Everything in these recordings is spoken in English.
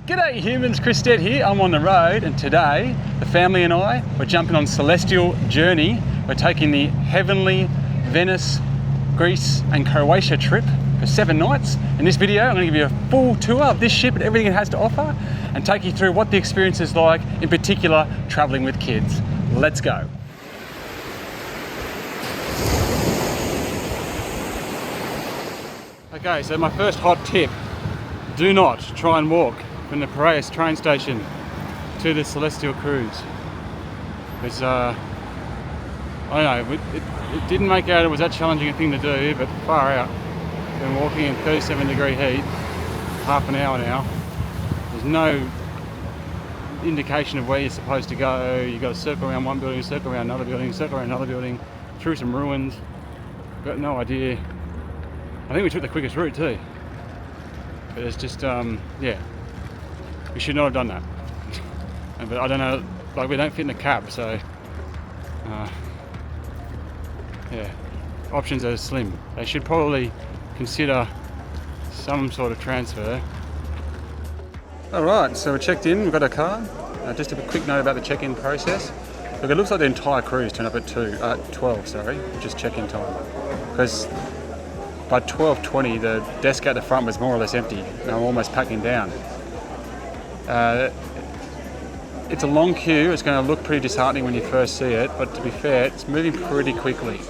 G'day humans, Chris Stead here. I'm on the road, and today the family and I, we're jumping on Celestyal Journey. We're taking the heavenly Venice, Greece and Croatia trip for 7 nights. In this video I'm going to give you a full tour of this ship and everything it has to offer and take you through what the experience is like, in particular travelling with kids. Let's go. Okay, so my first hot tip, do not try and walk from the Piraeus train station to the Celestyal Cruise. It's, I don't know, it didn't make out it was that challenging a thing to do, but far out. Been walking in 37-degree heat, half an hour now. There's no indication of where you're supposed to go. You've got to circle around one building, circle around another building, circle around another building, through some ruins. Got no idea. I think we took the quickest route too. But it's just, yeah. We should not have done that. But I don't know, like we don't fit in the cab, so yeah, options are slim. They should probably consider some sort of transfer. Alright, so we're checked in, we've got our car. Just a quick note about the check-in process. Look, it looks like the entire cruise turned up at 12, which is check-in time. Because by 12:20 the desk at the front was more or less empty, and I'm almost packing down. It's a long queue. It's going to look pretty disheartening when you first see it, but to be fair, it's moving pretty quickly.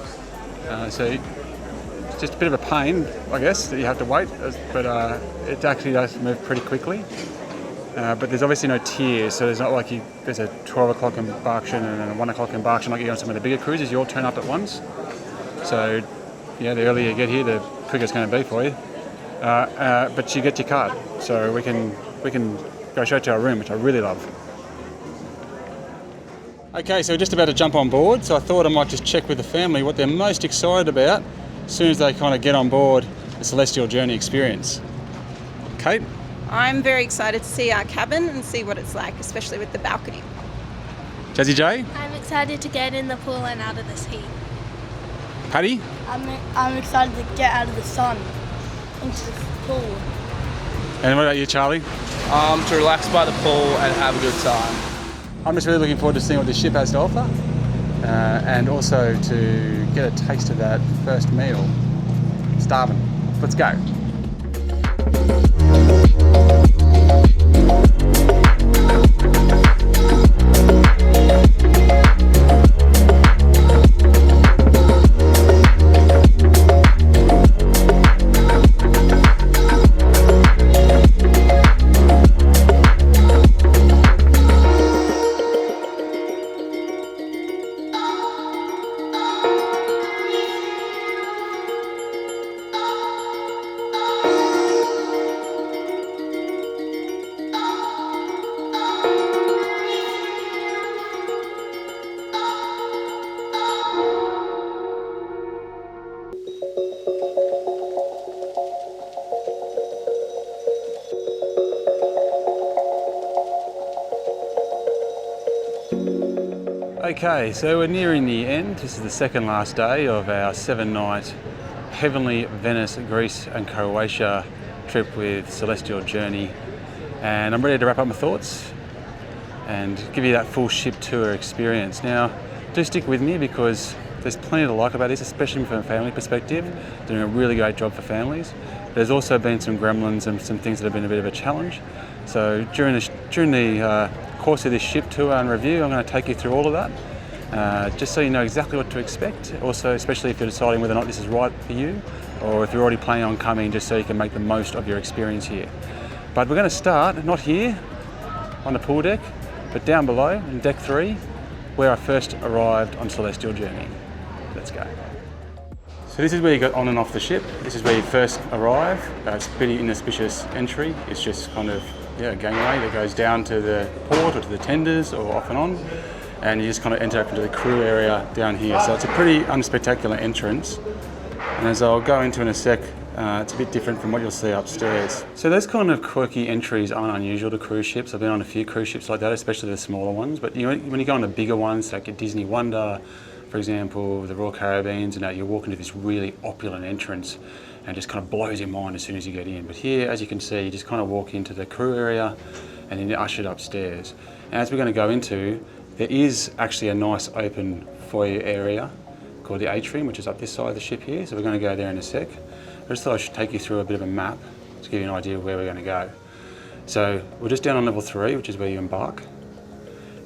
So it's just a bit of a pain, I guess, that you have to wait, but it actually does move pretty quickly. But there's obviously no tiers, so there's not like there's a 12 o'clock embarkation and a 1 o'clock embarkation like you get on some of the bigger cruises. You all turn up at once. So yeah, the earlier you get here, the quicker it's going to be for you. But you get your card, so we can go straight to our room, which I really love. Okay, so we're just about to jump on board, so I thought I might just check with the family what they're most excited about as soon as they kind of get on board the Celestyal Journey experience. Kate? I'm very excited to see our cabin and see what it's like, especially with the balcony. Jazzy J? I'm excited to get in the pool and out of this heat. Paddy? I'm excited to get out of the sun into the pool. And what about you, Charlie? To relax by the pool and have a good time. I'm just really looking forward to seeing what this ship has to offer, and also to get a taste of that first meal. Starving. Let's go. Okay, so we're nearing the end. This is the second last day of our 7-night heavenly Venice, Greece and Croatia trip with Celestyal Journey, and I'm ready to wrap up my thoughts and give you that full ship tour experience. Now, do stick with me because there's plenty to like about this, especially from a family perspective. Doing a really great job for families. There's also been some gremlins and some things that have been a bit of a challenge. So during the course of this ship tour and review, I'm going to take you through all of that, just so you know exactly what to expect. Also, especially if you're deciding whether or not this is right for you, or if you're already planning on coming, just so you can make the most of your experience here. But we're going to start, not here on the pool deck, but down below in deck 3, where I first arrived on Celestyal Journey. Let's go. So this is where you get on and off the ship. This is where you first arrive. It's a pretty inauspicious entry. It's just kind of a gangway that goes down to the port or to the tenders or off and on, and you just kind of enter up into the crew area down here. So it's a pretty unspectacular entrance, and as I'll go into in a sec, it's a bit different from what you'll see upstairs. So those kind of quirky entries aren't unusual to cruise ships. I've been on a few cruise ships like that, especially the smaller ones, but when you go on the bigger ones like a Disney Wonder, for example, the Royal Caribbeans, you walk into this really opulent entrance and it just kind of blows your mind as soon as you get in. But here, as you can see, you just kind of walk into the crew area, and then you're ushered upstairs. And as we're going to go into, there is actually a nice open foyer area called the Atrium, which is up this side of the ship here, so we're going to go there in a sec. I just thought I should take you through a bit of a map to give you an idea of where we're going to go. So we're just down on level 3, which is where you embark.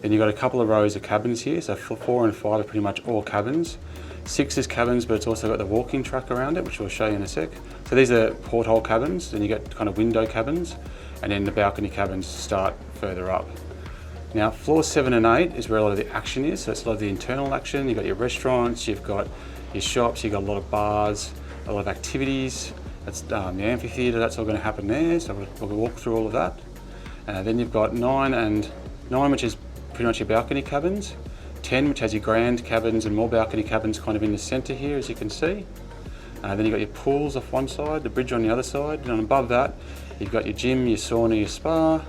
Then you've got a couple of rows of cabins here, so 4 and 5 are pretty much all cabins. 6 is cabins, but it's also got the walking track around it, which we'll show you in a sec. So these are porthole cabins, then you get kind of window cabins, and then the balcony cabins start further up. Now, floors 7 and 8 is where a lot of the action is, so it's a lot of the internal action. You've got your restaurants, you've got your shops, you've got a lot of bars, a lot of activities. That's the amphitheatre, that's all going to happen there, so we'll walk through all of that. Then you've got 9, which is pretty much your balcony cabins. 10, which has your grand cabins and more balcony cabins kind of in the centre here, as you can see. Then you've got your pools off one side, the bridge on the other side, and above that, you've got your gym, your sauna, your spa,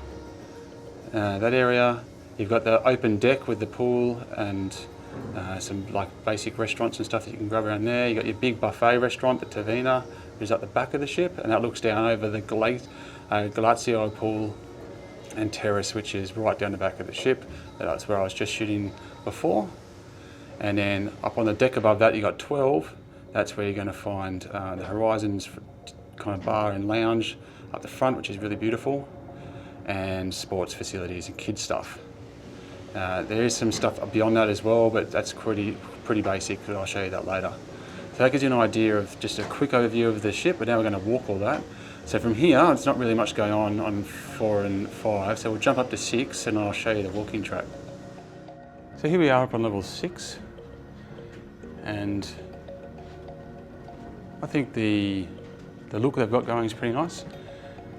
that area. You've got the open deck with the pool and some like basic restaurants and stuff that you can grab around there. You've got your big buffet restaurant, the Taverna, which is at the back of the ship, and that looks down over the Galazio Pool and terrace, which is right down the back of the ship. That's where I was just shooting before. And then up on the deck above that, you got 12. That's where you're going to find the Horizons kind of bar and lounge up the front, which is really beautiful, and sports facilities and kids stuff. There is some stuff beyond that as well, but that's pretty basic, and I'll show you that later. So that gives you an idea of just a quick overview of the ship, but now we're going to walk all that. So from here, it's not really much going on 4 and 5, so we'll jump up to 6 and I'll show you the walking track. So here we are up on level 6, and I think the look they've got going is pretty nice.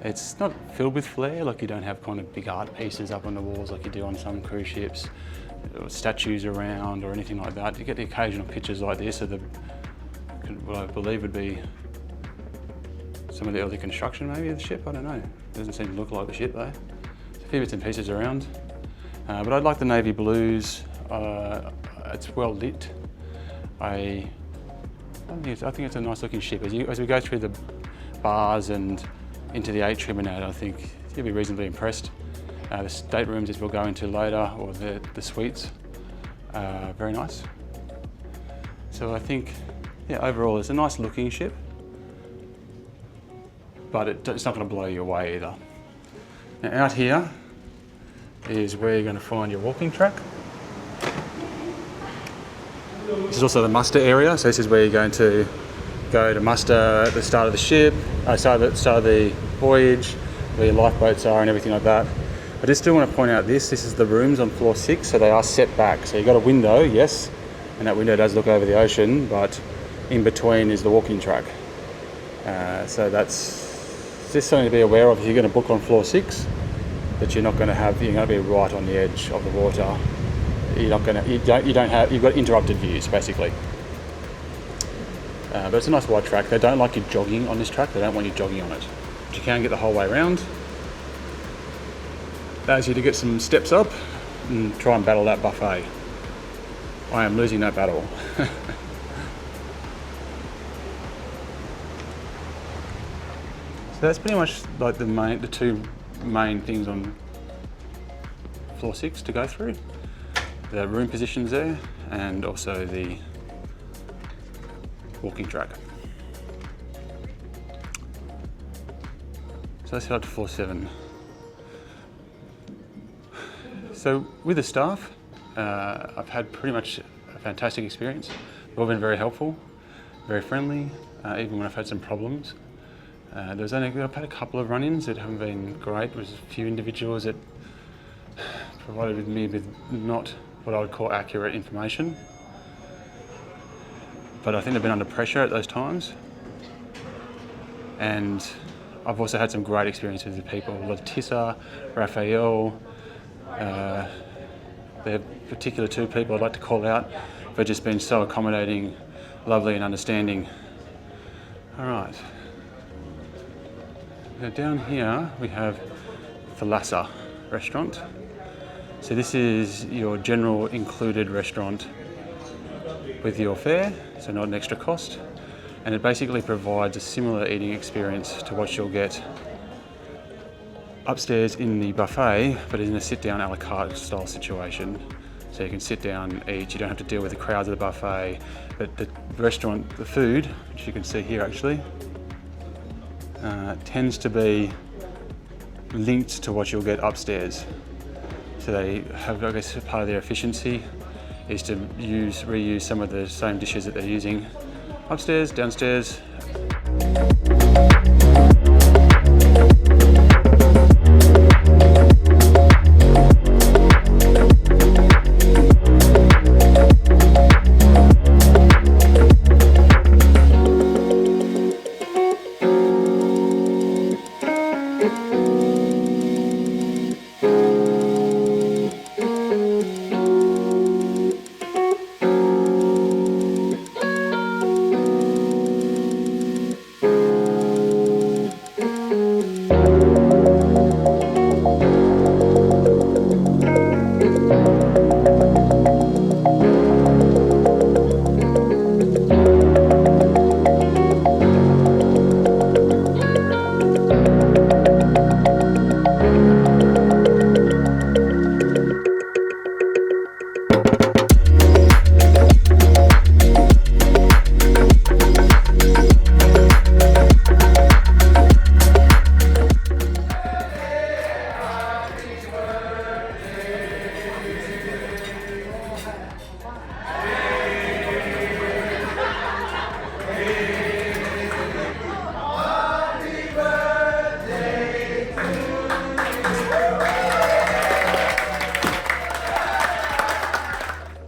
It's not filled with flair, like you don't have kind of big art pieces up on the walls like you do on some cruise ships, or statues around or anything like that. You get the occasional pictures like this of what I believe would be some of the early construction maybe of the ship, I don't know. It doesn't seem to look like the ship though. There's a few bits and pieces around. But I like the navy blues. It's well lit. I think it's a nice looking ship. As we go through the bars and into the atrium and out, I think you'll be reasonably impressed. The staterooms, as we'll go into later, or the suites, are very nice. So I think, yeah, overall it's a nice looking ship, but it's not going to blow you away either. Now out here is where you're going to find your walking track. This is also the muster area, so this is where you're going to go to muster at the start of the ship, start of the voyage, where your lifeboats are and everything like that. I just do want to point out this is the rooms on floor 6, so they are set back. So you've got a window, yes, and that window does look over the ocean, but in between is the walking track. So that's just something to be aware of if you're going to book on floor 6, that you're going to be right on the edge of the water. You've got interrupted views basically. But it's a nice wide track. They don't like you jogging on this track. They don't want you jogging on it. But you can get the whole way around. Allows you to get some steps up and try and battle that buffet. I am losing that battle. So that's pretty much like the two main things on floor 6 to go through. The room positions there, and also the walking track. So let's head up to floor 7. So with the staff, I've had pretty much a fantastic experience. They've all been very helpful, very friendly, even when I've had some problems. I've had a couple of run-ins that haven't been great. There's a few individuals that provided me with not what I would call accurate information. But I think they've been under pressure at those times. And I've also had some great experiences with people. Tissa, Raphael, they're particular two people I'd like to call out for just being so accommodating, lovely and understanding. All right. Now down here we have Thalassa Restaurant. So this is your general included restaurant with your fare, so not an extra cost. And it basically provides a similar eating experience to what you'll get upstairs in the buffet, but in a sit-down a la carte style situation. So you can sit down, eat, you don't have to deal with the crowds of the buffet. But the restaurant, the food, which you can see here actually, tends to be linked to what you'll get upstairs. So they have, I guess, part of their efficiency is to reuse some of the same dishes that they're using upstairs, downstairs.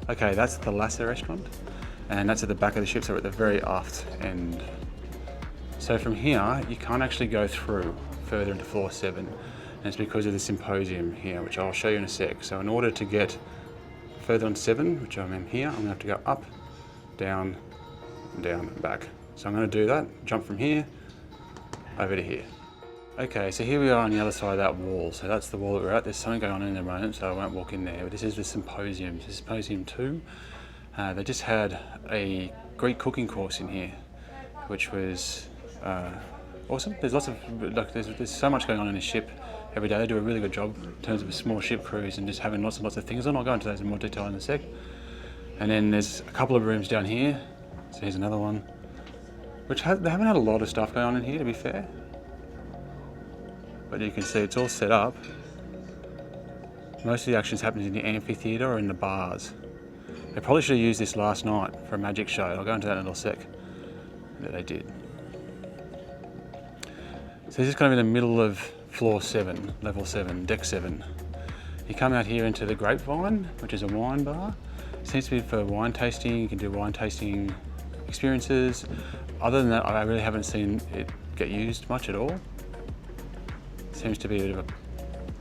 Okay, that's the Thalassa Restaurant, and that's at the back of the ship, so we're at the very aft end. So from here, you can't actually go through further into floor 7, and it's because of the Symposium here, which I'll show you in a sec. So in order to get further on 7, which I'm in here, I'm gonna have to go up, down, down, and back. So I'm gonna do that, jump from here, over to here. Okay, so here we are on the other side of that wall. So that's the wall that we're at. There's something going on in the moment, so I won't walk in there. But this is the Symposium. This is Symposium 2. They just had a Greek cooking course in here, which was awesome. There's lots of, like, there's so much going on in this ship every day. They do a really good job in terms of a small ship cruise and just having lots and lots of things on. I'll go into those in more detail in a sec. And then there's a couple of rooms down here. So here's another one, which they haven't had a lot of stuff going on in here, to be fair. But you can see it's all set up. Most of the action's happening in the amphitheatre or in the bars. They probably should have used this last night for a magic show. I'll go into that in a little sec. That they did. So this is kind of in the middle of floor 7, level 7, deck 7. You come out here into the Grapevine, which is a wine bar. It seems to be for wine tasting. You can do wine tasting experiences. Other than that, I really haven't seen it get used much at all. Seems to be a bit of a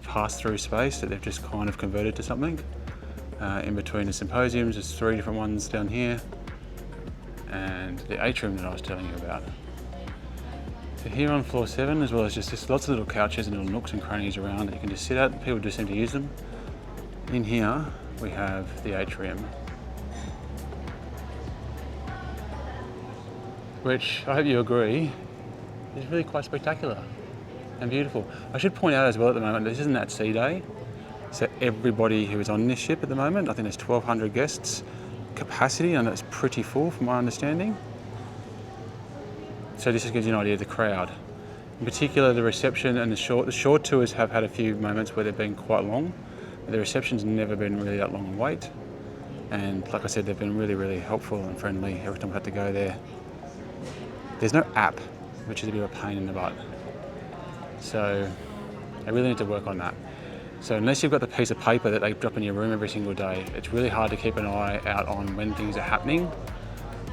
pass-through space that they've just kind of converted to something. In between the Symposiums, there's 3 different ones down here, and the Atrium that I was telling you about. So here on floor 7, as well as just lots of little couches and little nooks and crannies around that you can just sit at. People do seem to use them. In here, we have the Atrium, which I hope you agree is really quite spectacular and beautiful. I should point out as well at the moment, this isn't at sea day, so everybody who is on this ship at the moment, I think there's 1,200 guests capacity, and that's pretty full from my understanding. So this just gives you an idea of the crowd. In particular, the reception and the short tours have had a few moments where they've been quite long, but the reception's never been really that long a wait. And like I said, they've been really, really helpful and friendly every time I've had to go there. There's no app, which is a bit of a pain in the butt. So I really need to work on that. So unless you've got the piece of paper that they drop in your room every single day, it's really hard to keep an eye out on when things are happening.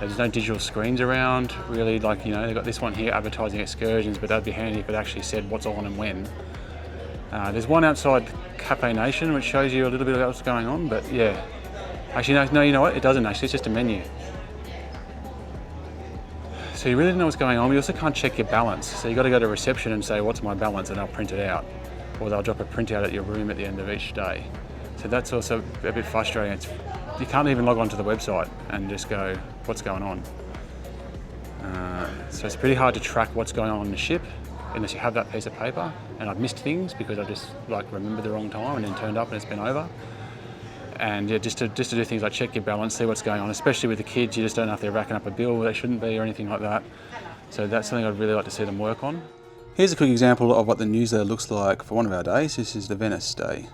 There's no digital screens around, really, like, you know, they've got this one here advertising excursions, but that'd be handy if it actually said what's on and when. There's one outside Café Nation, which shows you a little bit about what's going on, but yeah. Actually, no, you know what? It doesn't actually, it's just a menu. So you really don't know what's going on. You also can't check your balance. So you've got to go to reception and say, what's my balance? And they'll print it out. Or they'll drop a printout at your room at the end of each day. So that's also a bit frustrating. You can't even log onto the website and just go, what's going on? So it's pretty hard to track what's going on the ship. unless you have that piece of paper. And I've missed things because I just like remembered the wrong time and then turned up and it's been over. And yeah, just to do things like check your balance, see what's going on, especially with the kids. You just don't know if they're racking up a bill where they shouldn't be or anything like that. So that's something I'd really like to see them work on. Here's a quick example of what the newsletter looks like for one of our days. This is the Venice day.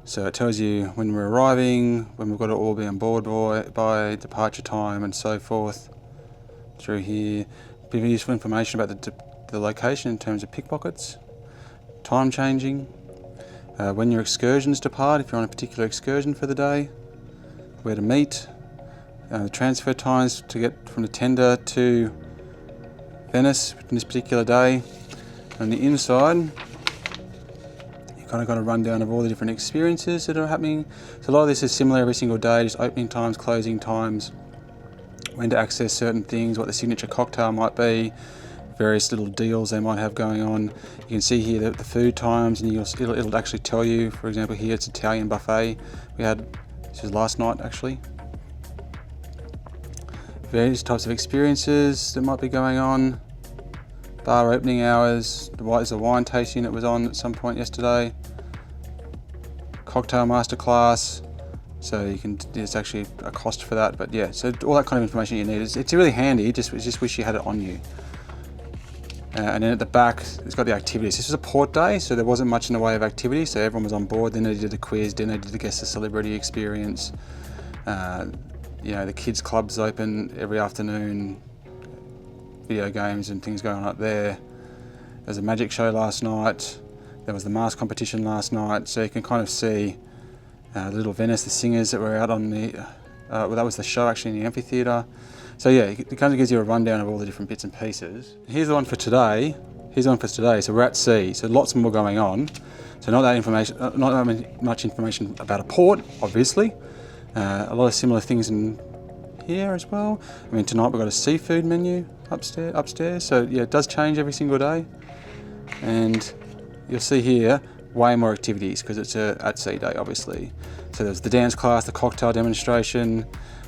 So it tells you when we're arriving, when we've got to all be on board by departure time and so forth. Through here, bit of useful information about the location in terms of pickpockets, time changing, when your excursions depart, if you're on a particular excursion for the day, where to meet, the transfer times to get from the tender to Venice in this particular day. On the inside, kind of got a rundown of all the different experiences that are happening. So a lot of this is similar every single day, just opening times, closing times, when to access certain things, what the signature cocktail might be, various little deals they might have going on. You can see here the food times, and it'll actually tell you, for example, here it's Italian buffet. This was last night actually. Various types of experiences that might be going on. Bar opening hours, there's a wine tasting that was on at some point yesterday. Cocktail masterclass, so there's actually a cost for that, but yeah, so all that kind of information you need. It's really handy, just wish you had it on you. And then at the back, it's got the activities. This was a port day, so there wasn't much in the way of activity, so everyone was on board. Then they did a quiz, then they did the guest the celebrity experience. The kids club's open every afternoon. Video games and things going on up there. There was a magic show last night. There was the mask competition last night, so you can kind of see Little Venice, the singers that were out on the, that was the show actually in the Amphitheatre. So yeah, it kind of gives you a rundown of all the different bits and pieces. Here's the one for today. So we're at sea, so lots more going on. So not that much information about a port, obviously. A lot of similar things in here as well. I mean, tonight we've got a seafood menu upstairs. So yeah, it does change every single day. And you'll see here way more activities because it's a at sea day, obviously. So there's the dance class, the cocktail demonstration,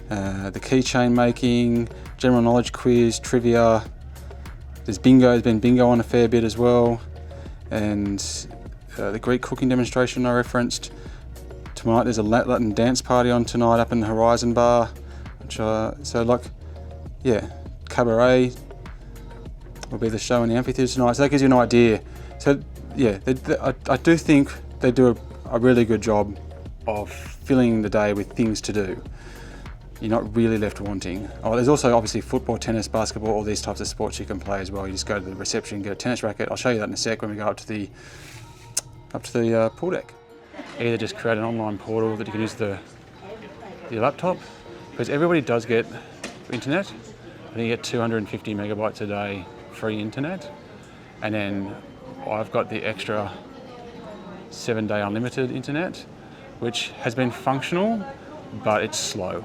the keychain making, general knowledge quiz, trivia. There's been bingo on a fair bit as well. And the Greek cooking demonstration I referenced. Tonight there's a Latin dance party on tonight up in the Horizon Bar. Cabaret will be the show in the Amphitheatre tonight. So that gives you an idea. So yeah, I do think they do a really good job of filling the day with things to do. You're not really left wanting. Oh, there's also obviously football, tennis, basketball, all these types of sports you can play as well. You just go to the reception, get a tennis racket. I'll show you that in a sec when we go up to the pool deck. Either just create an online portal that you can use your laptop, because everybody does get internet. I think you get 250 megabytes a day free internet, and then I've got the extra 7-day unlimited internet, which has been functional, but it's slow.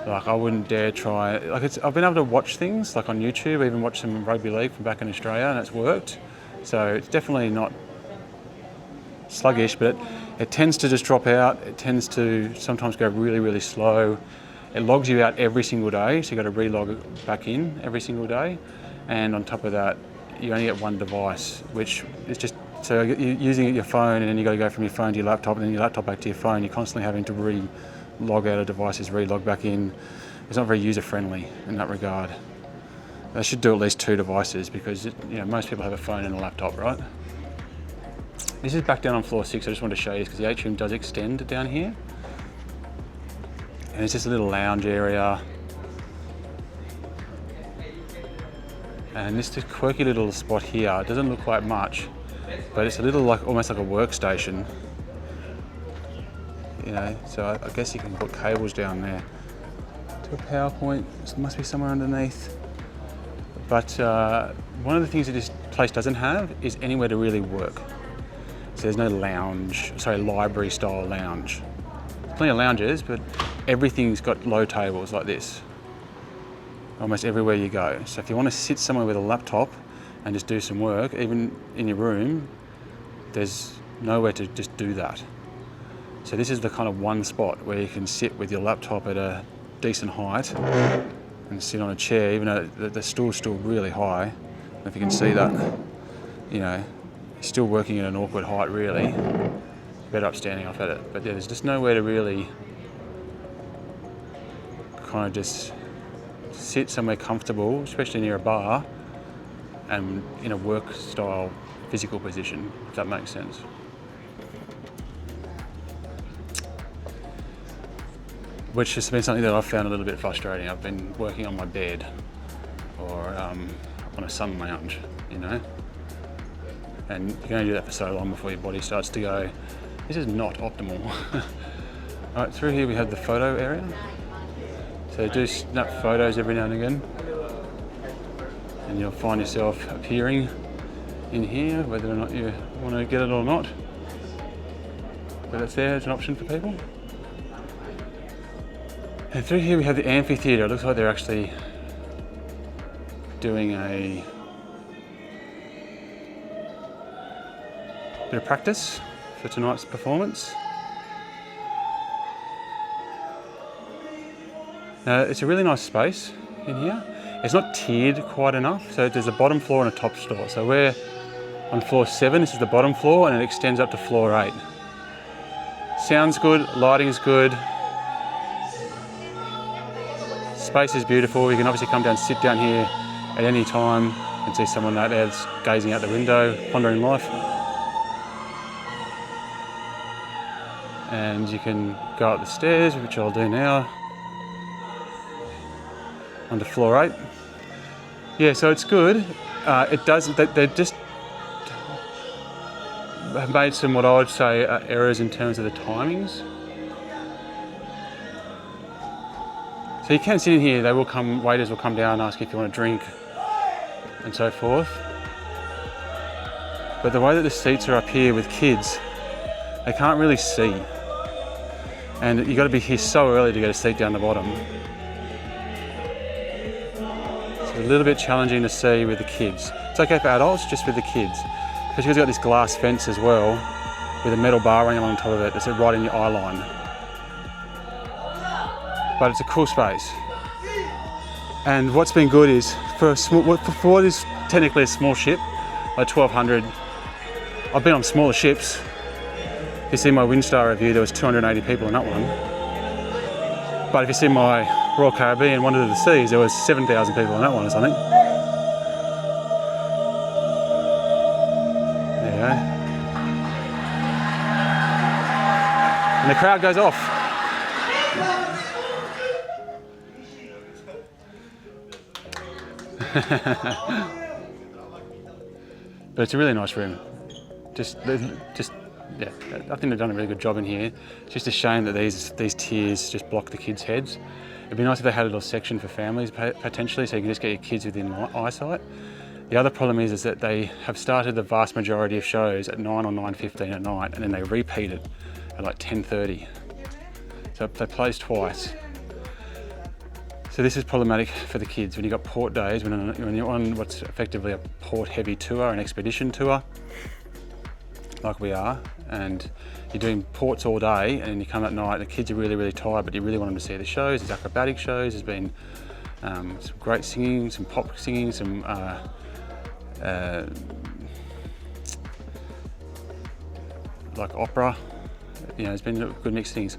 Like, I wouldn't dare try. I've been able to watch things like on YouTube, even watch some rugby league from back in Australia, and it's worked. So it's definitely not sluggish, but it tends to just drop out. It tends to sometimes go really, really slow. It logs you out every single day, so you've got to re-log back in every single day. And on top of that, you only get one device, which is just, so you're using your phone, and then you've got to go from your phone to your laptop, and then your laptop back to your phone. You're constantly having to re-log out of devices, re-log back in. It's not very user-friendly in that regard. They should do at least 2 devices, because most people have a phone and a laptop, right? This is back down on floor 6. I just wanted to show you because the atrium does extend down here. And it's just a little lounge area. And this quirky little spot here, it doesn't look like much, but it's a little almost like a workstation. So I guess you can put cables down there to a power point. It must be somewhere underneath. But one of the things that this place doesn't have is anywhere to really work. So there's no library style lounge. Plenty of lounges, but everything's got low tables like this. Almost everywhere you go. So if you want to sit somewhere with a laptop and just do some work, even in your room, there's nowhere to just do that. So this is the kind of one spot where you can sit with your laptop at a decent height and sit on a chair, even though the stool's still really high. If you can see that, you know, still working at an awkward height really. Better up standing off at it. But yeah, there's just nowhere to really kind of just sit somewhere comfortable, especially near a bar, and in a work style physical position, if that makes sense. Which has been something that I've found a little bit frustrating. I've been working on my bed or on a sun lounge, you know, and you can only do that for so long before your body starts to go, this is not optimal. All right, through here we have the photo area. So do snap photos every now and again, and you'll find yourself appearing in here, whether or not you want to get it or not. But it's there as an option for people. And through here we have the amphitheatre. It looks like they're actually doing a bit of practice for tonight's performance. Now, it's a really nice space in here. It's not tiered quite enough, so there's a bottom floor and a top floor. So we're on floor 7, this is the bottom floor, and it extends up to floor 8. Sounds good, lighting's good. Space is beautiful. You can obviously come down, sit down here at any time and see someone out there that's gazing out the window, pondering life. And you can go up the stairs, which I'll do now, onto floor 8. Yeah, so it's good. It does. They just have made some what I would say are errors in terms of the timings. So you can sit in here. They will come. Waiters will come down and ask if you want a drink, and so forth. But the way that the seats are up here with kids, they can't really see, and you got to be here so early to get a seat down the bottom. A little bit challenging to see with the kids. It's okay for adults, just with the kids. Because you've got this glass fence as well, with a metal bar running along top of it that's right in your eye line. But it's a cool space. And what's been good is, for what is technically a small ship, like 1200, I've been on smaller ships. If you see my Windstar review, there was 280 people in that one. But if you see my Royal Caribbean Wonder of the Seas, there was 7,000 people on that one or something. There you go. And the crowd goes off. But it's a really nice room. Yeah, I think they've done a really good job in here. It's just a shame that these tiers just block the kids' heads. It'd be nice if they had a little section for families potentially, so you can just get your kids within eyesight. The other problem is that they have started the vast majority of shows at 9 or 9:15 at night, and then they repeat it at like 10:30. So they plays twice. So this is problematic for the kids. When you've got port days, when you're on what's effectively a port-heavy tour, an expedition tour, like we are, and you're doing ports all day, and then you come at night, the kids are really, really tired, but you really want them to see the shows. There's acrobatic shows, there's been some great singing, some pop singing, some like opera. You know, there's been a good mix of things.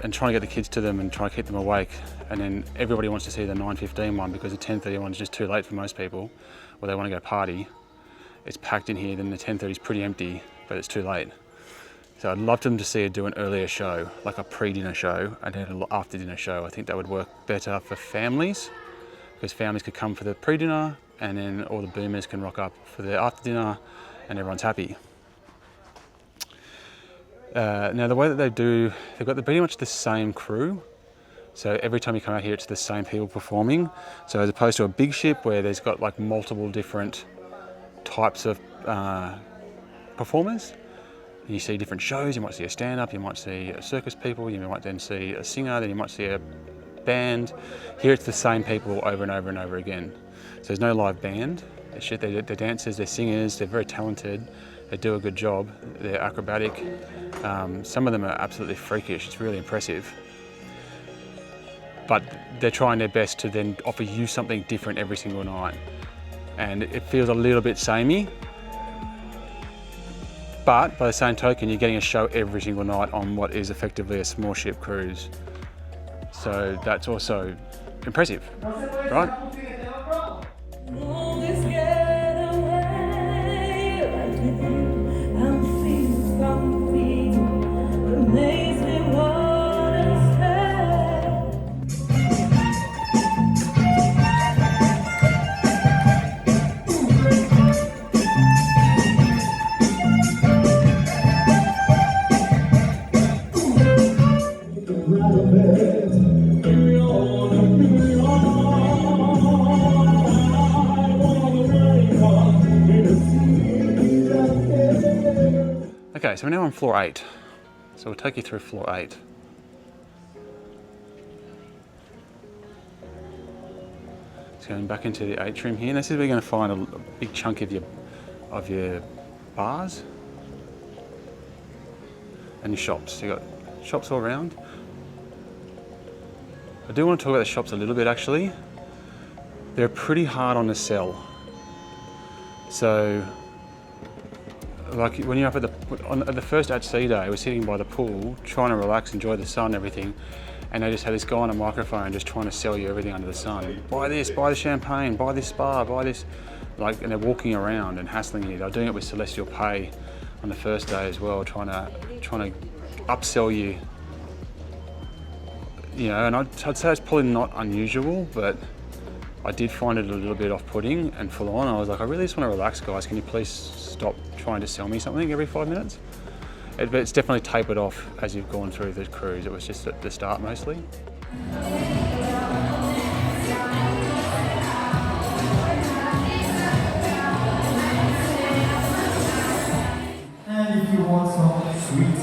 And trying to get the kids to them and try to keep them awake. And then everybody wants to see the 9:15 one because the 10:30 one is just too late for most people, or they want to go party. It's packed in here, then the 10:30 is pretty empty, but it's too late. So I'd love them to see her do an earlier show, like a pre-dinner show and then an after-dinner show. I think that would work better for families, because families could come for the pre-dinner and then all the boomers can rock up for the after-dinner and everyone's happy. Now the way that they've got pretty much the same crew. So every time you come out here, it's the same people performing. So as opposed to a big ship where there's got like multiple different types of performers. You see different shows, you might see a stand-up, you might see circus people, you might then see a singer, then you might see a band. Here it's the same people over and over and over again. So there's no live band. They're dancers, they're singers, they're very talented, they do a good job, they're acrobatic. Some of them are absolutely freakish, it's really impressive. But they're trying their best to then offer you something different every single night. and it feels a little bit samey. But by the same token, you're getting a show every single night on what is effectively a small ship cruise. So that's also impressive, right? Okay, so we're now on floor 8. So we'll take you through floor 8. So going back into the atrium here. This is where you're going to find a big chunk of your bars and your shops. So you've got shops all around. I do want to talk about the shops a little bit actually. They're pretty hard on the sell. So like when you're up at the first at sea day, we're sitting by the pool trying to relax, enjoy the sun and everything, and they just had this guy on a microphone just trying to sell you everything under the sun. Buy this, buy the champagne, buy this spa, buy this, like, and they're walking around and hassling you. They're doing it with Celestyal Pay on the first day as well, trying to upsell you. You know, and I'd say it's probably not unusual, but I did find it a little bit off-putting and full on. I was like, I really just want to relax, guys. Can you please stop trying to sell me something every 5 minutes? But it's definitely tapered off as you've gone through the cruise. It was just at the start mostly. And if you want some sweet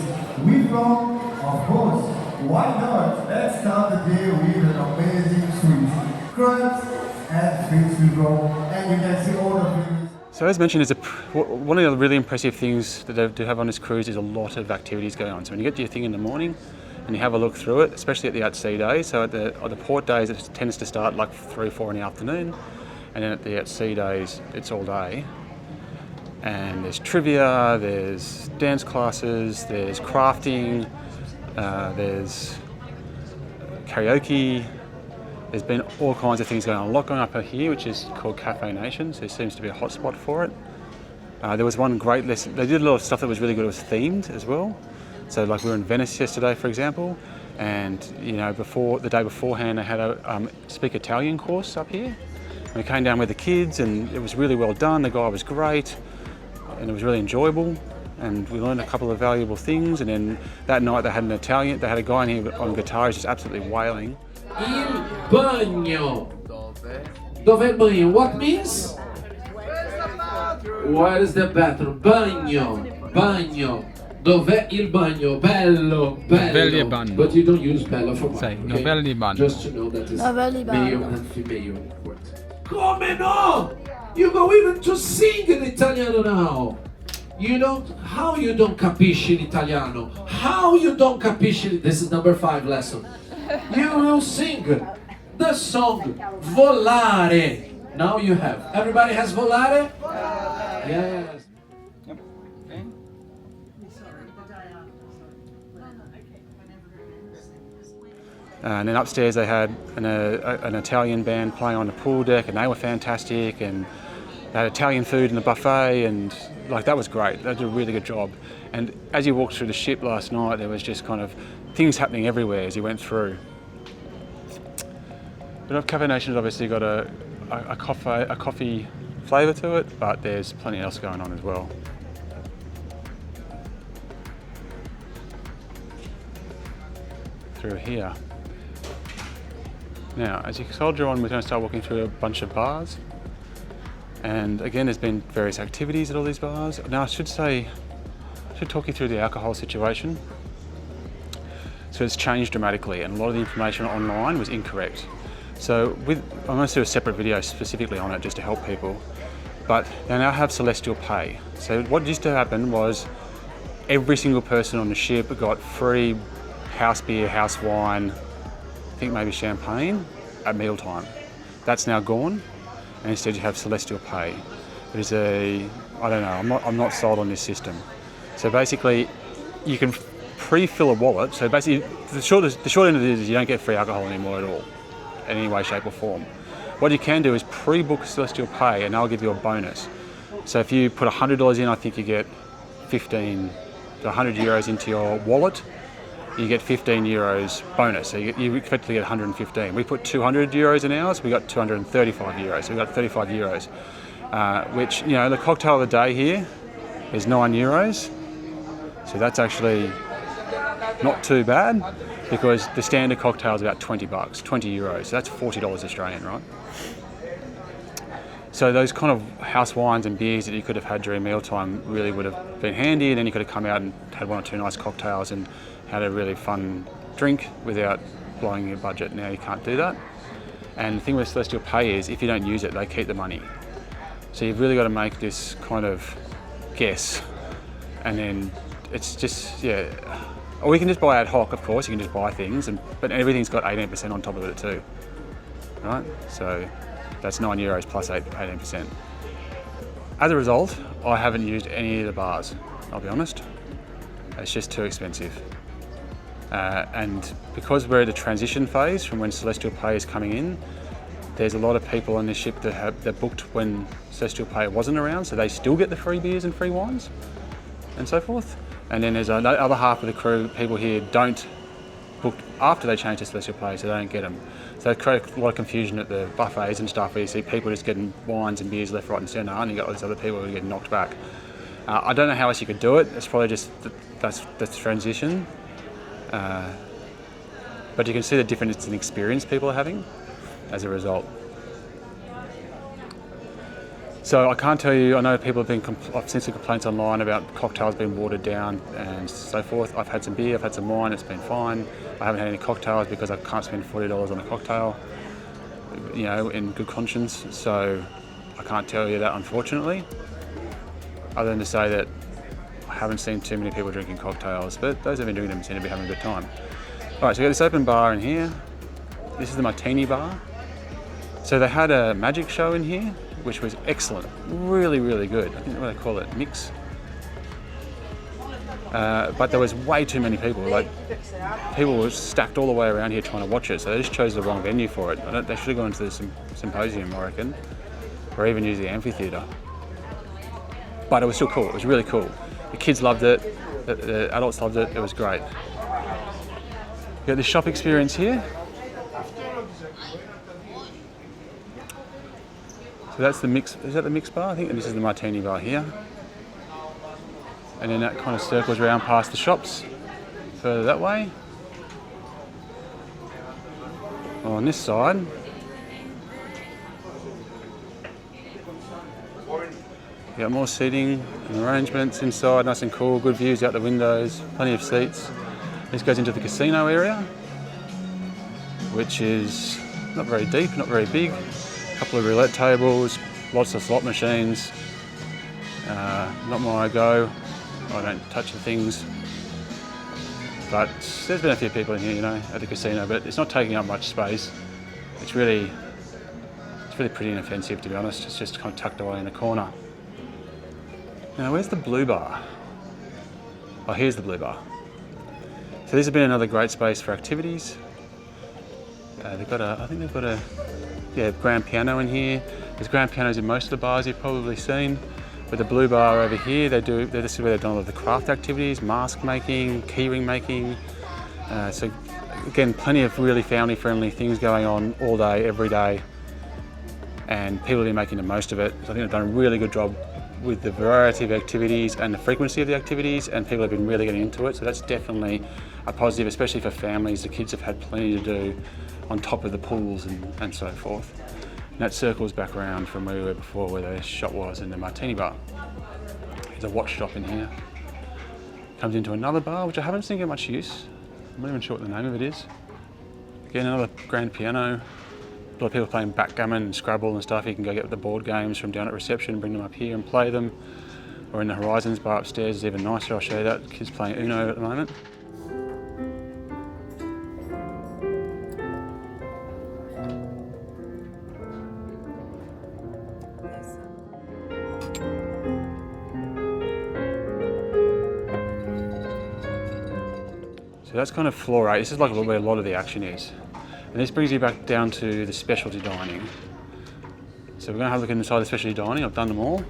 with rum, of course, why not? Let's start the day with an amazing sweet. Crabs and sweets with rum, and you can see all the flavors. So as mentioned, one of the really impressive things that they do have on this cruise is a lot of activities going on. So when you get to your thing in the morning and you have a look through it, especially at the at-sea days, so at the port days it tends to start like 3 or 4 in the afternoon, and then at the at-sea days it's all day. And there's trivia, there's dance classes, there's crafting, there's karaoke. There's been all kinds of things going on. A lot going up here, which is called Café Nation, so there seems to be a hot spot for it. There was one great lesson. They did a lot of stuff that was really good. It was themed as well. So like we were in Venice yesterday, for example, and you know, the day beforehand, they had a speak Italian course up here. And we came down with the kids, and it was really well done. The guy was great, and it was really enjoyable. And we learned a couple of valuable things. And then that night they had a guy in here on guitar who's just absolutely wailing. Il bagno. Dov'è il bagno? What means? Where is the bathroom? Bagno. Bagno. Dov'è il bagno? Bello. Bello. But you don't use bello for wine. Okay? Novelli bagno. Just to know that is Novelli male bagno. and female words. Come no? You go even to sing in Italiano now. How you don't capisci l'italiano? How you don't capisci? This is number 5 lesson. You will sing the song Volare. Now you have. Everybody has Volare? Yes. And then upstairs they had an Italian band playing on the pool deck, and they were fantastic, and they had Italian food in the buffet, and like that was great. They did a really good job. And as you walked through the ship last night, there was just kind of things happening everywhere as you went through. But Café Nation's obviously got a coffee flavour to it, but there's plenty else going on as well. Through here. Now, as you soldier on, we're going to start walking through a bunch of bars. And again, there's been various activities at all these bars. Now, I should talk you through the alcohol situation. So it's changed dramatically, and a lot of the information online was incorrect. So I'm going to do a separate video specifically on it just to help people. But they now have Celestyal Pay. So what used to happen was every single person on the ship got free house beer, house wine, I think maybe champagne at mealtime. That's now gone. and instead you have Celestyal Pay. It is I don't know, I'm not sold on this system. So basically, you can pre-fill a wallet. So basically, the short end of it is you don't get free alcohol anymore at all, in any way, shape or form. What you can do is pre-book Celestyal Pay and they'll give you a bonus. So if you put $100 in, I think you get 15 to 100 euros into your wallet, you get 15 euros bonus. So you effectively get 115. We put 200 euros in ours, we got 235 euros. So we got 35 euros, which, you know, the cocktail of the day here is 9 euros. So that's actually not too bad, because the standard cocktail is about 20 bucks, 20 euros. So that's $40 Australian, right? So those kind of house wines and beers that you could have had during mealtime really would have been handy, and then you could have come out and had one or two nice cocktails and had a really fun drink without blowing your budget. Now you can't do that. And the thing with Celestyal Pay is if you don't use it, they keep the money. So you've really got to make this kind of guess, and then it's just, yeah. Or you can just buy ad hoc, of course, you can just buy things, but everything's got 18% on top of it too, right? So that's 9 euros plus 18%. As a result, I haven't used any of the bars, I'll be honest. It's just too expensive. And because we're at the transition phase from when Celestyal Pay is coming in, there's a lot of people on this ship that booked when Celestyal Pay wasn't around, so they still get the free beers and free wines and so forth. And then there's another other half of the crew, people here don't book after they change to Celestyal Pay, so they don't get them. So it creates a lot of confusion at the buffets and stuff, where you see people just getting wines and beers left, right and centre, and you've got all these other people who are getting knocked back. I don't know how else you could do it. It's probably just that's transition. But you can see the difference in experience people are having as a result. So I can't tell you, I know people have I've seen some complaints online about cocktails being watered down and so forth. I've had some beer, I've had some wine, it's been fine. I haven't had any cocktails because I can't spend $40 on a cocktail, you know, in good conscience. So I can't tell you that, unfortunately, other than to say that I haven't seen too many people drinking cocktails, but those who have been doing them seem to be having a good time. All right, so we've got this open bar in here. This is the Martini Bar. So they had a magic show in here, which was excellent, really, really good. I think what they call it, mix. But there was way too many people. Like, people were stacked all the way around here trying to watch it, so they just chose the wrong venue for it. They should have gone to the Symposium, I reckon, or even used the Amphitheatre. But it was still cool, it was really cool. The kids loved it, the adults loved it, it was great. You got this shop experience here. So that's the mix, is that the mix bar? I think this is the Martini Bar here. And then that kind of circles around past the shops, further that way. On this side, you got more seating and arrangements inside, nice and cool, good views out the windows, plenty of seats. This goes into the casino area, which is not very deep, not very big. A couple of roulette tables, lots of slot machines. Not my go. I don't touch the things. But there's been a few people in here, you know, at the casino, but it's not taking up much space. It's really pretty inoffensive, to be honest. It's just kind of tucked away in the corner. Now, where's the blue bar? Oh, here's the blue bar. So this has been another great space for activities. I think they've got a grand piano in here. There's grand pianos in most of the bars you've probably seen. But the blue bar over here, this is where they've done all of the craft activities, mask making, keyring making. So again, plenty of really family-friendly things going on all day, every day. And people have been making the most of it. So I think they've done a really good job with the variety of activities and the frequency of the activities, and people have been really getting into it. So that's definitely a positive, especially for families. The kids have had plenty to do on top of the pools and so forth. And that circles back around from where we were before, where the shop was in the Martini Bar. There's a watch shop in here. Comes into another bar, which I haven't seen get much use. I'm not even sure what the name of it is. Again, another grand piano. A lot of people playing backgammon and Scrabble and stuff. You can go get the board games from down at reception, bring them up here and play them. Or in the Horizons bar upstairs is even nicer, I'll show you that. Kids playing Uno at the moment. So that's kind of floor 8. This is like where a lot of the action is. And this brings you back down to the specialty dining. So we're going to have a look inside the specialty dining. I've done them all.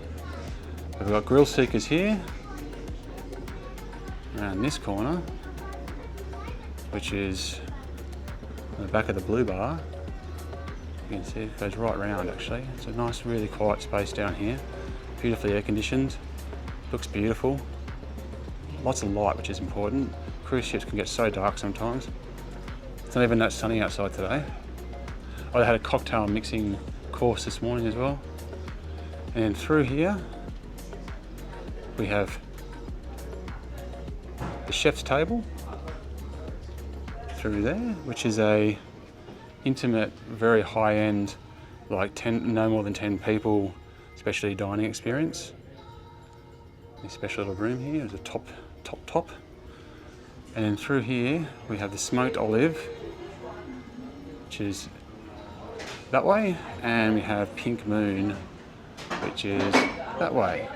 We've got grill seekers here. Around this corner, which is on the back of the blue bar. You can see it goes right round actually. It's a nice, really quiet space down here. Beautifully air conditioned. Looks beautiful. Lots of light, which is important. Cruise ships can get so dark sometimes. It's not even that sunny outside today. I had a cocktail mixing course this morning as well. And through here, we have the chef's table through there, which is a intimate, very high-end, like no more than 10 people, specialty dining experience. This special little room here is a top. And then through here we have the smoked olive, which is that way, and we have Pink Moon, which is that way.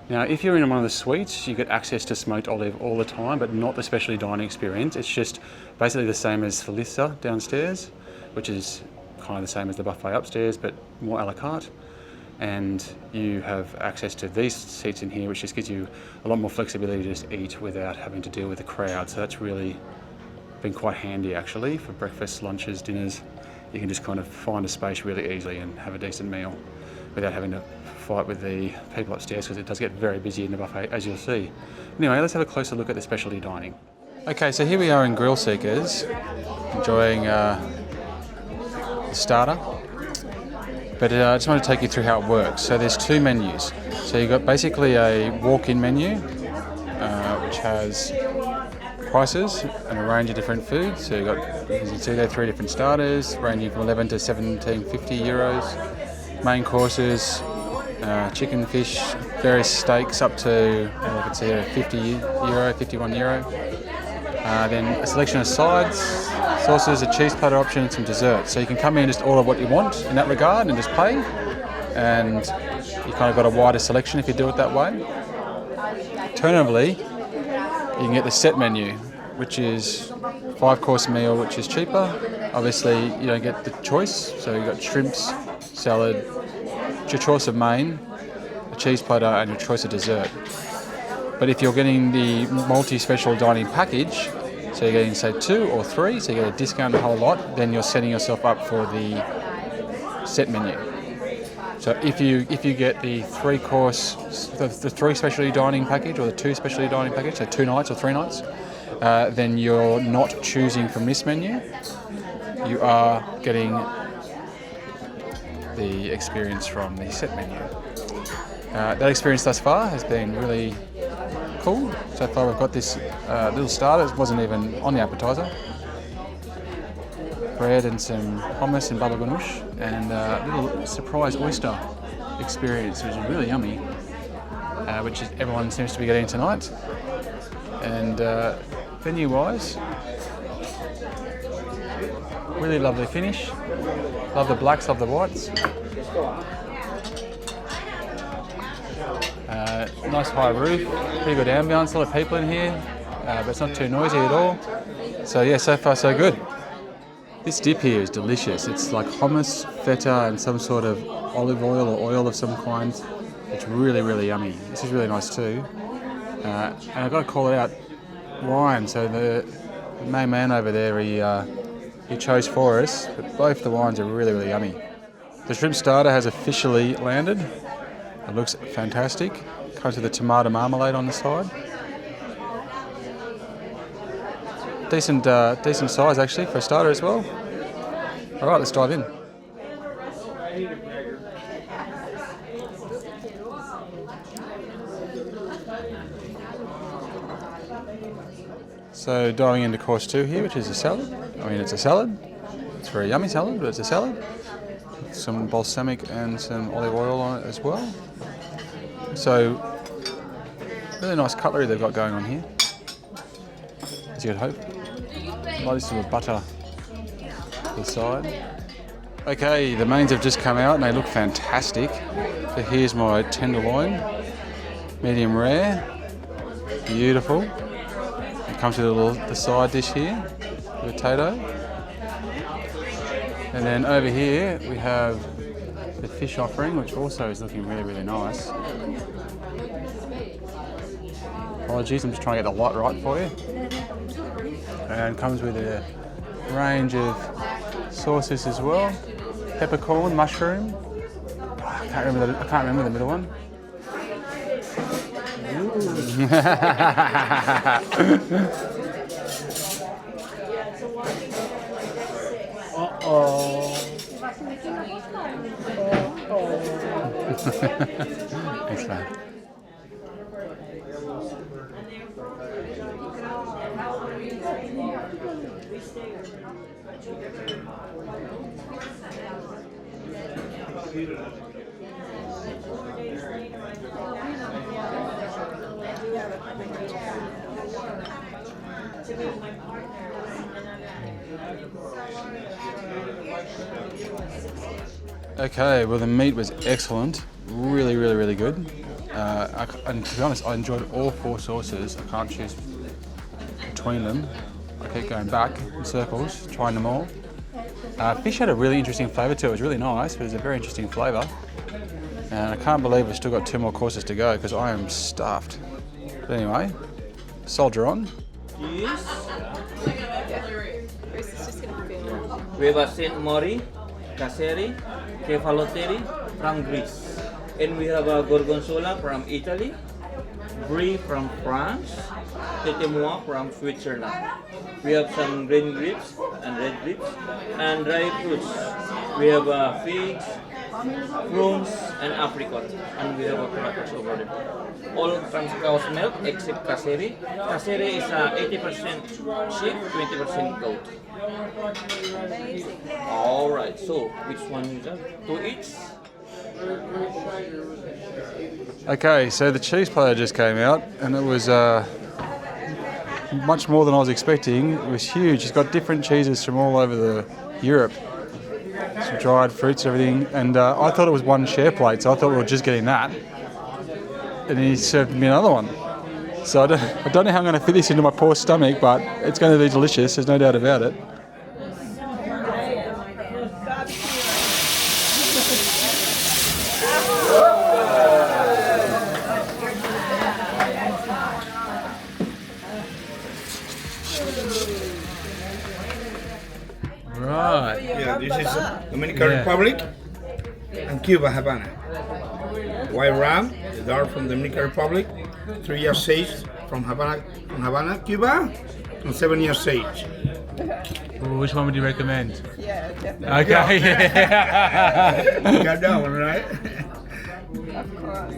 Now, if you're in one of the suites, you get access to smoked olive all the time, but not the specialty dining experience. It's just basically the same as Thalassa downstairs, which is kind of the same as the buffet upstairs, but more a la carte. And you have access to these seats in here, which just gives you a lot more flexibility to just eat without having to deal with the crowd. So that's really been quite handy actually for breakfast, lunches, dinners. You can just kind of find a space really easily and have a decent meal without having to fight with the people upstairs, because it does get very busy in the buffet, as you'll see. Anyway, let's have a closer look at the specialty dining. Okay, so here we are in Grill Seekers, enjoying the starter. But I just want to take you through how it works. So there's 2 menus. So you've got basically a walk-in menu, which has prices and a range of different foods. So you've got, as you can see there, 3 different starters, ranging from 11 to 17.50 euros. Main courses, chicken, fish, various steaks up to, I can see, 50 euro, 51 euro. Then a selection of sides, sauces, a cheese platter option, and some desserts. So you can come in and just order what you want in that regard and just pay. And you kind of got a wider selection if you do it that way. Alternatively, you can get the set menu, which is 5-course meal, which is cheaper. Obviously, you don't get the choice. So you've got shrimps, salad, your choice of main, a cheese platter, and your choice of dessert. But if you're getting the multi-special dining package, so you're getting, say, 2 or 3, so you get a discount a whole lot, then you're setting yourself up for the set menu. So if you get the 3-course, the 3 specialty dining package, or the 2 specialty dining package, so 2 nights or 3 nights, then you're not choosing from this menu. You are getting the experience from the set menu. That experience thus far has been really cool. So far we've got this little starter, it wasn't even on the appetizer. Bread and some hummus and baba ganoush, and a little surprise oyster experience, which is really yummy, which is everyone seems to be getting tonight. And venue-wise, really lovely finish. Love the blacks, love the whites. Nice high roof, pretty good ambience, a lot of people in here, but it's not too noisy at all. So yeah, so far so good. This dip here is delicious. It's like hummus, feta, and some sort of olive oil or oil of some kind. It's really, really yummy. This is really nice too. And I've got to call it out, wine. So the main man over there, he chose for us, but both the wines are really, really yummy. The shrimp starter has officially landed. It looks fantastic. Comes with a tomato marmalade on the side. Decent size actually for a starter as well. All right, let's dive in. So diving into course 2 here, which is a salad. I mean, it's a salad. It's a very yummy salad, but it's a salad. Some balsamic and some olive oil on it as well. So, really nice cutlery they've got going on here, as you'd hope. Like this little butter to the side. Okay, the mains have just come out and they look fantastic. So here's my tenderloin, medium rare, beautiful. comes with the side dish here, potato. And then over here we have the fish offering, which also is looking really, really nice. Apologies, I'm just trying to get the light right for you. And comes with a range of sauces as well. Peppercorn, mushroom. I can't remember the middle one. Thanks, man. Okay, well the meat was excellent, really, really, really good. And to be honest, I enjoyed all 4 sauces. I can't choose between them. I keep going back in circles, trying them all. Fish had a really interesting flavour to it. It was really nice, but it was a very interesting flavour. And I can't believe we've still got 2 more courses to go because I am stuffed. But anyway, soldier on. Cheese. We have a Saint Mori, Casseri, Kefalotteri from Greece. And we have a Gorgonzola from Italy, Brie from France, Tetemois from Switzerland. We have some green grapes and red grapes, and dry fruits. We have figs, prunes, and apricot, and we have a crackers over there. All from cow's milk except Casseri. Casseri is 80% sheep, 20% goat. All right, so which one is that? 2 each? Okay, so the cheese platter just came out and it was much more than I was expecting. It was huge. It's got different cheeses from all over Europe. Some dried fruits and everything. And I thought it was one share plate, so I thought we were just getting that. And he served me another one. So I don't know how I'm going to fit this into my poor stomach, but it's going to be delicious, there's no doubt about it. Right. Yeah, this is Dominican Republic and Cuba, Havana. White ram, the dark from Dominican Republic, 3 years aged from Havana, Cuba, and 7 years aged. Well, which one would you recommend? Yeah, definitely. Okay. You got that one, right? Of course.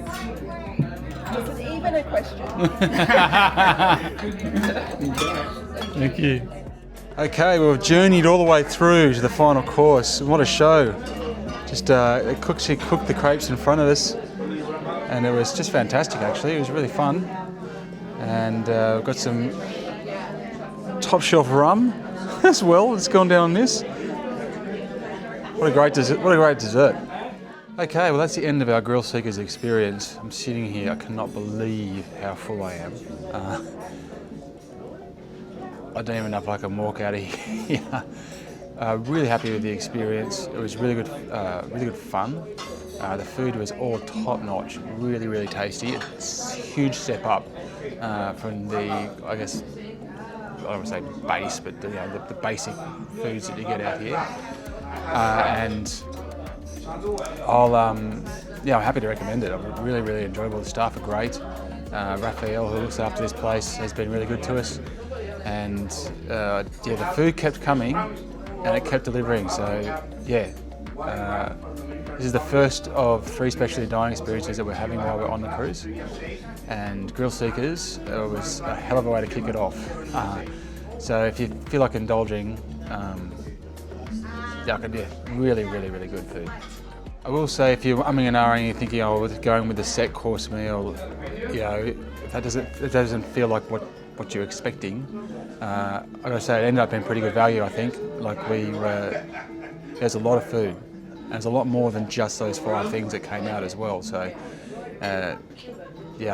This is even a question. Thank you. Okay, we've journeyed all the way through to the final course. What a show. Just she cooked the crepes in front of us and it was just fantastic actually. It was really fun. And we've got some top shelf rum as well. It's gone down on this. What a great dessert. Okay, well that's the end of our Grill Seekers experience. I'm sitting here, I cannot believe how full I am. I don't even know if I can walk out of here. Really happy with the experience. It was really good fun. The food was all top notch, really, really tasty. It's a huge step up from the, I guess, I don't want to say base, but the basic foods that you get out here. And I'm happy to recommend it. I'm really, really enjoyable. The staff are great. Raphael, who looks after this place, has been really good to us. And the food kept coming and it kept delivering. So this is the first of 3 specialty dining experiences that we're having while we're on the cruise. And Grill Seekers was a hell of a way to kick it off. So if you feel like indulging, really, really, really good food. I will say, if you're umming and ahhing, you're thinking, going with the set course meal, if it doesn't feel like what you're expecting. I gotta say, it ended up being pretty good value, I think. There's a lot of food, and there's a lot more than just those 5 things that came out as well. So, I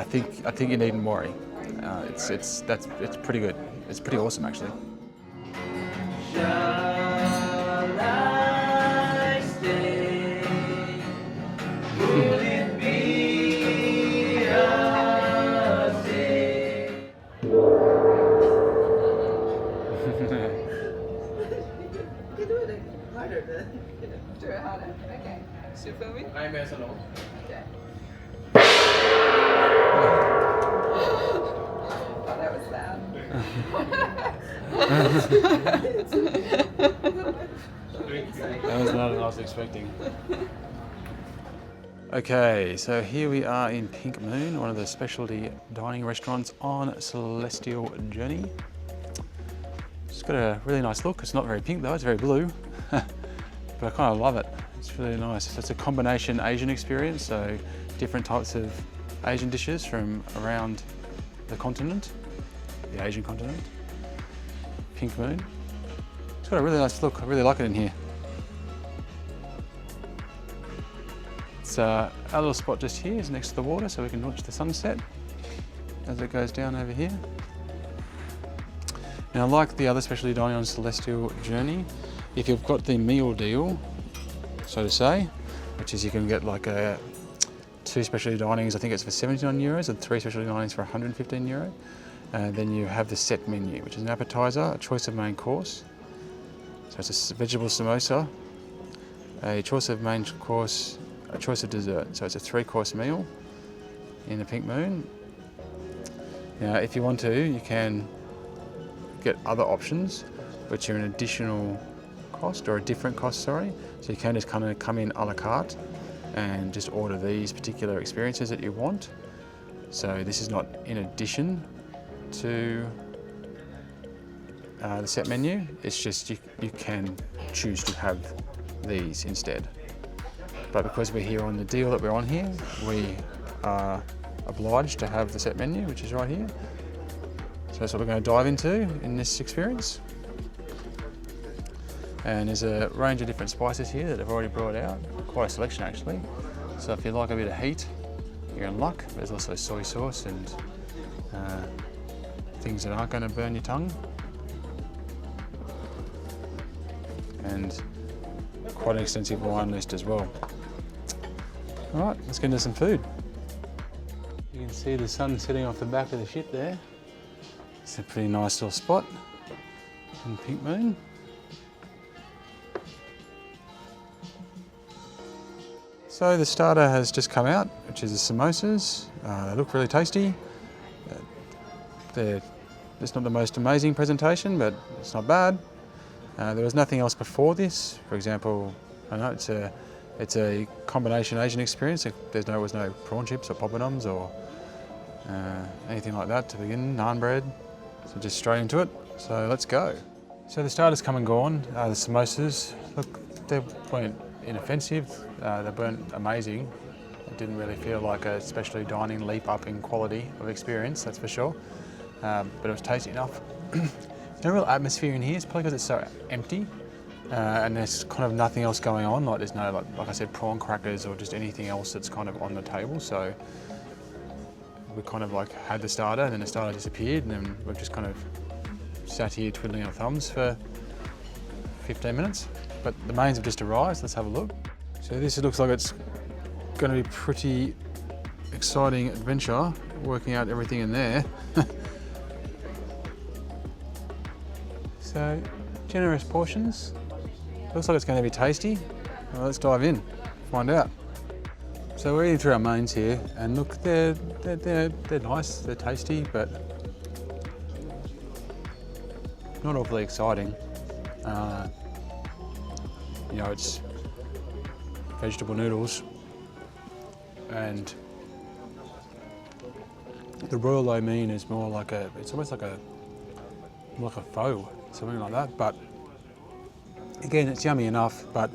think you needn't worry. it's pretty good. It's pretty awesome actually. That was not what I was expecting. Okay, so here we are in Pink Moon, one of the specialty dining restaurants on Celestyal Journey. It's got a really nice look. It's not very pink though, it's very blue, but I kind of love it. It's really nice. It's a combination Asian experience, so different types of Asian dishes from around the continent, the Asian continent. Pink Moon. It's got a really nice look. I really like it in here. It's our little spot just here is next to the water, so we can watch the sunset as it goes down over here. Now, like the other specialty dining on Celestyal Journey, if you've got the meal deal, so to say, which is you can get like 2 specialty dinings, I think it's for €79, and 3 specialty dinings for €115. And then you have the set menu, which is an appetizer, a choice of main course. So it's a vegetable samosa, a choice of main course, a choice of dessert. So it's a 3-course meal in the Pink Moon. Now, if you want to, you can get other options, which are an additional cost, or a different cost, sorry. So you can just come in a la carte and just order these particular experiences that you want. So this is not in addition to the set menu, it's just you can choose to have these instead. But because we're here on the deal that we're on here, we are obliged to have the set menu, which is right here. So that's what we're going to dive into in this experience. And there's a range of different spices here that I've already brought out, quite a selection actually. So if you like a bit of heat, you're in luck. There's also soy sauce and things that aren't going to burn your tongue. And quite an extensive wine list as well. All right, let's get into some food. You can see the sun setting off the back of the ship there. It's a pretty nice little spot in Pink Moon. So the starter has just come out, which is the samosas. They look really tasty. It's not the most amazing presentation, but it's not bad. There was nothing else before this. For example, I know it's a combination Asian experience. There was no prawn chips or poppadoms or anything like that to begin, naan bread. So just straight into it. So let's go. So the starters come and gone. The samosas, look, they weren't inoffensive. They weren't amazing. It didn't really feel like a specialty dining leap up in quality of experience, that's for sure. But it was tasty enough. There's no real atmosphere in here. It's probably because it's so empty. And there's kind of nothing else going on. Like there's no, like I said, prawn crackers or just anything else that's kind of on the table. So we kind of like had the starter, and then the starter disappeared, and then we've just kind of sat here twiddling our thumbs for 15 minutes. But the mains have just arrived. Let's have a look. So this looks like it's going to be a pretty exciting adventure, working out everything in there. So generous portions. Looks like it's going to be tasty. Well, let's dive in, find out. So we're eating through our mains here, and look, they're nice, they're tasty, but not awfully exciting. You know, it's vegetable noodles, and the royal lo mein is more like it's almost like a pho, something like that. But again, it's yummy enough, but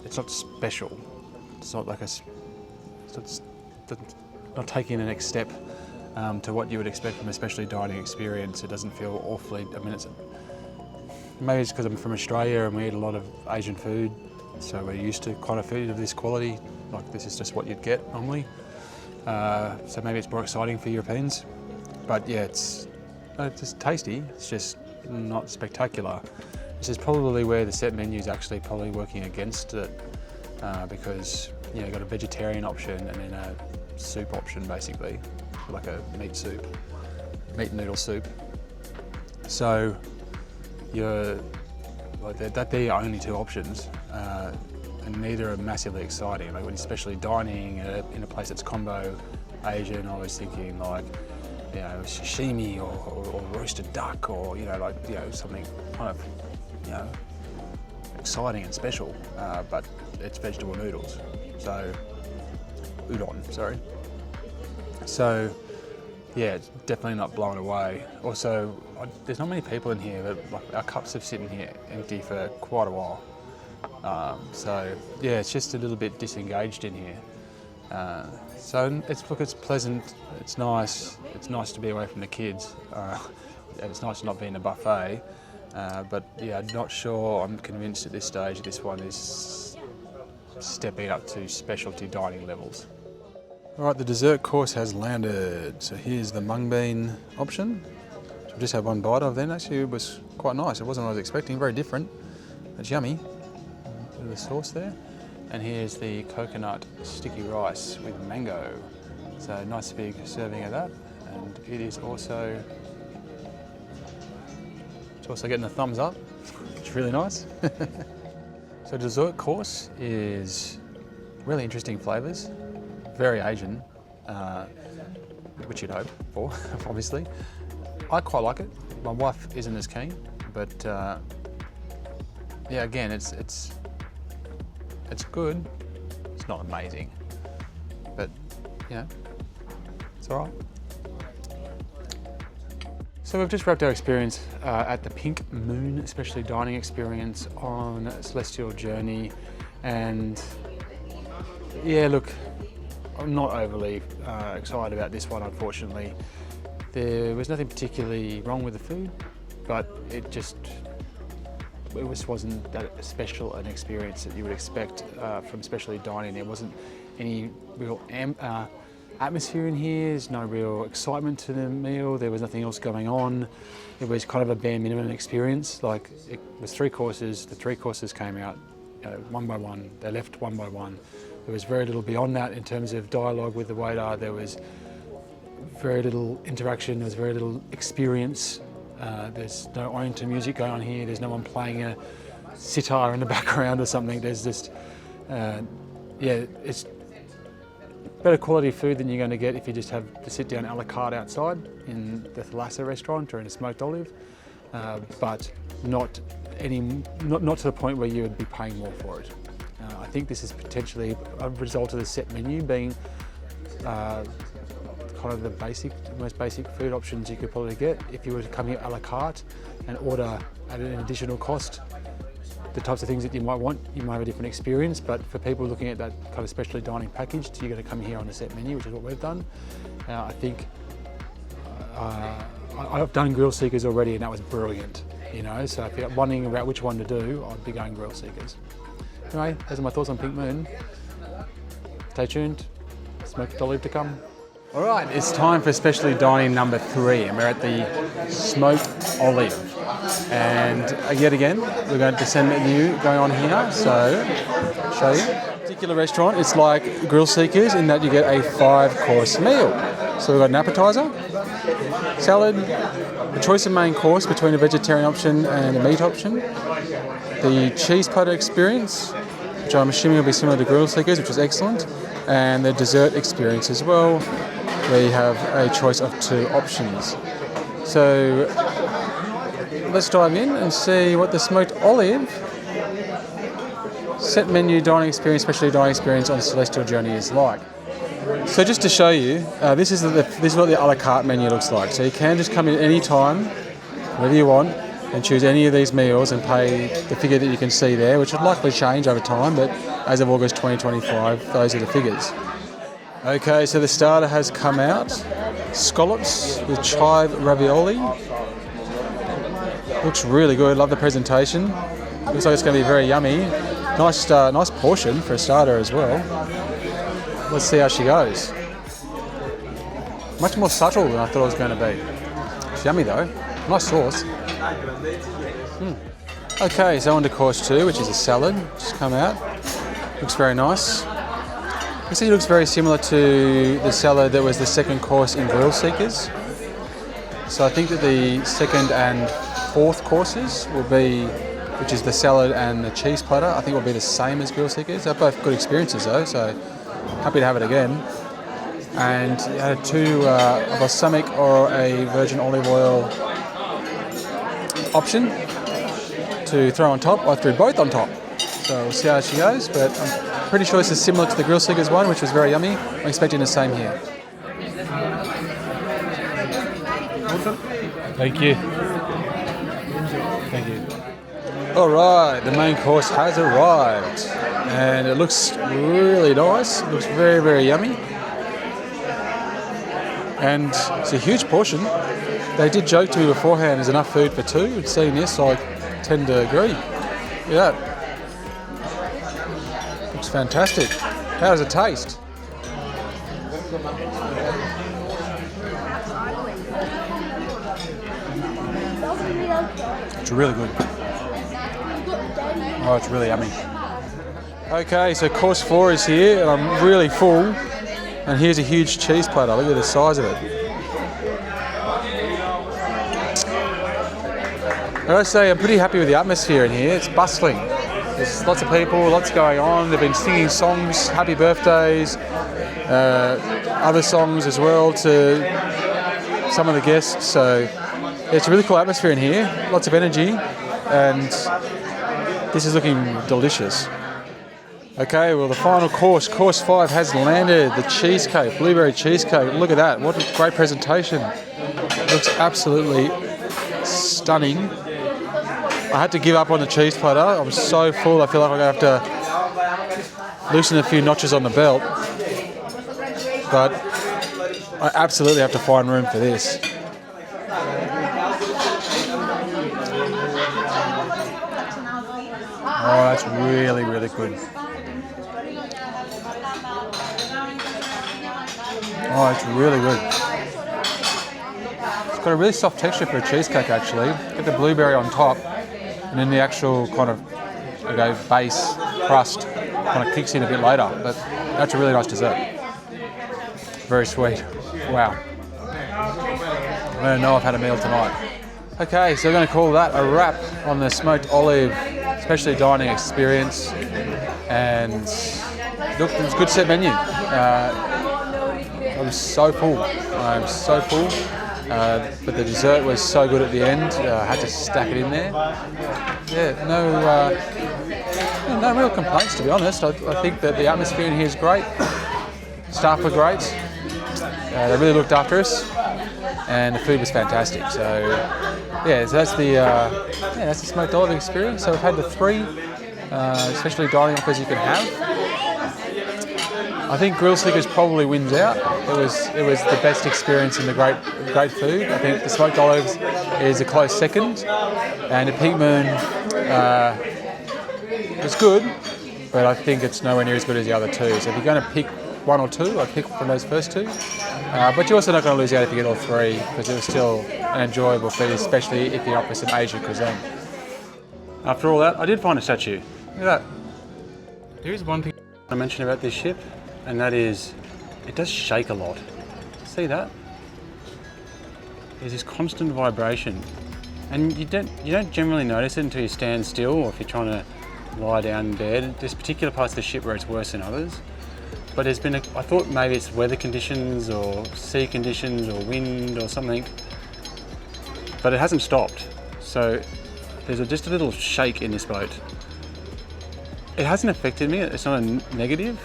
it's not special. It's not like it's not taking the next step to what you would expect from a specialty dining experience. It doesn't feel awfully, I mean, maybe it's because I'm from Australia and we eat a lot of Asian food, so we're used to kind of food of this quality. Like this is just what you'd get normally. So maybe it's more exciting for Europeans. but yeah, it's just tasty. It's just not spectacular. This is probably where the set menu is actually probably working against it, because you've got a vegetarian option and then a soup option, basically, like a meat noodle soup. So you're like they're the only two options, and neither are massively exciting. Like when especially dining in a place that's combo Asian, I was thinking like, sashimi or roasted duck or something kind of exciting and special, but it's vegetable noodles. So udon, sorry. So yeah, it's definitely not blown away. Also, there's not many people in here, but like, our cups have sitting here empty for quite a while. So yeah, it's just a little bit disengaged in here. So it's pleasant, it's nice to be away from the kids, and it's nice not being a buffet, but yeah, I'm not sure, I'm convinced at this stage this one is stepping up to specialty dining levels. Alright, the dessert course has landed. So here's the mung bean option, which I just had one bite of then. Actually it was quite nice, it wasn't what I was expecting, very different. It's yummy, bit of the sauce there. And here's the coconut sticky rice with mango. So nice big serving of that. And it is also, getting a thumbs up. It's really nice. So dessert course is really interesting flavours. Very Asian, which you'd hope for, obviously. I quite like it. My wife isn't as keen, but yeah, again, it's good. It's not amazing, but it's all right. So we've just wrapped our experience at the Pink Moon Specialty Dining Experience on Celestyal Journey, and yeah, look, I'm not overly excited about this one, unfortunately. There was nothing particularly wrong with the food, but it just wasn't that special an experience that you would expect from specialty dining. There wasn't any real atmosphere in here, there's no real excitement to the meal, there was nothing else going on. It was kind of a bare minimum experience. Like, it was 3 courses, the 3 courses came out one by one, they left one by one. There was very little beyond that in terms of dialogue with the waiter. There was very little interaction, there was very little experience. There's no oriental music going on here, there's no one playing a sitar in the background or something. There's just, it's better quality food than you're going to get if you just have to sit down a la carte outside in the Thalassa Restaurant or in a smoked olive, but not to the point where you would be paying more for it. I think this is potentially a result of the set menu being kind of the most basic food options you could probably get. If you were to come here a la carte and order at an additional cost the types of things that you might want, you might have a different experience, but for people looking at that kind of specialty dining package, you're going to come here on the set menu, which is what we've done. I think I've done Grill Seekers already and that was brilliant, so if you're wondering about which one to do, I'd be going Grill Seekers. Anyway, those are my thoughts on Pink Moon. Stay tuned, smoked olive to come. All right, it's time for specialty dining number 3, and we're at the smoked olive. And yet again, we've got the descent menu going on here, so I'll show you. Particular restaurant, it's like Grill Seekers in that you get a 5-course meal. So we've got an appetizer, salad, a choice of main course between a vegetarian option and a meat option, the cheese platter experience, which I'm assuming will be similar to Grill Seekers, which is excellent, and the dessert experience as well, where you have a choice of 2 options. So let's dive in and see what the smoked olive set menu dining experience, specialty dining experience on Celestyal Journey is like. So just to show you, this is what the a la carte menu looks like. So you can just come in any time, whenever you want, and choose any of these meals and pay the figure that you can see there, which would likely change over time, but as of August 2025, those are the figures. Okay, so the starter has come out. Scallops with chive ravioli. Looks really good, love the presentation. Looks like it's going to be very yummy. Nice portion for a starter as well. Let's see how she goes. Much more subtle than I thought it was going to be. It's yummy though. Nice sauce. Okay, so on to course 2, which is a salad. Just come out. Looks very nice. You see, it looks very similar to the salad that was the second course in Grill Seekers. So I think that the second and fourth courses will be, which is the salad and the cheese platter, I think will be the same as Grill Seekers. They're both good experiences though, so happy to have it again. And you had a balsamic or a virgin olive oil option to throw on top. I threw both on top, so we'll see how she goes, but I'm pretty sure this is similar to the Grill Seekers one, which was very yummy. I'm expecting the same here. Thank you. Thank you. All right, the main course has arrived, and it looks really nice. It looks very, very yummy. And it's a huge portion. They did joke to me beforehand there's enough food for two. And seeing this, I tend to agree. Look at that. Looks fantastic. How does it taste? It's really good. Oh, it's really yummy. Okay, so course 4 is here, and I'm really full. And here's a huge cheese platter. Look at the size of it. I gotta say, I'm pretty happy with the atmosphere in here. It's bustling. There's lots of people, lots going on. They've been singing songs, happy birthdays, other songs as well to some of the guests. So it's a really cool atmosphere in here. Lots of energy, and this is looking delicious. Okay, well the final course, course 5 has landed. The cheesecake, blueberry cheesecake. Look at that, what a great presentation. It looks absolutely stunning. I had to give up on the cheese platter. I'm so full, I feel like I'm going to have to loosen a few notches on the belt. But I absolutely have to find room for this. Oh, that's really, really good. Oh, it's really good. It's got a really soft texture for a cheesecake actually. Get the blueberry on top, and then the actual kind of base crust kind of kicks in a bit later. But that's a really nice dessert. Very sweet. Wow. I don't know I've had a meal tonight. Okay, so we're going to call that a wrap on the smoked olive specialty dining experience. And look, it was a good set menu. I'm so full. I'm so full. But the dessert was so good at the end. I had to stack it in there. Yeah, no real complaints to be honest. I think that the atmosphere in here is great. Staff were great. They really looked after us, and the food was fantastic. So yeah, so that's the smoked olive experience. So we've had the 3 specialty dining offers you can have. I think Grill Seekers probably wins out. It was the best experience in the great food. I think the smoked olives is a close second, and the Pink Moon was good, but I think it's nowhere near as good as the other 2. So if you're going to pick 1 or 2, I'd pick from those first 2. But you're also not going to lose out if you get all 3, because it was still an enjoyable feed, especially if you offer some Asian cuisine. After all that, I did find a statue. Look at that. There is one thing I mention about this ship, and that is it does shake a lot. See that? There's this constant vibration, and you don't generally notice it until you stand still, or if you're trying to lie down in bed. There's particular parts of the ship where it's worse than others. But there's been I thought maybe it's weather conditions or sea conditions or wind or something, but it hasn't stopped. So there's just a little shake in this boat. It hasn't affected me. It's not a negative,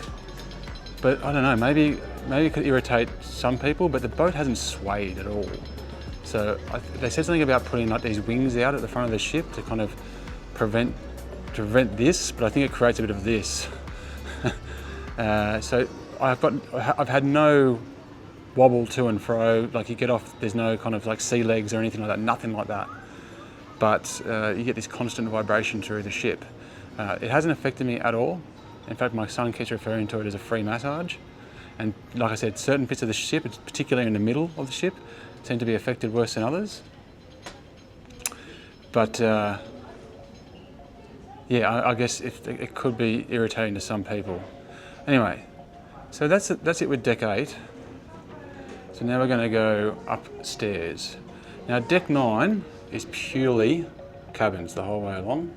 but I don't know. Maybe it could irritate some people, but the boat hasn't swayed at all. So they said something about putting like these wings out at the front of the ship to kind of prevent this, but I think it creates a bit of this. So I've had no wobble to and fro. Like you get off, there's no kind of like sea legs or anything like that. Nothing like that. But you get this constant vibration through the ship. It hasn't affected me at all. In fact, my son keeps referring to it as a free massage, And like I said, certain bits of the ship, particularly in the middle of the ship, seem to be affected worse than others. But yeah, I guess it could be irritating to some people. Anyway, so that's it with deck 8. So now we're going to go upstairs. Now deck 9 is purely cabins the whole way along.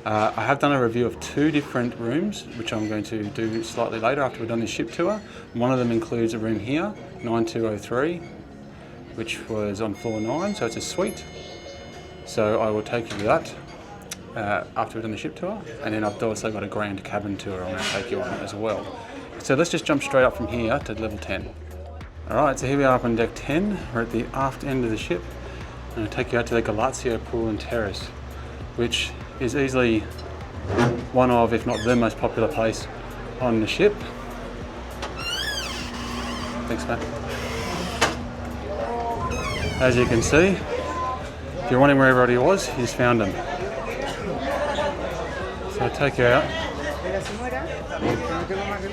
I have done a review of 2 different rooms, which I'm going to do slightly later after we've done this ship tour. One of them includes a room here, 9203, which was on floor 9, so it's a suite. So I will take you to that after we've done the ship tour, and then I've also got a grand cabin tour I'm going to take you on as well. So let's just jump straight up from here to level 10. Alright, so here we are up on deck 10. We're at the aft end of the ship. I'm going to take you out to the Galazio Pool and Terrace, which is easily one of, if not the most popular place on the ship. Thanks, Matt. As you can see, if you're wondering where everybody was, you just found them. So I'll take you out.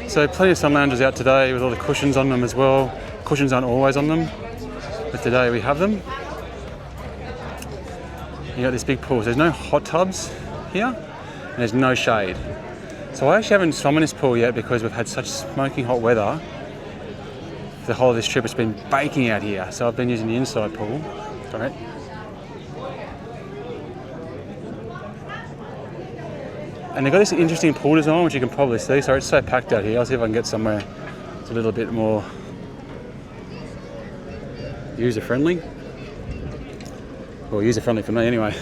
So plenty of sun lounges out today with all the cushions on them as well. Cushions aren't always on them, but today we have them. You got this big pool. So there's no hot tubs here, and there's no shade. So I actually haven't swum in this pool yet because we've had such smoking hot weather. The whole of this trip it's been baking out here, so I've been using the inside pool. Sorry. And they've got this interesting pool design, which you can probably see. Sorry, it's so packed out here. I'll see if I can get somewhere it's a little bit more user-friendly. Well, user-friendly for me anyway.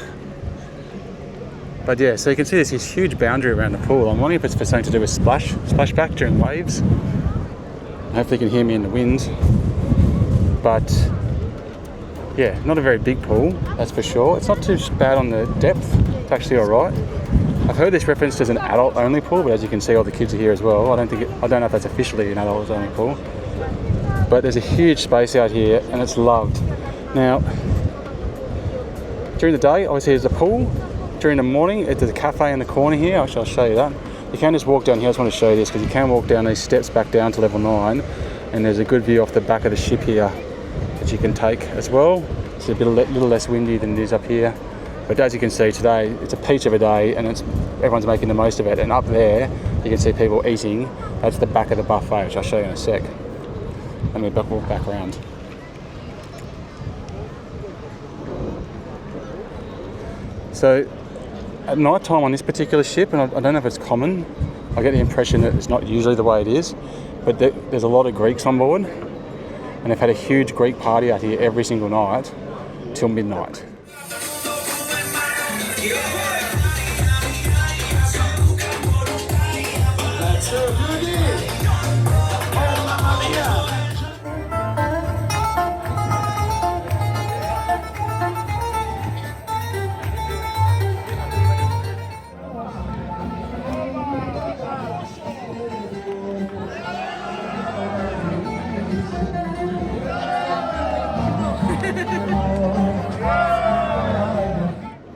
But yeah, so you can see there's this huge boundary around the pool. I'm wondering if it's for something to do with splashback during waves. Hopefully you can hear me in the wind. But yeah, not a very big pool, that's for sure. It's not too bad on the depth. It's actually alright. I've heard this referenced as an adult-only pool, but as you can see, all the kids are here as well. I don't know if that's officially an adult-only pool. But there's a huge space out here, and it's loved. Now, during the day, obviously there's a pool. During the morning, there's a cafe in the corner here. I'll show you that. You can just walk down here. I just want to show you this because you can walk down these steps back down to level 9, and there's a good view off the back of the ship here that you can take as well. It's a little less windy than it is up here. But as you can see today, it's a peach of a day, and everyone's making the most of it. And up there, you can see people eating. That's the back of the buffet, which I'll show you in a sec. Let me walk back around. So at night time on this particular ship, and I don't know if it's common, I get the impression that it's not usually the way it is, but there's a lot of Greeks on board, and they've had a huge Greek party out here every single night till midnight.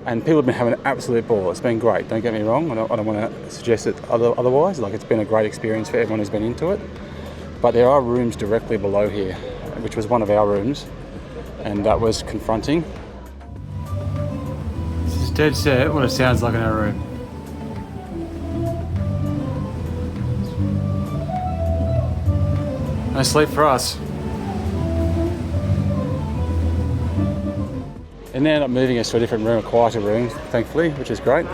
And people have been having an absolute ball. It's been great, don't get me wrong. I don't want to suggest it otherwise. Like, it's been a great experience for everyone who's been into it. But there are rooms directly below here, which was one of our rooms, and that was confronting. This is dead set what it sounds like in our room. No sleep for us. And they ended up moving us to a different room, a quieter room, thankfully, which is great.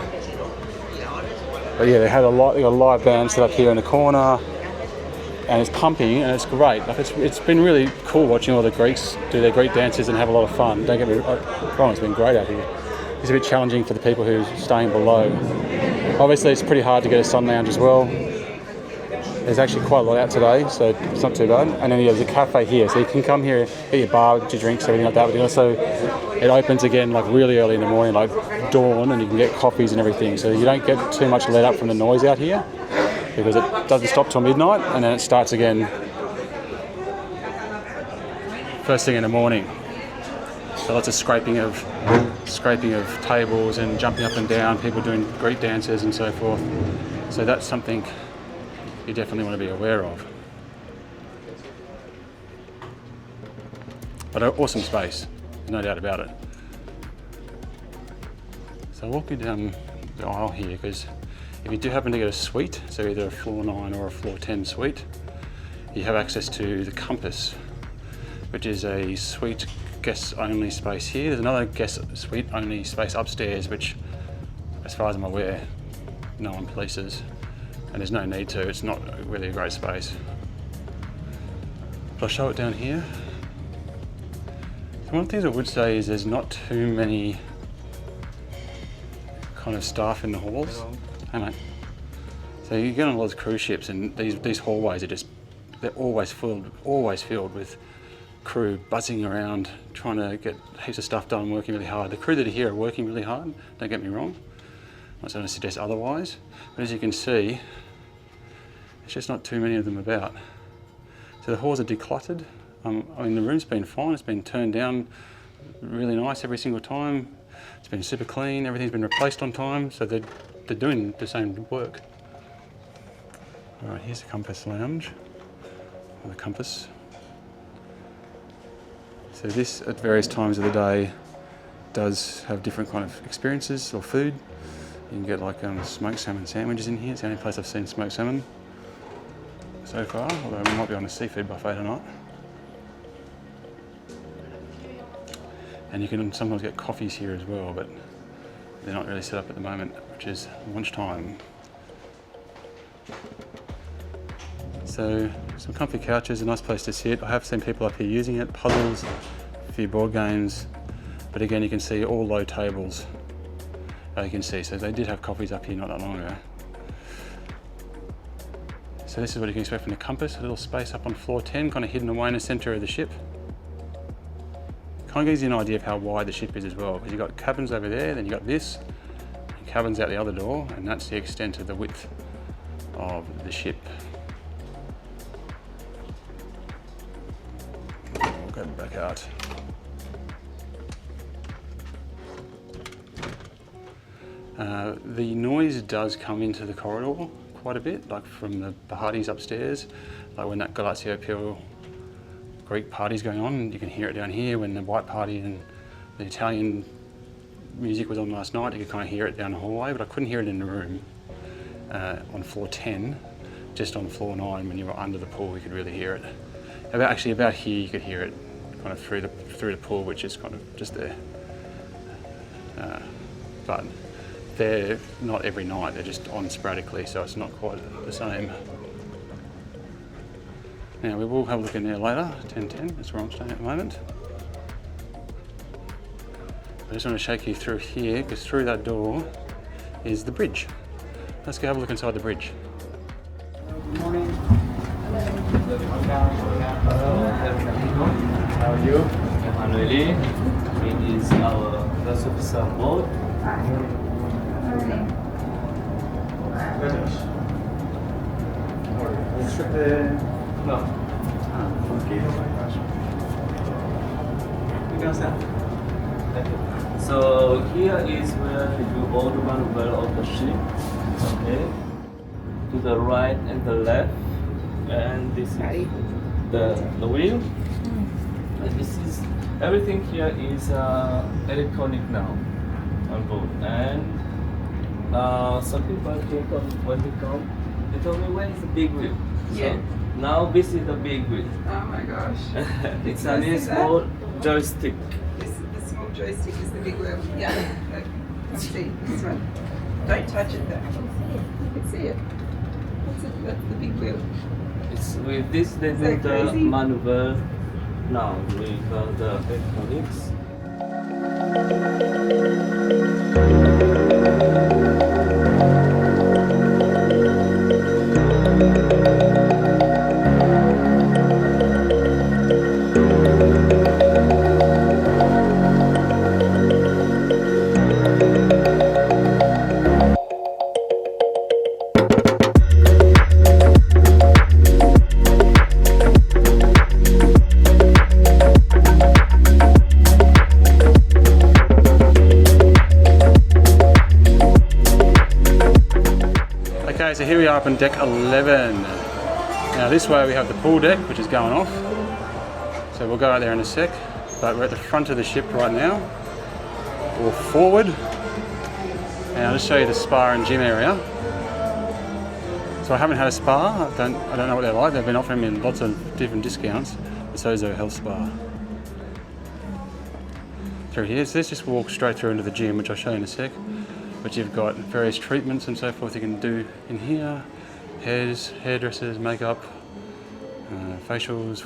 But yeah, they got a live band set up here in the corner, and it's pumping, and it's great. Like, it's been really cool watching all the Greeks do their Greek dances and have a lot of fun. Don't get me wrong, it's been great out here. It's a bit challenging for the people who are staying below. Obviously, it's pretty hard to get a sun lounge as well. There's actually quite a lot out today, so it's not too bad. And then there's a cafe here, so you can come here, get your bar, get your drinks, everything like that. But also, it opens again like really early in the morning, like dawn, and you can get coffees and everything. So you don't get too much let up from the noise out here, because it doesn't stop till midnight, and then it starts again first thing in the morning. So lots of scraping of tables and jumping up and down, people doing Greek dances and so forth. So that's something you definitely want to be aware of. But an awesome space, there's no doubt about it. So I'll walk you down the aisle here, because if you do happen to get a suite, so either a floor 9 or a floor 10 suite, you have access to the Compass, which is a suite guests only space here. There's another guest suite only space upstairs, which, as far as I'm aware, no one polices, and there's no need to. It's not really a great space. But I'll show it down here. So one of the things I would say is there's not too many kind of staff in the halls. Hey mate. So you get on a lot of cruise ships, and these hallways are they're always filled with crew buzzing around, trying to get heaps of stuff done, working really hard. The crew that are here are working really hard, don't get me wrong. I'm not going to suggest otherwise, but as you can see, there's just not too many of them about. So the halls are decluttered. I mean, the room's been fine, it's been turned down really nice every single time. It's been super clean, everything's been replaced on time, so they're doing the same work. All right, here's the Compass Lounge, or the Compass. So this, at various times of the day, does have different kind of experiences or food. You can get like smoked salmon sandwiches in here. It's the only place I've seen smoked salmon so far, although we might be on a seafood buffet tonight. And you can sometimes get coffees here as well, but they're not really set up at the moment, which is lunchtime. So some comfy couches, a nice place to sit. I have seen people up here using it, puzzles, a few board games, but again you can see all low tables. You can see, so they did have coffees up here not that long ago. So this is what you can expect from the Compass, a little space up on floor 10, kind of hidden away in the centre of the ship. Kind of gives you an idea of how wide the ship is as well, because you've got cabins over there, then you've got this, and cabins out the other door, and that's the extent of the width of the ship. We'll go back out. The noise does come into the corridor quite a bit, like from the parties upstairs, like when that Galazio Pool Greek party's going on, you can hear it down here. When the white party and the Italian music was on last night, you could kind of hear it down the hallway, but I couldn't hear it in the room on floor 10. Just on floor 9, when you were under the pool, you could really hear it. About here, you could hear it kind of through the pool, which is kind of just there. But they're not every night, they're just on sporadically, so it's not quite the same. Now we will have a look in there later, 10:10, that's where I'm staying at the moment. I just want to shake you through here, because through that door is the bridge. Let's go have a look inside the bridge. Good morning. How are you? Emanuele. It is our first officer boat. No. Okay. So here is where you do all the maneuver of the ship. Okay. To the right and the left, and this is the wheel. And this is everything here is electronic now on board. And some people when they come, they told me, where is the big wheel? Yeah. So now this is the big wheel. Oh my gosh. It's a really small joystick. The small joystick is the big wheel. Yeah. Let's see this one. Don't touch it though. You can see it. That's the big wheel. It's with this they do the maneuver now with the electronics. Okay, so here we are up on deck 11. Now this way we have the pool deck, which is going off. So we'll go out there in a sec. But we're at the front of the ship right now, or forward. And I'll just show you the spa and gym area. So I haven't had a spa. I don't know what they're like. They've been offering me lots of different discounts. The Sozo Health Spa. Through here, so let's just walk straight through into the gym, which I'll show you in a sec. But you've got various treatments and so forth you can do in here. Hairdressers, makeup, facials,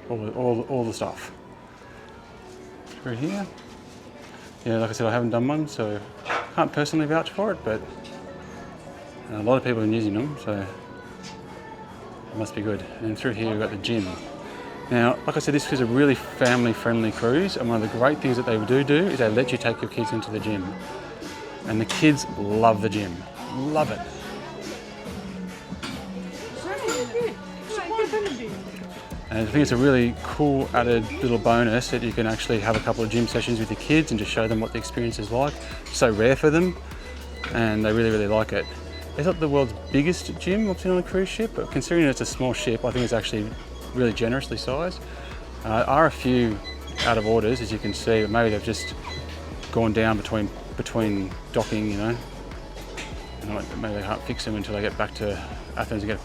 all the stuff. Through here. Yeah, like I said, I haven't done one, so can't personally vouch for it, but a lot of people are using them, so it must be good. And then through here we've got the gym. Now, like I said, this is a really family-friendly cruise, and one of the great things that they do is they let you take your kids into the gym. And the kids love the gym. Love it. And I think it's a really cool added little bonus that you can actually have a couple of gym sessions with your kids and just show them what the experience is like. It's so rare for them, and they really, really like it. It's not the world's biggest gym I've seen on a cruise ship, but considering it's a small ship, I think it's actually really generously sized. Are a few out of orders, as you can see, but maybe they've just gone down between docking, you know. And maybe they can't fix them until they get back to Athens and get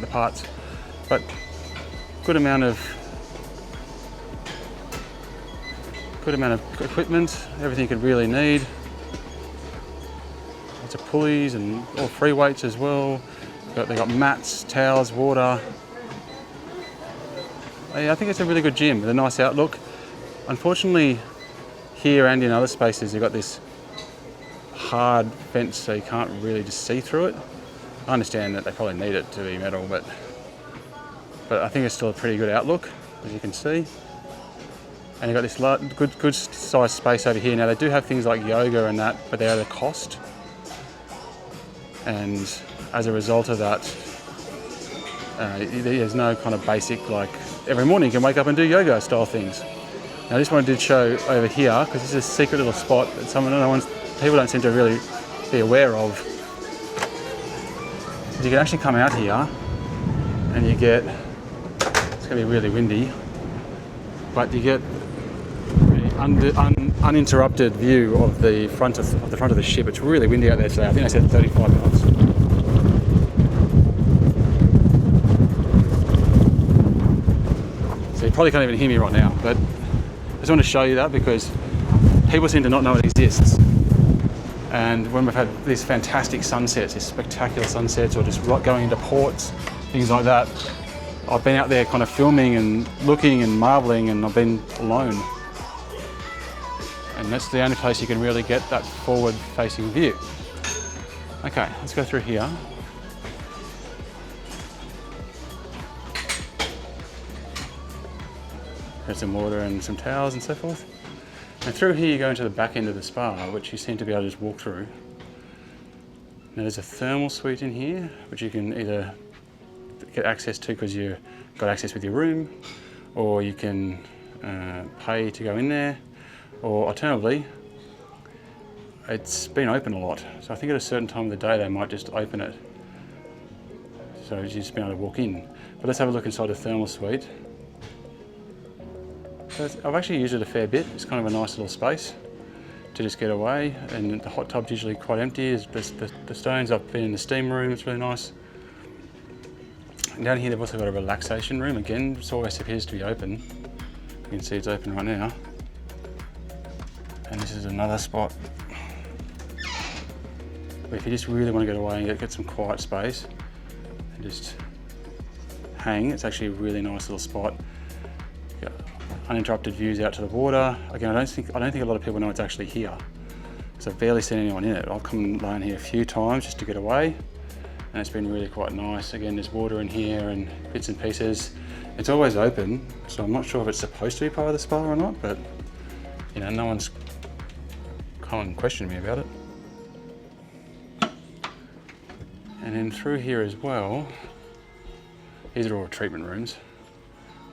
the parts. But good amount of equipment, everything you could really need. Lots of pulleys and all free weights as well. They got mats, towels, water. I think it's a really good gym with a nice outlook. Unfortunately, here and in other spaces, you've got this hard fence, so you can't really just see through it. I understand that they probably need it to be metal, but I think it's still a pretty good outlook, as you can see. And you've got this good sized space over here. Now they do have things like yoga and that, but they're at a cost. And as a result of that, there's no kind of basic, like every morning you can wake up and do yoga style things. Now this one I did show over here, because this is a secret little spot that people don't seem to really be aware of. You can actually come out here and you get, it's going to be really windy, but you get uninterrupted view of the front of the ship. It's really windy out there today. I think they said 35 knots. So you probably can't even hear me right now, but I just want to show you that because people seem to not know it exists. And when we've had these fantastic sunsets, these spectacular sunsets, or just going into ports, things like that, I've been out there kind of filming and looking and marvelling, and I've been alone. And that's the only place you can really get that forward-facing view. Okay, let's go through here. There's some water and some towels and so forth. And through here you go into the back end of the spa, which you seem to be able to just walk through. Now there's a thermal suite in here, which you can either get access to because you've got access with your room, or you can pay to go in there, or alternatively, it's been open a lot. So I think at a certain time of the day they might just open it. So you just be able to walk in. But let's have a look inside the thermal suite. So I've actually used it a fair bit. It's kind of a nice little space to just get away, and the hot tub's usually quite empty. The stones, I've been in the steam room, it's really nice. And down here they've also got a relaxation room. Again, it always appears to be open. You can see it's open right now. And this is another spot. But if you just really want to get away and get some quiet space and just hang, it's actually a really nice little spot. Uninterrupted views out to the water. Again, I don't think a lot of people know it's actually here, because I've barely seen anyone in it. I've come and lain here a few times just to get away, and it's been really quite nice. Again, there's water in here and bits and pieces. It's always open, so I'm not sure if it's supposed to be part of the spa or not, but you know, no one's come and questioned me about it. And then through here as well, these are all treatment rooms.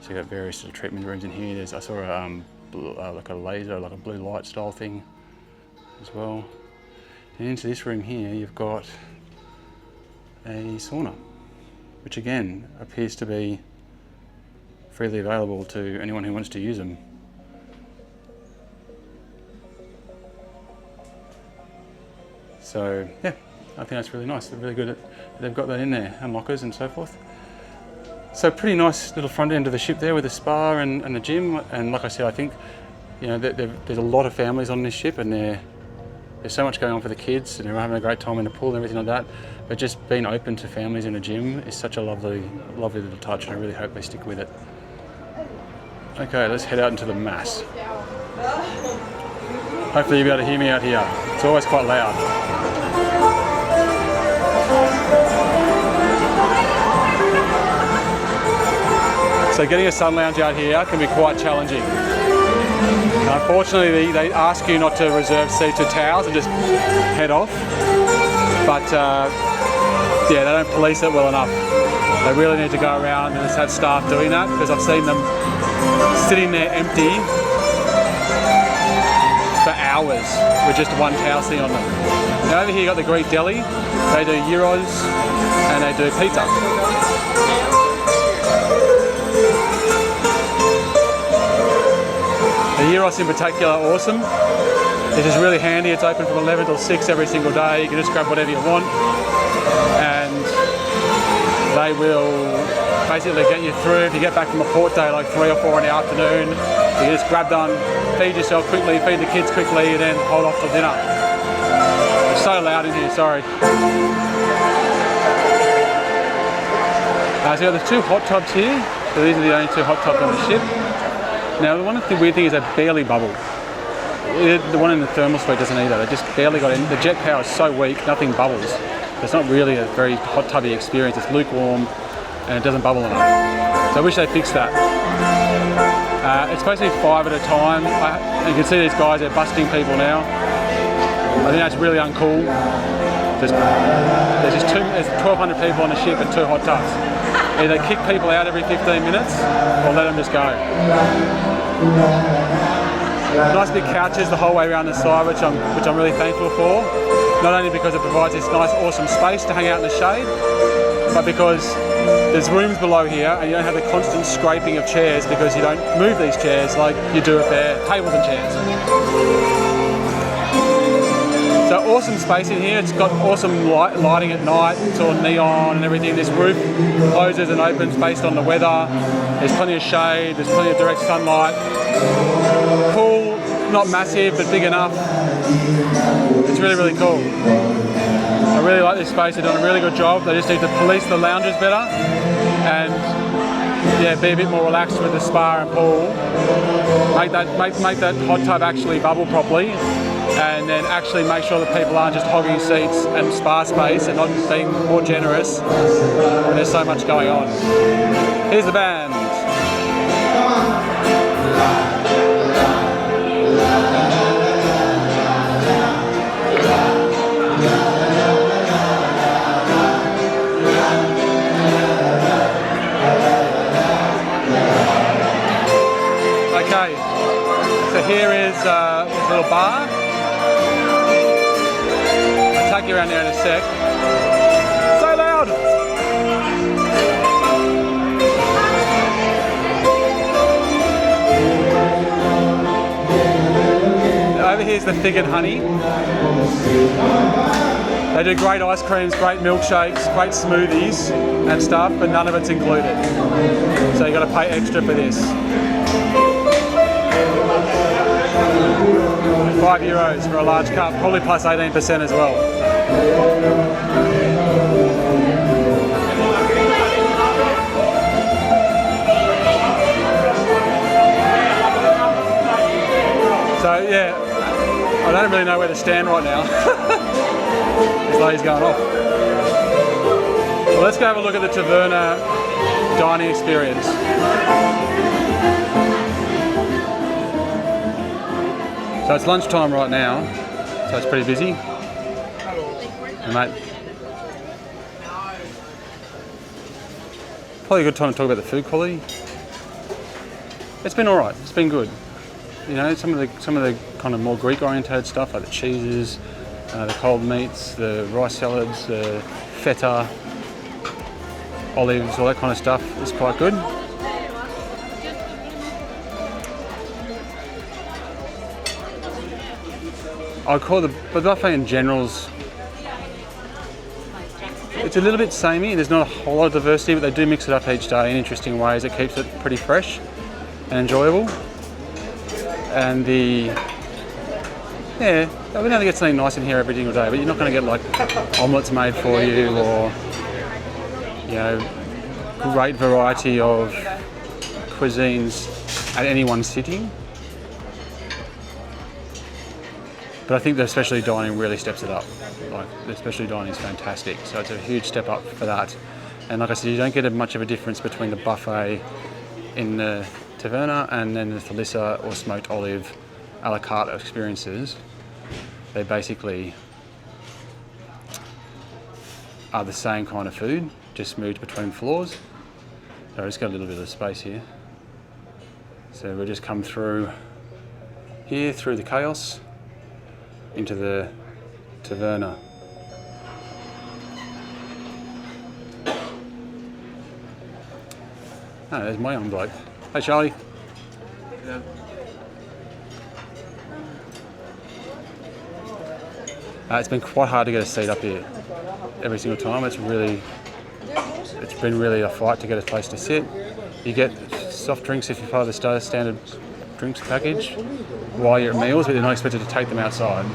So you've got various little treatment rooms in here. I saw like a laser, like a blue light style thing as well. And into this room here, you've got a sauna, which again appears to be freely available to anyone who wants to use them. So yeah, I think that's really nice. They're really good at, they've got that in there, and lockers and so forth. So pretty nice little front end of the ship there with the spa and the gym. And like I said, I think, you know, there's a lot of families on this ship, and there's so much going on for the kids, and they're having a great time in the pool and everything like that. But just being open to families in a gym is such a lovely, lovely little touch, and I really hope they stick with it. Okay, let's head out into the mass. Hopefully you'll be able to hear me out here. It's always quite loud. So getting a sun lounge out here can be quite challenging. Unfortunately, they ask you not to reserve seats or towels and just head off. But yeah, they don't police it well enough. They really need to go around and just have staff doing that, because I've seen them sitting there empty for hours with just one towel sitting on them. Now over here you got the Greek Deli. They do gyros and they do pizza. The gyros in particular are awesome. It's just really handy. It's open from 11 till 6 every single day. You can just grab whatever you want, and they will basically get you through. If you get back from a port day like 3 or 4 in the afternoon, you can just grab them, feed yourself quickly, feed the kids quickly, and then hold off till dinner. It's so loud in here, sorry. So you got the 2 hot tubs here. So these are the only 2 hot tubs on the ship. Now the one weird thing is they barely bubble. The one in the Thermale Suite doesn't either. They just barely got in. The jet power is so weak, nothing bubbles. It's not really a very hot tubby experience. It's lukewarm and it doesn't bubble enough. So I wish they fixed that. It's supposed to be 5 at a time. You can see these guys, they're busting people now. I think that's really uncool. There's 1,200 people on the ship and 2 hot tubs. Either kick people out every 15 minutes or let them just go. Nice big couches the whole way around the side, which I'm really thankful for. Not only because it provides this nice awesome space to hang out in the shade, but because there's rooms below here and you don't have the constant scraping of chairs, because you don't move these chairs like you do if they're tables and chairs. So awesome space in here. It's got awesome lighting at night. It's all neon and everything. This roof closes and opens based on the weather. There's plenty of shade. There's plenty of direct sunlight. Pool, not massive, but big enough. It's really, really cool. I really like this space. They've done a really good job. They just need to police the lounges better and yeah, be a bit more relaxed with the spa and pool. Make that hot tub actually bubble properly, and then actually make sure that people aren't just hogging seats and spa space and not being more generous when there's so much going on. Here's the band. Okay, so here is this little bar. I'll take you around there in a sec. So loud! Over here's the Fig and Honey. They do great ice creams, great milkshakes, great smoothies and stuff, but none of it's included. So you got to pay extra for this. €5 for a large cup, probably plus 18% as well. So yeah, I don't really know where to stand right now. This lady's going off. Well, let's go have a look at the Taverna dining experience. So it's lunchtime right now, so it's pretty busy. And mate, probably a good time to talk about the food quality. It's been alright, it's been good. You know, some of the kind of more Greek oriented stuff, like the cheeses, the cold meats, the rice salads, the feta, olives, all that kind of stuff is quite good. I'd call the buffet in general's, it's a little bit samey. There's not a whole lot of diversity, but they do mix it up each day in interesting ways. It keeps it pretty fresh and enjoyable. And yeah, we know they get something nice in here every single day, but you're not going to get like omelettes made for you, or you know, great variety of cuisines at any one sitting. But I think the specialty dining really steps it up. Like, the specialty dining is fantastic, so it's a huge step up for that. And like I said, you don't get much of a difference between the buffet in the Taverna and then the Thalassa or smoked olive a la carte experiences. They basically are the same kind of food, just moved between floors. So I just got a little bit of space here. So we'll just come through here, through the chaos, into the Taverna. Oh, there's my young bloke. Hey, Charlie. Yeah. It's been quite hard to get a seat up here every single time. It's been really a fight to get a place to sit. You get soft drinks if you follow the standard drinks package while you're at meals, but you're not expected to take them outside.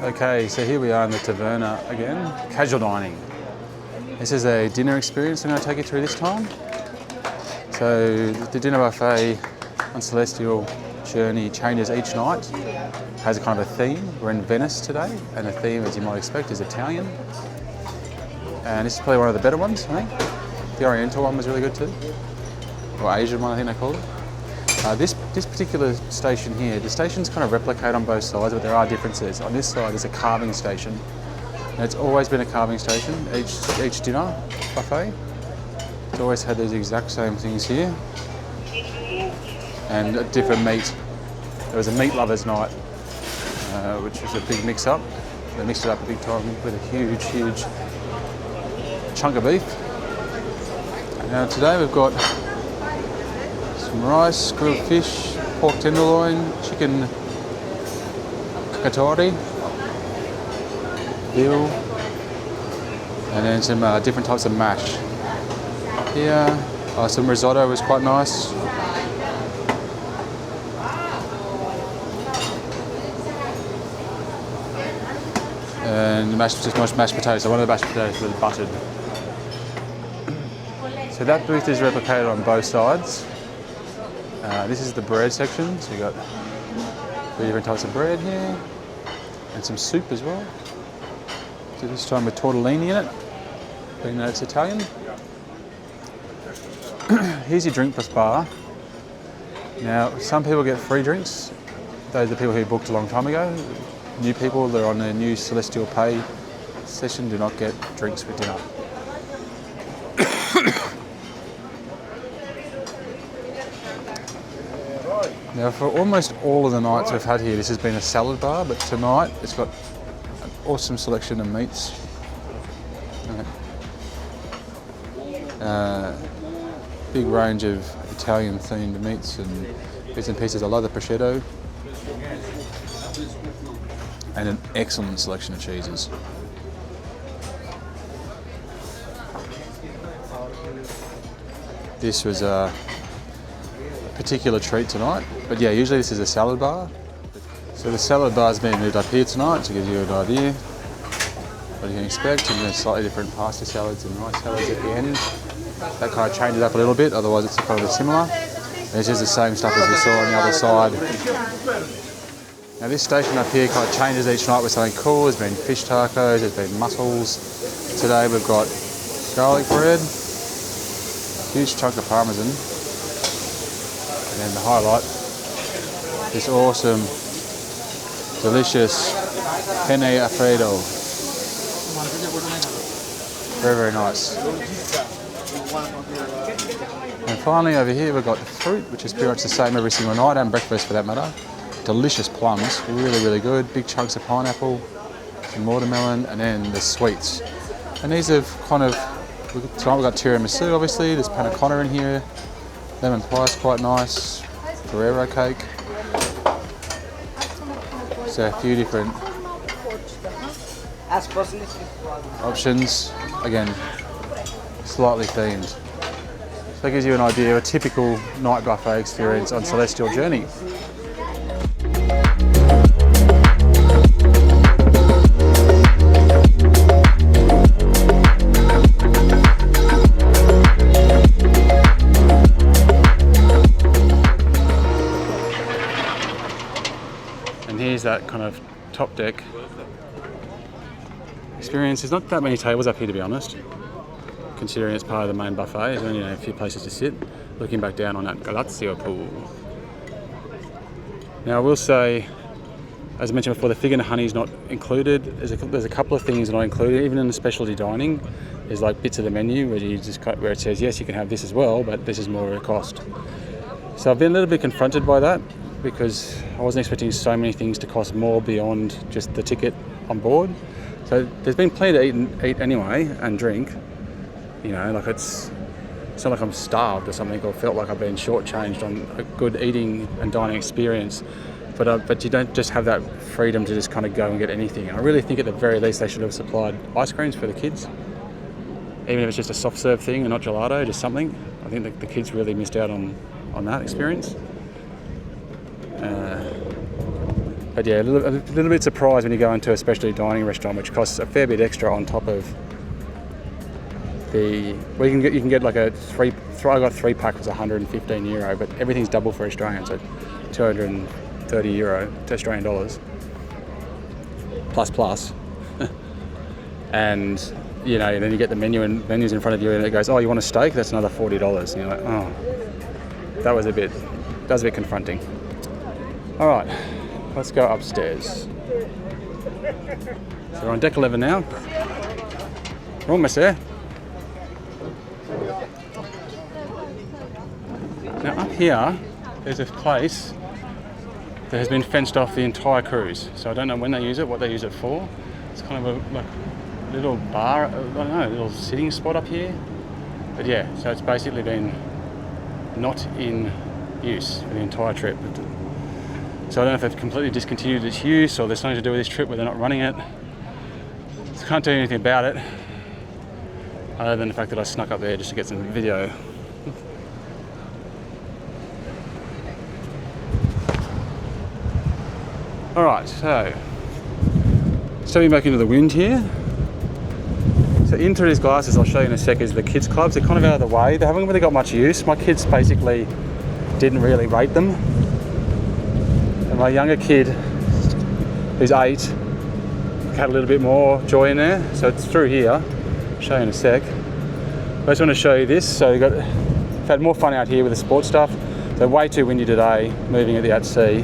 Okay, so here we are in the Taverna again, casual dining. This is a dinner experience I'm going to take you through this time. So the dinner buffet on Celestyal Journey changes each night, has a kind of a theme. We're in Venice today, and the theme, as you might expect, is Italian. And this is probably one of the better ones, I think. The Oriental one was really good too, or Asian one I think they called it. This particular station here, the stations kind of replicate on both sides, but there are differences. On this side is a carving station. And it's always been a carving station, each dinner buffet. It's always had those exact same things here. And a different meat. There was a meat lovers night, which was a big mix up. They mixed it up a big time with a huge chunk of beef. Now today we've got some rice, grilled fish, pork tenderloin, chicken cacciatore, veal, and then some different types of mash. Here, some risotto was quite nice. And mashed potatoes. So one of the mashed potatoes was buttered. So that booth is replicated on both sides. This is the bread section, so you've got 3 different types of bread here, and some soup as well. So this time with tortellini in it, being that it's Italian. Here's your drink plus bar. Now, some people get free drinks. Those are people who booked a long time ago. New people that are on their new Celestyal Pay session do not get drinks with dinner. Now, for almost all of the nights we've had here, this has been a salad bar, but tonight it's got an awesome selection of meats. Big range of Italian-themed meats and bits and pieces. I love the prosciutto. And an excellent selection of cheeses. This was a particular treat tonight, but yeah, usually this is a salad bar. So the salad bar's been moved up here tonight to give you an idea what you can expect, and there's slightly different pasta salads and rice salads at the end. That kind of changes up a little bit, otherwise it's probably similar. It's just the same stuff as we saw on the other side. Now this station up here kind of changes each night with something cool. There's been fish tacos, there's been mussels. Today we've got garlic bread, huge chunk of parmesan, and then the highlight, this awesome, delicious penne alfredo. Very, very nice. And finally over here we've got the fruit, which is pretty much the same every single night, and breakfast for that matter. Delicious plums, really, really good. Big chunks of pineapple, some watermelon, and then the sweets. And these have kind of, tonight we've got tiramisu obviously, there's panna cotta in here, lemon pie is quite nice, Ferrero cake. So a few different options, again, slightly themed. So that gives you an idea of a typical night buffet experience on Celestyal Journey. And here's that kind of top deck experience. There's not that many tables up here, to be honest, considering it's part of the main buffet. There's only a few places to sit, looking back down on that Galazio Pool. Now I will say, as I mentioned before, the fig and honey is not included. There's a couple of things not included, even in the specialty dining. There's like bits of the menu where where it says yes, you can have this as well, but this is more of a cost. So I've been a little bit confronted by that, because I wasn't expecting so many things to cost more beyond just the ticket on board. So there's been plenty to eat anyway and drink. You know, like it's not like I'm starved or something, or felt like I've been shortchanged on a good eating and dining experience. But you don't just have that freedom to just kind of go and get anything. I really think at the very least they should have supplied ice creams for the kids, even if it's just a soft serve thing and not gelato, just something. I think that the kids really missed out on that experience. But yeah, a little bit surprised when you go into a specialty dining restaurant, which costs a fair bit extra on top of the. Well, you can get like I got 3 pack was €115, but everything's double for Australian, so €230 Australian dollars plus. And you know, then you get the menus in front of you, and it goes, oh, you want a steak? That's another $40, and you're like, oh, that was a bit confronting. All right, let's go upstairs. So we're on deck 11 now. We're almost there. Now up here, there's a place that has been fenced off the entire cruise. So I don't know when they use it, what they use it for. It's kind of a little bar, I don't know, a little sitting spot up here. But yeah, so it's basically been not in use for the entire trip. So I don't know if they've completely discontinued its use, or there's something to do with this trip where they're not running it. So I can't do anything about it, other than the fact that I snuck up there just to get some video. Alright, so stepping back into the wind here. So into these glasses, I'll show you in a sec, is the kids clubs. They're kind of out of the way. They haven't really got much use. My kids basically didn't really rate them. And my younger kid, who's 8, had a little bit more joy in there. So it's through here. I'll show you in a sec. I just want to show you this. So we've had more fun out here with the sports stuff. So way too windy today, moving at the at sea.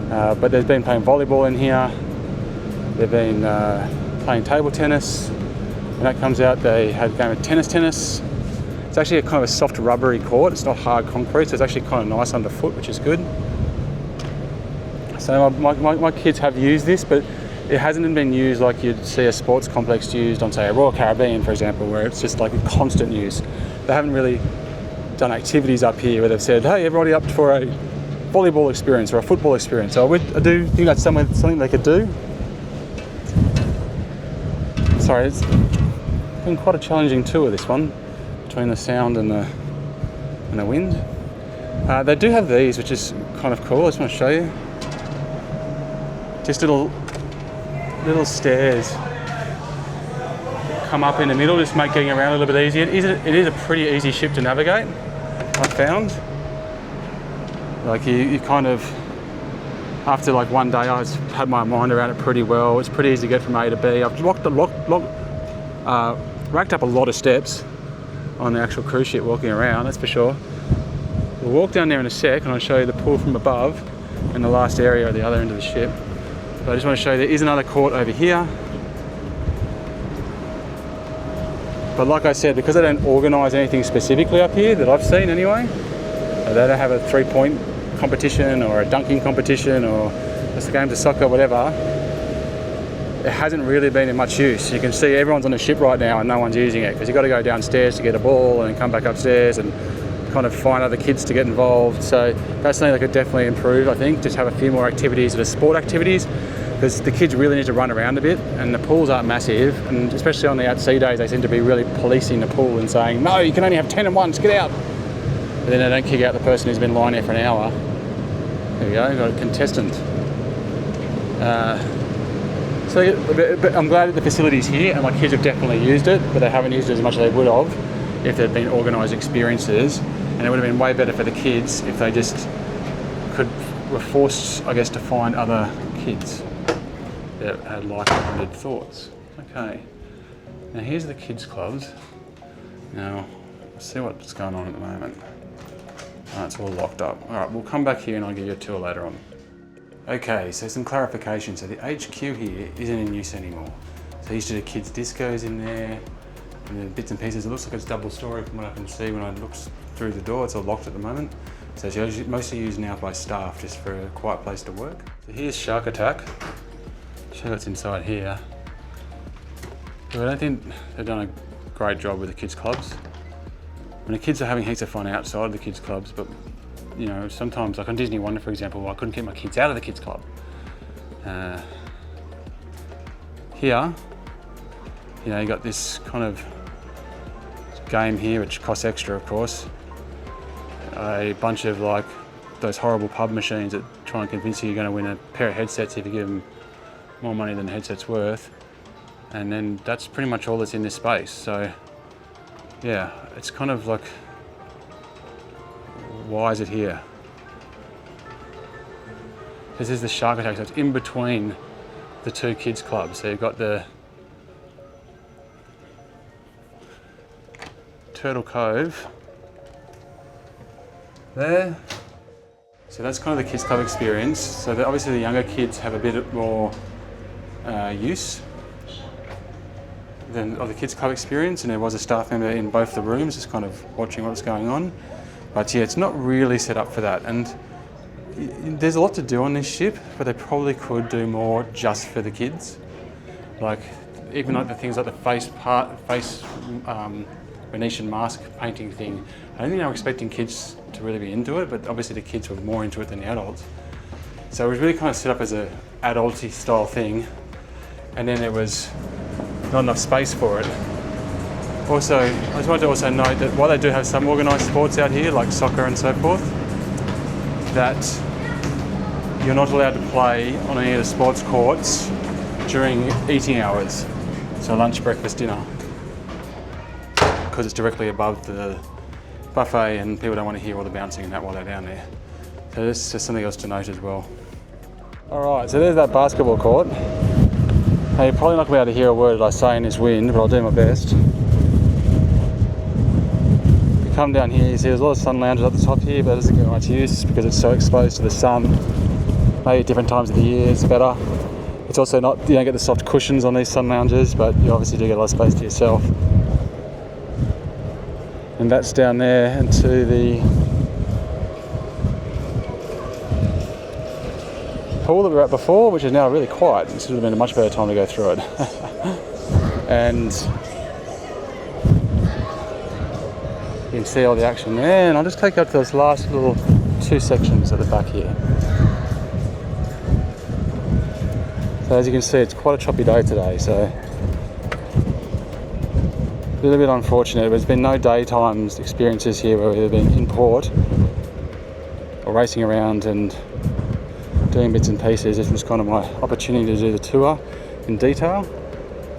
But they've been playing volleyball in here. They've been playing table tennis. When that comes out, they had a game of tennis. It's actually a kind of a soft rubbery court. It's not hard concrete, so it's actually kind of nice underfoot, which is good. So my kids have used this, but it hasn't been used like you'd see a sports complex used on, say, a Royal Caribbean, for example, where it's just like a constant use. They haven't really done activities up here where they've said, hey, everybody up for a volleyball experience or a football experience. So I do think that's something they could do. Sorry, it's been quite a challenging tour, this one, between the sound and the wind. They do have these, which is kind of cool. I just want to show you. just little stairs come up in the middle, just make getting around a little bit easier. It is a pretty easy ship to navigate, I've found. Like you kind of, after like one day, I had my mind around it pretty well. It's pretty easy to get from A to B. I've racked up a lot of steps on the actual cruise ship walking around, that's for sure. We'll walk down there in a sec and I'll show you the pool from above and the last area at the other end of the ship. But I just want to show you there is another court over here. But like I said, because they don't organise anything specifically up here that I've seen anyway, they don't have a 3-point competition or a dunking competition or just the games of soccer, whatever, it hasn't really been in much use. You can see everyone's on the ship right now and no one's using it because you've got to go downstairs to get a ball and come back upstairs and kind of find other kids to get involved. So that's something that could definitely improve, I think, just have a few more activities that are sport activities, because the kids really need to run around a bit and the pools aren't massive, and especially on the at-sea days they seem to be really policing the pool and saying, no, you can only have 10 at once, get out. But then they don't kick out the person who's been lying there for an hour. There we go, we've got a contestant. But I'm glad that the facility's here and my kids have definitely used it, but they haven't used it as much as they would have if there'd been organised experiences, and it would have been way better for the kids if they just were forced, I guess, to find other kids that had like-minded thoughts. Okay, now here's the kids' clubs. Now, let's see what's going on at the moment. It's all locked up. All right, we'll come back here and I'll give you a tour later on. Okay, so some clarification. So the HQ here isn't in use anymore. So they used to do kids' discos in there, and then bits and pieces. It looks like it's double story from what I can see when I look through the door. It's all locked at the moment. So it's mostly used now by staff just for a quiet place to work. So here's Shark Attack. Show what's inside here. But I don't think they've done a great job with the kids' clubs. And the kids are having heaps of fun outside the kids' clubs, but you know, sometimes, like on Disney Wonder, for example, I couldn't get my kids out of the kids' club. Here, you know, you got this kind of game here, which costs extra, of course. A bunch of like those horrible pub machines that try and convince you you're going to win a pair of headsets if you give them more money than the headset's worth. And then that's pretty much all that's in this space. So, yeah, it's kind of like, why is it here? This is the Shark Attack, so it's in between the two kids' clubs. So you've got the Turtle Cove there. So that's kind of the kids' club experience. So that obviously the younger kids have a bit more use of the kids' club experience, and there was a staff member in both the rooms just kind of watching what's going on. But yeah, it's not really set up for that, and there's a lot to do on this ship, but they probably could do more just for the kids. Like even like the things like the face Venetian mask painting thing. I don't think they were expecting kids to really be into it, but obviously the kids were more into it than the adults. So it was really kind of set up as an adulty style thing, and then there was not enough space for it. Also, I just wanted to also note that while they do have some organised sports out here, like soccer and so forth, that you're not allowed to play on any of the sports courts during eating hours, so lunch, breakfast, dinner, because it's directly above the buffet and people don't want to hear all the bouncing and that while they're down there. So this is just something else to note as well. Alright, so there's that basketball court. Now you're probably not going to be able to hear a word that I say in this wind, but I'll do my best. Come down here, you see there's a lot of sun lounges at the top here, but it doesn't get much use because it's so exposed to the sun. Maybe at different times of the year it's better. It's also not, you don't get the soft cushions on these sun lounges, but you obviously do get a lot of space to yourself. And that's down there into the pool that we were at before, which is now really quiet. This would have been a much better time to go through it. And you can see all the action there, and I'll just take you up to those last little two sections at the back here. So as you can see, it's quite a choppy day today, so a little bit unfortunate. There's been no daytime experiences here where we've been in port or racing around and doing bits and pieces. This was kind of my opportunity to do the tour in detail.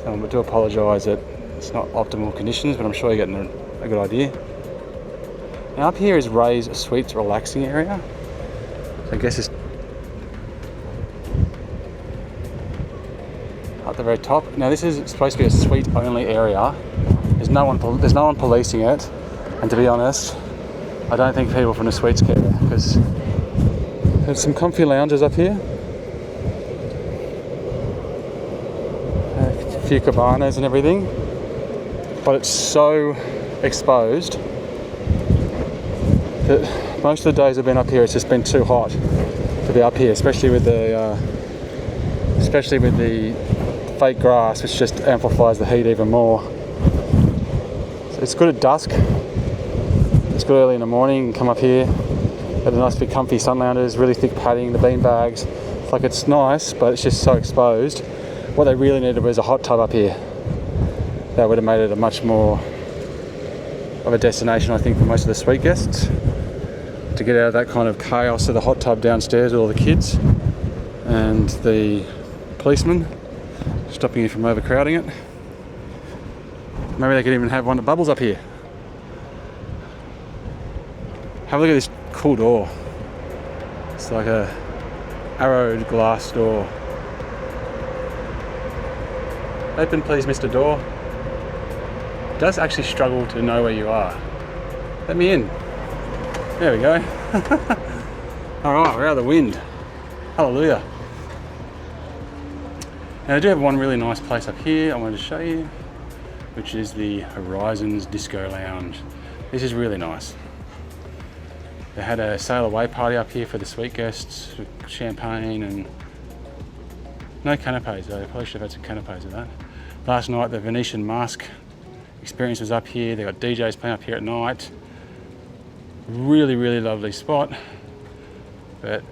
I do apologise that it's not optimal conditions, but I'm sure you're getting a good idea. Now up here is Ray's Suites relaxing area. So I guess it's at the very top. Now this is supposed to be a suite only area. There's no one policing it, and to be honest, I don't think people from the suites care, because there's some comfy lounges up here, a few cabanas and everything, but it's so exposed that most of the days I've been up here, it's just been too hot to be up here, especially with the fake grass, which just amplifies the heat even more. So it's good at dusk. It's good early in the morning. You can come up here, have a nice big comfy sun loungers, really thick padding, the bean bags. It's like, it's nice, but it's just so exposed. What they really needed was a hot tub up here. That would have made it a much more of a destination, I think, for most of the suite guests, to get out of that kind of chaos of the hot tub downstairs with all the kids and the policeman stopping you from overcrowding it. Maybe they could even have one that bubbles up here. Have a look at this cool door. It's like a arrowed glass door. Open please, Mr. Door. It does actually struggle to know where you are. Let me in. There we go. Alright, we're out of the wind. Hallelujah. Now I do have one really nice place up here I wanted to show you, which is the Horizons Disco Lounge. This is really nice. They had a sail away party up here for the suite guests, with champagne and no canapes though. They probably should have had some canapes of that. Last night the Venetian Mask experience was up here. They got DJs playing up here at night. Really, really lovely spot. But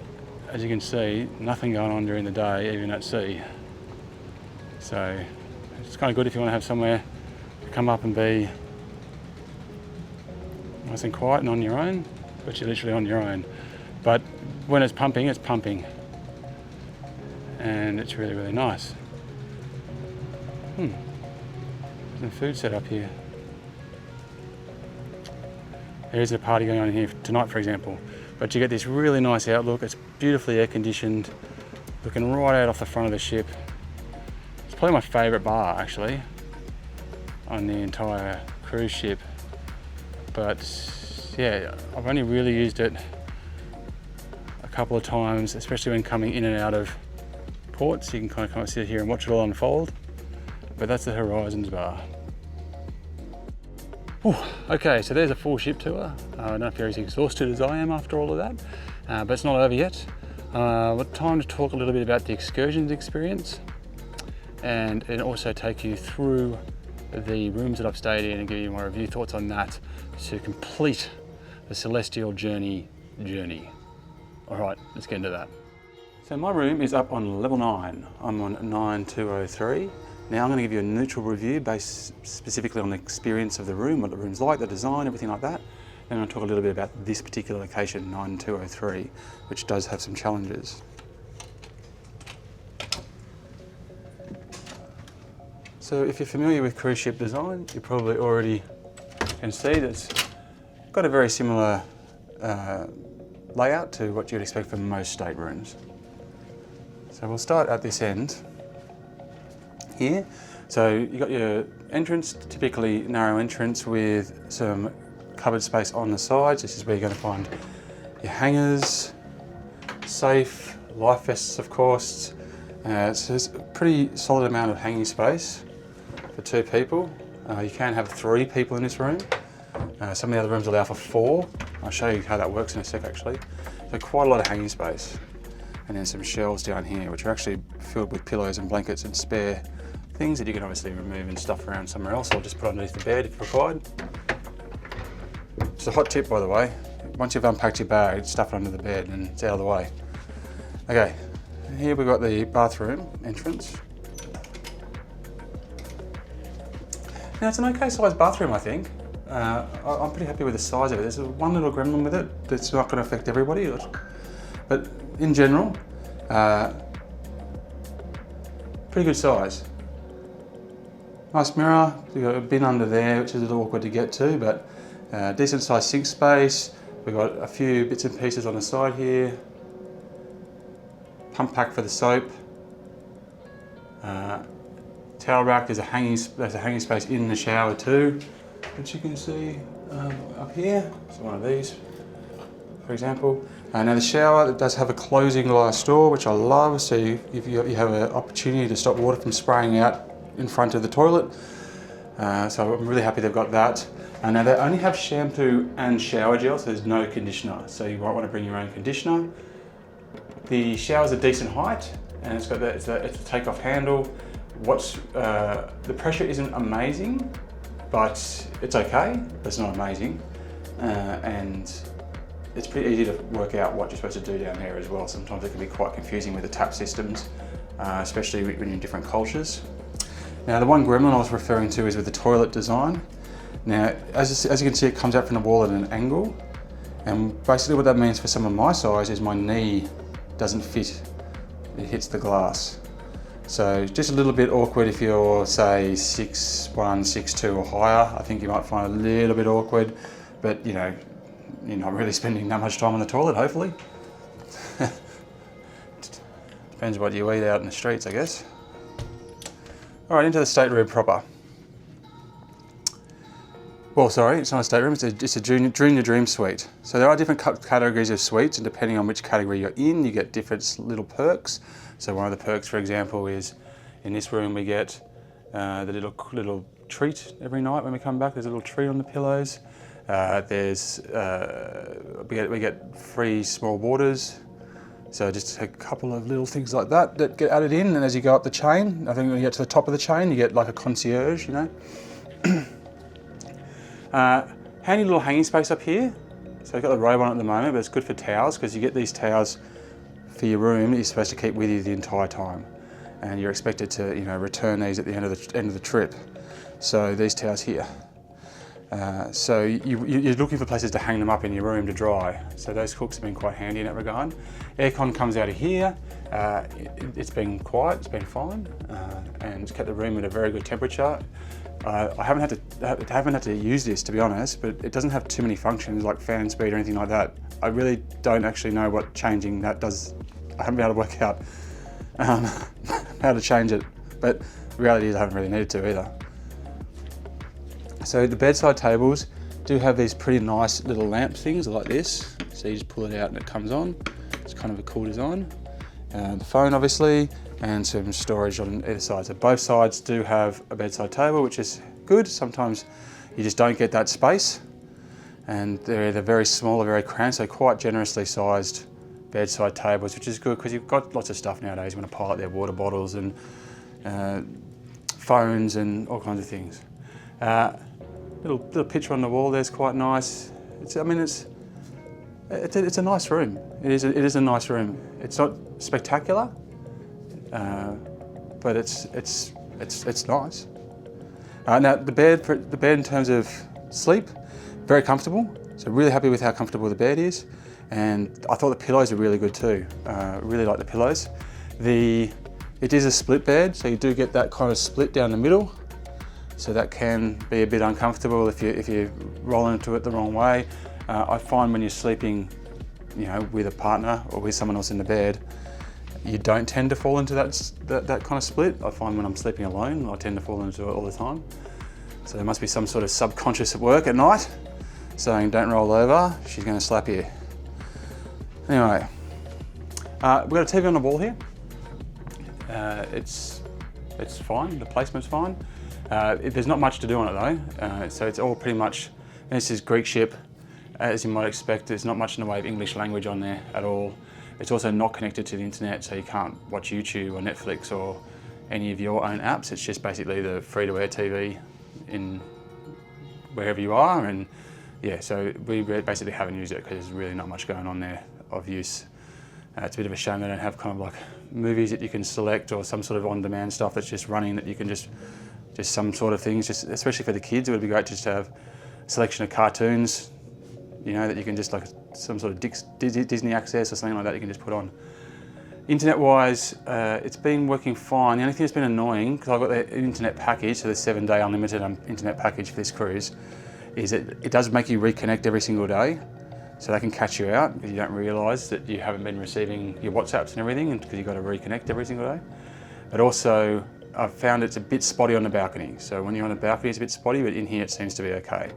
as you can see, nothing going on during the day, even at sea. So it's kind of good if you want to have somewhere to come up and be nice and quiet and on your own, but you're literally on your own. But when it's pumping, and it's really, really nice. There's some food set up here. There is a party going on in here tonight, for example, but you get this really nice outlook. It's beautifully air conditioned, looking right out off the front of the ship. It's probably my favourite bar actually on the entire cruise ship, but yeah, I've only really used it a couple of times, especially when coming in and out of port, so you can kind of sit here and watch it all unfold. But that's the Horizons Bar. Whew. Okay, so there's a full ship tour. I don't know if you're as exhausted as I am after all of that, but it's not over yet. It's time to talk a little bit about the excursions experience, and also take you through the rooms that I've stayed in and give you my review thoughts on that to complete the Celestyal Journey. All right, let's get into that. So my room is up on level 9. I'm on 9203. Now I'm going to give you a neutral review based specifically on the experience of the room, what the room's like, the design, everything like that. Then I'm going to talk a little bit about this particular location, 9203, which does have some challenges. So if you're familiar with cruise ship design, you probably already can see that it's got a very similar layout to what you'd expect from most staterooms. So we'll start at this end here. So you've got your entrance, typically narrow entrance with some cupboard space on the sides. This is where you're going to find your hangers, safe, life vests of course. So there's a pretty solid amount of hanging space for 2 people. You can have 3 people in this room. Some of the other rooms allow for 4. I'll show you how that works in a sec actually. So quite a lot of hanging space. And then some shelves down here, which are actually filled with pillows and blankets and spare things that you can obviously remove and stuff around somewhere else, or just put underneath the bed if required. It's a hot tip, by the way. Once you've unpacked your bag, stuff it under the bed and it's out of the way. Okay, here we've got the bathroom entrance. Now it's an okay sized bathroom, I think. I'm pretty happy with the size of it. There's one little gremlin with it that's not going to affect everybody, but in general, Pretty good size. Nice mirror, you've got a bin under there which is a little awkward to get to, but decent sized sink space. We've got a few bits and pieces on the side here. Pump pack for the soap. Towel rack, there's a hanging space in the shower too, which you can see up here. So one of these, for example. Now the shower does have a closing glass door, which I love, so if you have an opportunity to stop water from spraying out in front of the toilet. So I'm really happy they've got that. And now they only have shampoo and shower gel, so there's no conditioner. So you might want to bring your own conditioner. The shower's a decent height, and it's got it's a take-off handle. The pressure isn't amazing, but it's okay. But it's not amazing, and it's pretty easy to work out what you're supposed to do down there as well. Sometimes it can be quite confusing with the tap systems, especially when you're in different cultures. Now the one gremlin I was referring to is with the toilet design. Now, as you can see, it comes out from the wall at an angle, and basically what that means for someone my size is my knee doesn't fit, it hits the glass. So just a little bit awkward if you're, say, 6'1", 6'2" or higher. I think you might find it a little bit awkward, but you know, you're not really spending that much time on the toilet, hopefully. Depends what you eat out in the streets, I guess. All right, into the stateroom proper. Well, sorry, it's not a stateroom, it's a junior dream suite. So there are different categories of suites, and depending on which category you're in, you get different little perks. So one of the perks, for example, is in this room we get the little treat every night when we come back. There's a little treat on the pillows. We get free small waters. So just a couple of little things like that get added in, and as you go up the chain, I think when you get to the top of the chain, you get like a concierge, you know. Handy little hanging space up here. So I've got the robe on at the moment, but it's good for towels because you get these towels for your room that you're supposed to keep with you the entire time, and you're expected to, you know, return these at the end of the trip. So these towels here. So you're looking for places to hang them up in your room to dry. So those hooks have been quite handy in that regard. Aircon comes out of here. It's been quiet, it's been fine, and it's kept the room at a very good temperature. I haven't had to use this, to be honest, but it doesn't have too many functions like fan speed or anything like that. I really don't actually know what changing that does. I haven't been able to work out how to change it, but the reality is I haven't really needed to either. So the bedside tables do have these pretty nice little lamp things like this. So you just pull it out and it comes on. It's kind of a cool design. The phone obviously, and some storage on either side. So both sides do have a bedside table, which is good. Sometimes you just don't get that space, and they're either very small or very cramped, so quite generously sized bedside tables, which is good because you've got lots of stuff nowadays. You want to pile up their water bottles and phones and all kinds of things. Little picture on the wall there's quite nice. It's a nice room. It is a nice room. It's not spectacular, but it's nice. Now the bed in terms of sleep, very comfortable. So really happy with how comfortable the bed is, and I thought the pillows were really good too. Really like the pillows. It is a split bed, so you do get that kind of split down the middle. So that can be a bit uncomfortable if you roll into it the wrong way. I find when you're sleeping, you know, with a partner or with someone else in the bed, you don't tend to fall into that kind of split. I find when I'm sleeping alone, I tend to fall into it all the time. So there must be some sort of subconscious at work at night saying, "Don't roll over, she's going to slap you." Anyway, we've got a TV on the wall here. It's fine. The placement's fine. There's not much to do on it though, so it's all pretty much, this is Greek ship, as you might expect. There's not much in the way of English language on there at all. It's also not connected to the internet, so you can't watch YouTube or Netflix or any of your own apps. It's just basically the free-to-air TV in wherever you are, and yeah, so we basically haven't used it because there's really not much going on there of use. It's a bit of a shame they don't have kind of like movies that you can select or some sort of on-demand stuff that's just running that you can just some sort of things, just especially for the kids. It would be great just to have a selection of cartoons, you know, that you can just like some sort of Disney access or something like that you can just put on. Internet-wise, it's been working fine. The only thing that's been annoying, because I've got the internet package, so the 7-day unlimited internet package for this cruise, is it does make you reconnect every single day. So they can catch you out because you don't realise that you haven't been receiving your WhatsApps and everything, because you've got to reconnect every single day. But also, I've found it's a bit spotty on the balcony. So when you're on the balcony, it's a bit spotty, but in here it seems to be okay.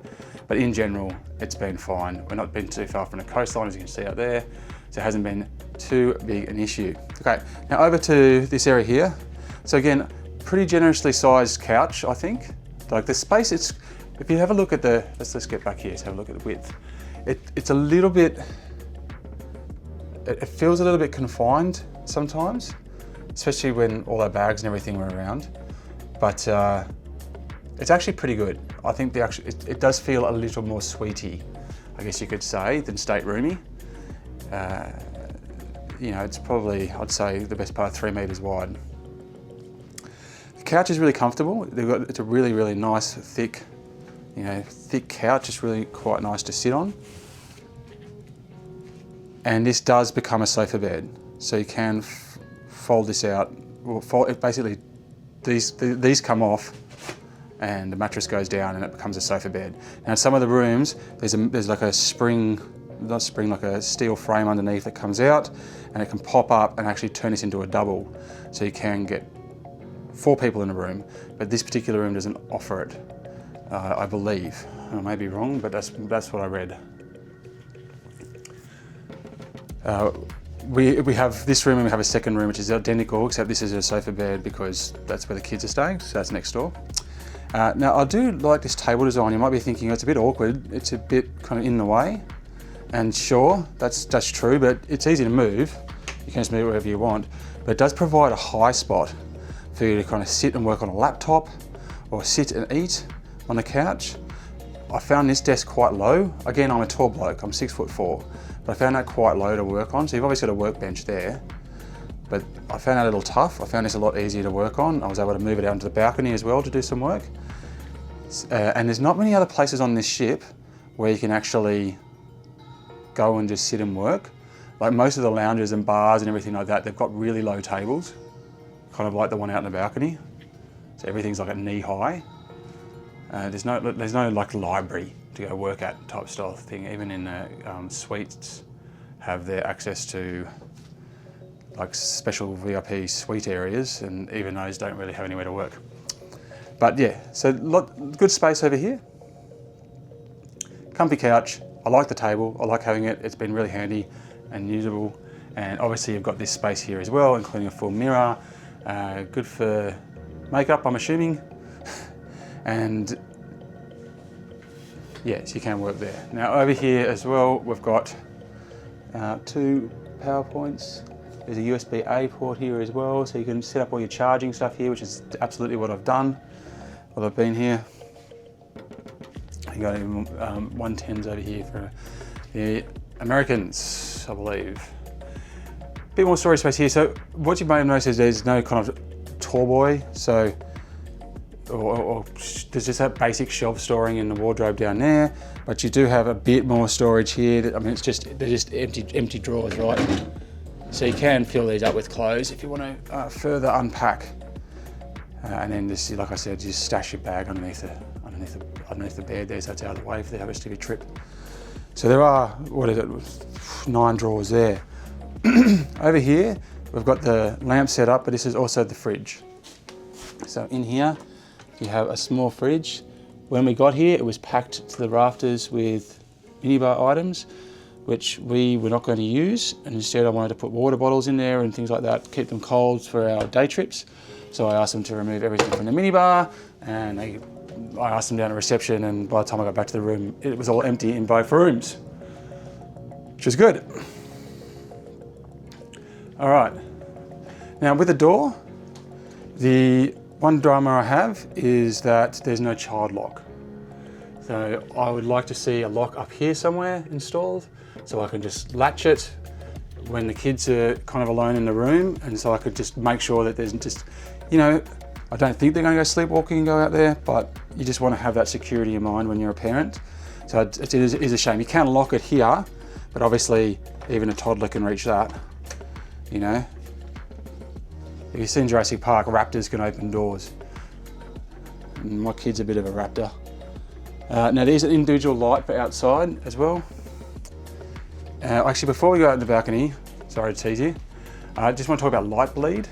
But in general, it's been fine. We're not been too far from the coastline, as you can see out there. So it hasn't been too big an issue. Okay, now over to this area here. So again, pretty generously sized couch, I think. Like the space, if you have a look at let's get back here, let's have a look at the width. It's a little bit, it feels a little bit confined sometimes, especially when all our bags and everything were around. But it's actually pretty good. I think it does feel a little more suite-y, I guess you could say, than stateroomy. You know, it's probably, I'd say, the best part 3 meters wide. The couch is really comfortable. It's a really, really nice, thick couch. It's really quite nice to sit on. And this does become a sofa bed. So you can fold this out. Well, basically, these come off and the mattress goes down and it becomes a sofa bed. Now in some of the rooms, there's like a like a steel frame underneath that comes out, and it can pop up and actually turn this into a double. So you can get 4 people in a room, but this particular room doesn't offer it. I believe. I may be wrong, but that's what I read. We have this room and we have a second room which is identical, except this is a sofa bed because that's where the kids are staying, so that's next door. Now I do like this table design. You might be thinking, oh, it's a bit awkward, it's a bit kind of in the way. And sure, that's true, but it's easy to move. You can just move it wherever you want. But it does provide a high spot for you to kind of sit and work on a laptop or sit and eat on the couch. I found this desk quite low. Again, I'm a tall bloke, I'm 6'4", but I found that quite low to work on. So you've obviously got a workbench there, but I found that a little tough. I found this a lot easier to work on. I was able to move it out onto the balcony as well to do some work. And there's not many other places on this ship where you can actually go and just sit and work. Like most of the lounges and bars and everything like that, they've got really low tables, kind of like the one out in the balcony. So everything's like at knee high. There's no like library to go work at type style thing. Even in the suites have their access to like special VIP suite areas, and even those don't really have anywhere to work. But yeah, so good space over here. Comfy couch. I like the table. I like having it. It's been really handy and usable. And obviously you've got this space here as well, including a full mirror. Good for makeup, I'm assuming. And yes, you can work there. Now over here as well, we've got 2 power points. There's a USB-A port here as well, so you can set up all your charging stuff here, which is absolutely what I've done while I've been here. You got 110s over here for the Americans, I believe. Bit more storage space here. So what you may have noticed is there's no kind of tall boy, so or there's just that basic shelf storing in the wardrobe down there, but you do have a bit more storage here. I mean, they're just empty drawers, right? So you can fill these up with clothes if you want to further unpack, and then just, like I said, just stash your bag underneath the bed there, so it's out of the way if there happens to be a trip. So there are 9 drawers there. Over here we've got the lamp set up, but this is also the fridge. So in here you have a small fridge. When we got here, it was packed to the rafters with minibar items, which we were not going to use, and instead I wanted to put water bottles in there and things like that, keep them cold for our day trips. So I asked them to remove everything from the minibar, and I asked them down at reception, and by the time I got back to the room, it was all empty in both rooms, which is good. All right, now with the door, the one drama I have is that there's no child lock. So I would like to see a lock up here somewhere installed, so I can just latch it when the kids are kind of alone in the room, and so I could just make sure that there's just, you know, I don't think they're going to go sleepwalking and go out there, but you just want to have that security in mind when you're a parent. So it is a shame. You can lock it here, but obviously even a toddler can reach that, you know. If you've seen Jurassic Park, raptors can open doors. And my kid's a bit of a raptor. Now there's an individual light for outside as well. Actually, before we go out the balcony, sorry to tease you, I just want to talk about light bleed.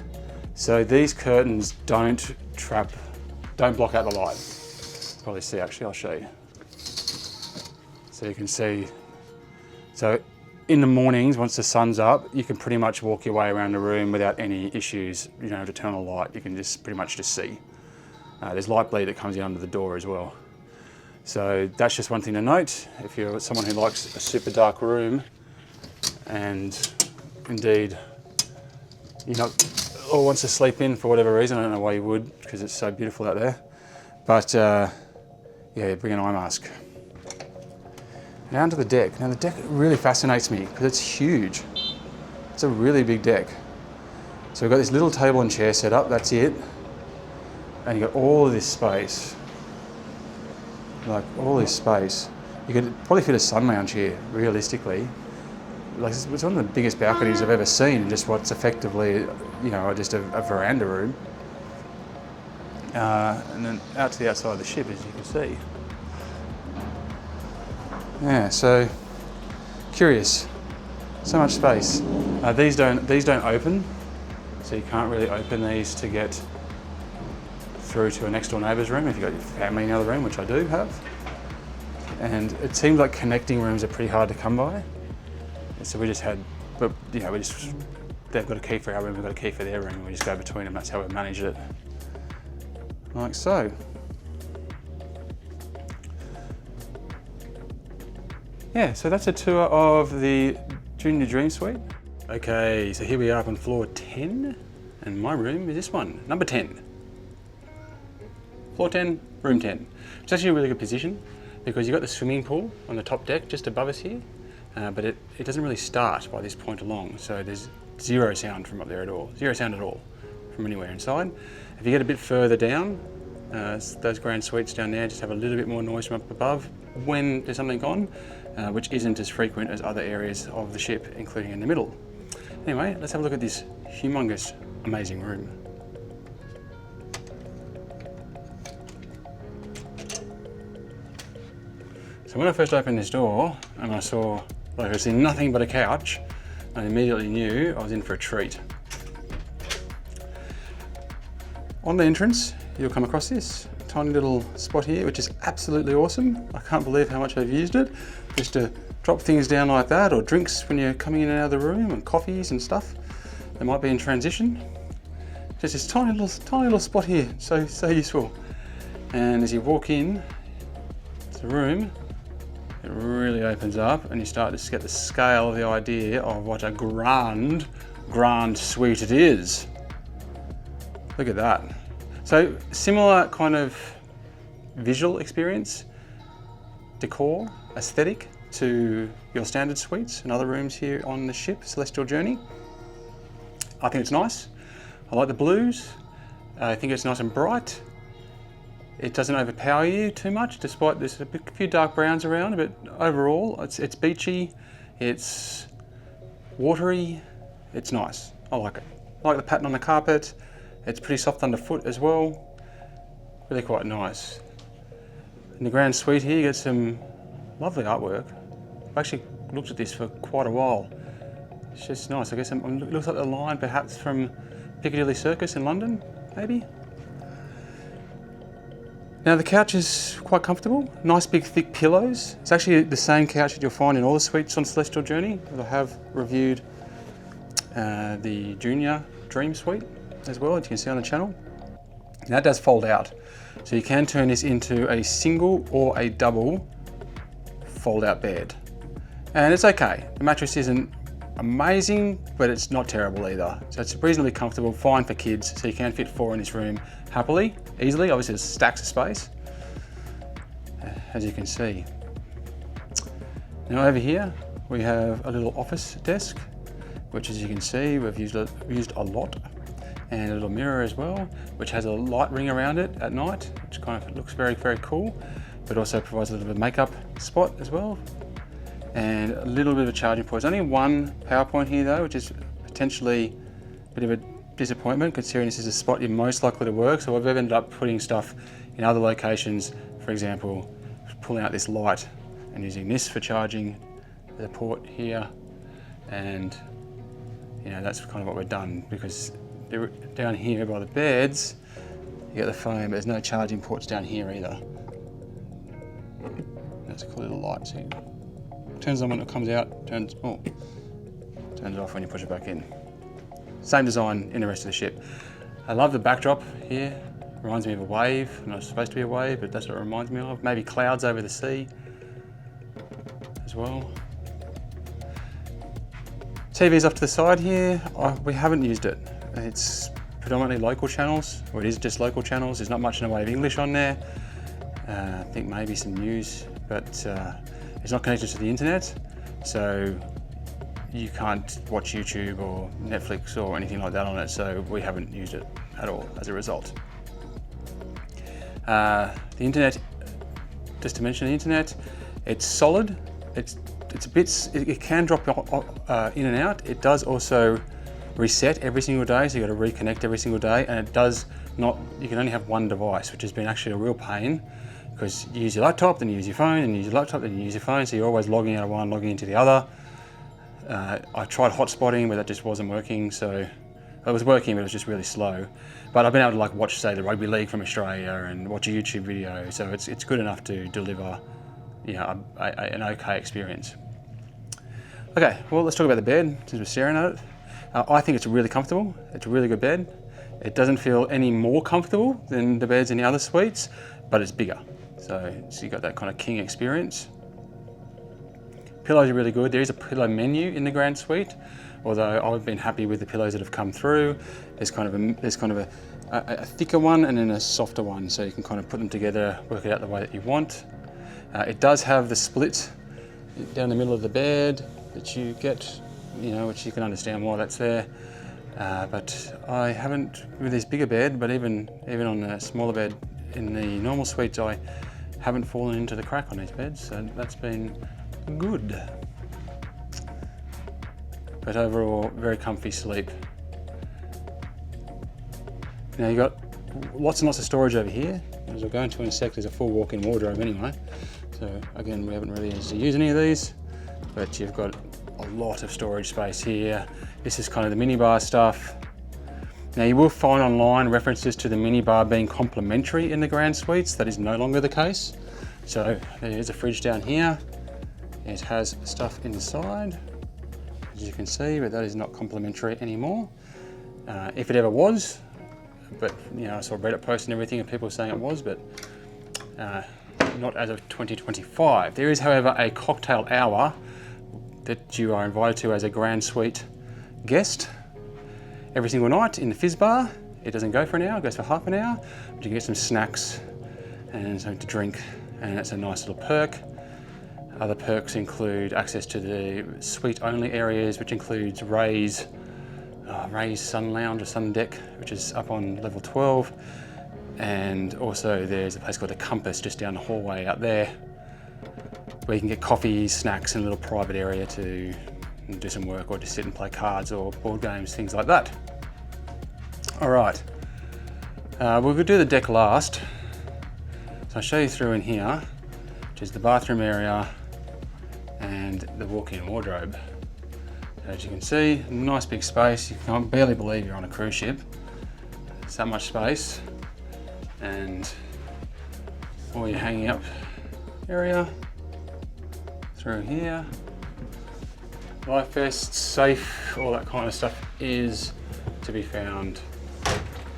So these curtains don't block out the light. Probably see, actually, I'll show you. So you can see, so in the mornings, once the sun's up, you can pretty much walk your way around the room without any issues. You don't have to turn on the light, you can just pretty much just see. There's light bleed that comes in under the door as well. So that's just one thing to note. If you're someone who likes a super dark room, and indeed you're not, or wants to sleep in for whatever reason, I don't know why you would, because it's so beautiful out there. But yeah, bring an eye mask. Down to the deck. Now the deck really fascinates me because it's huge. It's a really big deck. So we've got this little table and chair set up, that's it. And you've got all of this space. Like all this space. You could probably fit a sun lounge here, realistically. Like it's one of the biggest balconies I've ever seen, just what's effectively, you know, just a veranda room. And then out to the outside of the ship, as you can see. Yeah, so curious. So much space. These don't open, so you can't really open these to get through to a next door neighbour's room if you've got your family in the other room, which I do have. And it seems like connecting rooms are pretty hard to come by. And so we just had, but you know, they've got a key for our room, we've got a key for their room, and we just go between them. That's how we've managed it. Like so. Yeah, so that's a tour of the Junior Dream Suite. Okay, so here we are up on floor 10, and my room is this one, number 10. Floor 10, room 10. It's actually a really good position because you've got the swimming pool on the top deck just above us here, but it doesn't really start by this point along, so there's zero sound from up there at all, zero sound at all from anywhere inside. If you get a bit further down, those grand suites down there just have a little bit more noise from up above when there's something on, which isn't as frequent as other areas of the ship, including in the middle. Anyway, let's have a look at this humongous, amazing room. So when I first opened this door and I saw, like, I see nothing but a couch, I immediately knew I was in for a treat. On the entrance, you'll come across this tiny little spot here, which is absolutely awesome. I can't believe how much I've used it, just to drop things down like that, or drinks when you're coming in and out of the room, and coffees and stuff that might be in transition. Just this tiny little spot here, so useful. And as you walk in to the room, it really opens up, and you start to get the scale of the idea of what a grand suite it is. Look at that. So similar kind of visual experience, decor, aesthetic to your standard suites and other rooms here on the ship, Celestyal Journey. I think it's nice. I like the blues. I think it's nice and bright. It doesn't overpower you too much, despite there's a few dark browns around, but overall it's beachy, it's watery, it's nice. I like it. I like the pattern on the carpet. It's pretty soft underfoot as well. Really quite nice. In the grand suite here, you get some lovely artwork. I've actually looked at this for quite a while. It's just nice. I guess it looks like the line perhaps from Piccadilly Circus in London, maybe. Now the couch is quite comfortable. Nice big thick pillows. It's actually the same couch that you'll find in all the suites on Celestyal Journey. I have reviewed the Junior Dream Suite as well, as you can see on the channel. And that does fold out. So you can turn this into a single or a double fold out bed. And it's okay. The mattress isn't amazing, but it's not terrible either. So it's reasonably comfortable, fine for kids. So you can fit 4 in this room happily, easily. Obviously there's stacks of space, as you can see. Now over here, we have a little office desk, which as you can see, we've used a lot. And a little mirror as well, which has a light ring around it at night, which kind of looks very, very cool, but also provides a little bit of makeup spot as well. And a little bit of a charging point. There's only one power point here though, which is potentially a bit of a disappointment considering this is a spot you're most likely to work. So I've ended up putting stuff in other locations, for example, pulling out this light and using this for charging the port here, and you know, that's kind of what we've done, because down here by the beds you get the phone, but there's no charging ports down here either. That's clearly the light, see? Turns on when it comes out, turns off when you push it back in. Same design in the rest of the ship. I love the backdrop here. Reminds me of a wave. Not supposed to be a wave, but that's what it reminds me of. Maybe clouds over the sea as well. TV's off to the side here. We haven't used it. It's predominantly local channels, or it is just local channels. There's not much in the way of English on there. I think maybe some news, but it's not connected to the internet, so you can't watch YouTube or Netflix or anything like that on it, so we haven't used it at all as a result. The internet, just to mention the internet, it's solid. It's a bit, it can drop in and out. It does also reset every single day, so you've got to reconnect every single day, and it does not, you can only have one device, which has been actually a real pain, because you use your laptop, then you use your phone, and you use your laptop, then you use your phone, so you're always logging out of one, logging into the other. I tried hotspotting, but that just wasn't working, so it was working, but it was just really slow. But I've been able to like watch, say, the rugby league from Australia and watch a YouTube video, so it's good enough to deliver, you know, an okay experience. Okay, well, let's talk about the bed since we're staring at it. I think it's really comfortable. It's a really good bed. It doesn't feel any more comfortable than the beds in the other suites, but it's bigger. So you got that kind of king experience. Pillows are really good. There is a pillow menu in the Grand Suite, although I've been happy with the pillows that have come through. There's kind of a thicker one and then a softer one, so you can kind of put them together, work it out the way that you want. It does have the split down the middle of the bed that you get, you know, which you can understand why that's there. But I haven't, with this bigger bed, but even on the smaller bed in the normal suites, I haven't fallen into the crack on these beds, so that's been good. But overall, very comfy sleep. Now you've got lots and lots of storage over here. As we'll go into in a sec, there's a full walk-in wardrobe anyway. So again, we haven't really used to use any of these, but you've got a lot of storage space here. This is kind of the minibar stuff. Now you will find online references to the minibar being complimentary in the Grand Suites. That is no longer the case. So there's a fridge down here. It has stuff inside, as you can see, but that is not complimentary anymore. If it ever was, but you know, I saw Reddit posts and everything and people saying it was, but not as of 2025. There is, however, a cocktail hour that you are invited to as a Grand Suite guest every single night in the Fizz Bar. It doesn't go for an hour, it goes for half an hour, but you can get some snacks and something to drink, and it's a nice little perk. Other perks include access to the suite-only areas, which includes Ray's Sun Lounge or Sun Deck, which is up on level 12. And also there's a place called the Compass just down the hallway out there, where you can get coffee, snacks, and a little private area to do some work or just sit and play cards or board games, things like that. All right, we'll do the deck last. So I'll show you through in here, which is the bathroom area and the walk-in wardrobe. As you can see, nice big space. You can't barely believe you're on a cruise ship. It's that much space. And all your hanging up area through here. Life vests, safe, all that kind of stuff is to be found.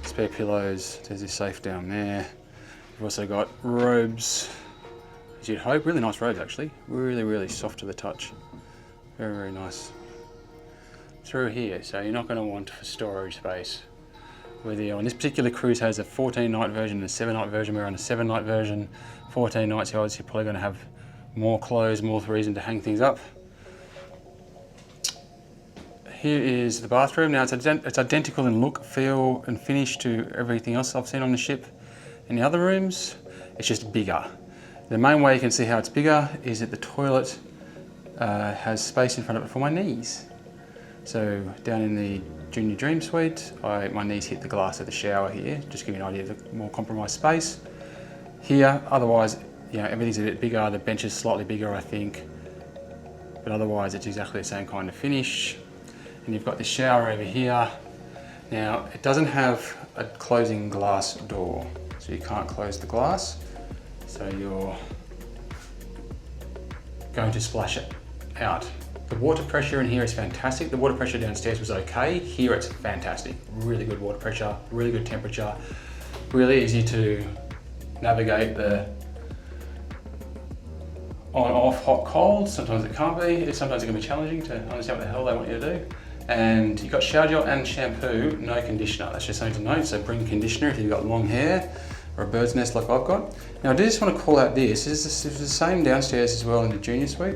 Spare pillows, there's your safe down there. You've also got robes, as you'd hope. Really nice robes actually. Really, really soft to the touch. Very, very nice. Through here, so you're not going to want for storage space. Whether you're on this particular cruise has a 14-night version and a 7-night version. We're on a 7-night version. 14 nights, you're obviously probably going to have more clothes, more reason to hang things up. Here is the bathroom. Now it's identical in look, feel and finish to everything else I've seen on the ship in the other rooms. It's just bigger. The main way you can see how it's bigger is that the toilet has space in front of it for my knees. So down in the Junior Dream Suite, my knees hit the glass of the shower here, just to give you an idea of the more compromised space. Here, otherwise, you know, everything's a bit bigger, the bench is slightly bigger, I think, but otherwise it's exactly the same kind of finish. And you've got the shower over here. Now, it doesn't have a closing glass door, so you can't close the glass, so you're going to splash it out. The water pressure in here is fantastic. The water pressure downstairs was okay. Here it's fantastic. Really good water pressure, really good temperature, really easy to navigate the on, off, hot, cold. Sometimes it can't be. Sometimes it can be challenging to understand what the hell they want you to do. And you've got shower gel and shampoo, no conditioner. That's just something to note. So bring conditioner if you've got long hair or a bird's nest like I've got. Now I do just want to call out this. It's the same downstairs as well in the junior suite.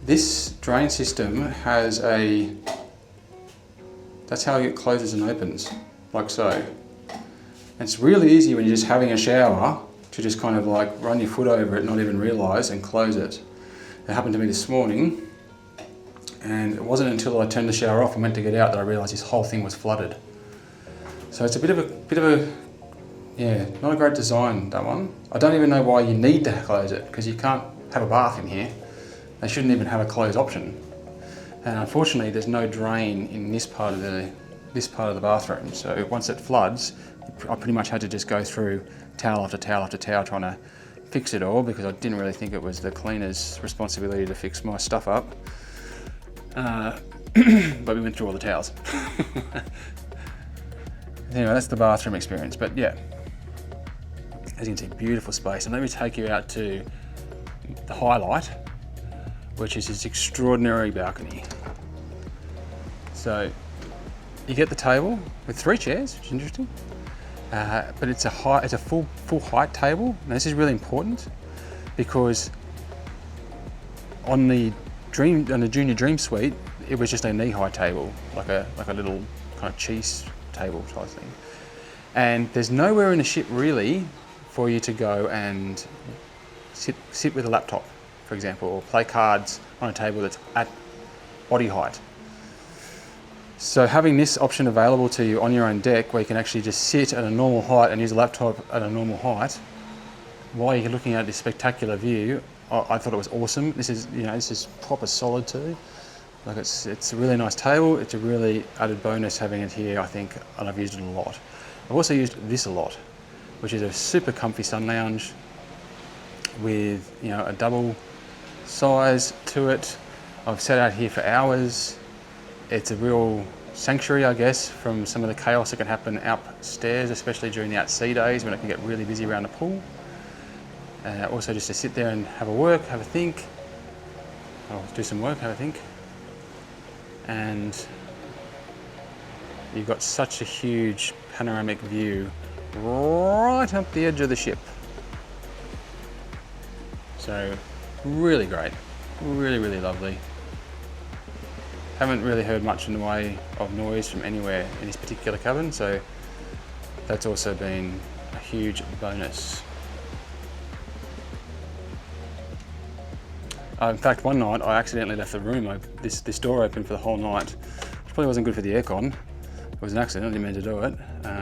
This drain system has that's how it closes and opens, like so. And it's really easy when you're just having a shower to just kind of like run your foot over it, not even realise, and close it. It happened to me this morning, and it wasn't until I turned the shower off and went to get out that I realised this whole thing was flooded. So it's a bit of a, yeah, not a great design, that one. I don't even know why you need to close it, because you can't have a bath in here. They shouldn't even have a close option. And unfortunately, there's no drain in this part of the bathroom. So once it floods, I pretty much had to just go through towel after towel after towel trying to fix it all, because I didn't really think it was the cleaner's responsibility to fix my stuff up. But we went through all the towels. Anyway, that's the bathroom experience. But yeah, as you can see, beautiful space. And let me take you out to the highlight, which is this extraordinary balcony. So you get the table with 3 chairs, which is interesting, but it's a full height table. Now this is really important, because on the Junior Dream Suite, it was just a knee-high table, like a little kind of cheese table type thing. And there's nowhere in the ship really for you to go and sit with a laptop, for example, or play cards on a table that's at body height. So having this option available to you on your own deck, where you can actually just sit at a normal height and use a laptop at a normal height while you're looking at this spectacular view, I thought it was awesome. This is proper solid too. Like it's a really nice table. It's a really added bonus having it here, I think, and I've used it a lot. I've also used this a lot, which is a super comfy sun lounge with, you know, a double size to it. I've sat out here for hours. It's a real sanctuary, I guess, from some of the chaos that can happen upstairs, especially during the at-sea days when it can get really busy around the pool. Also just to sit there and have a think, or do some work, have a think. And you've got such a huge panoramic view right up the edge of the ship. So really great, really, really lovely. Haven't really heard much in the way of noise from anywhere in this particular cabin, so that's also been a huge bonus. In fact, one night I accidentally left the room, this door open for the whole night, which probably wasn't good for the aircon. It was an accident, I didn't mean to do it,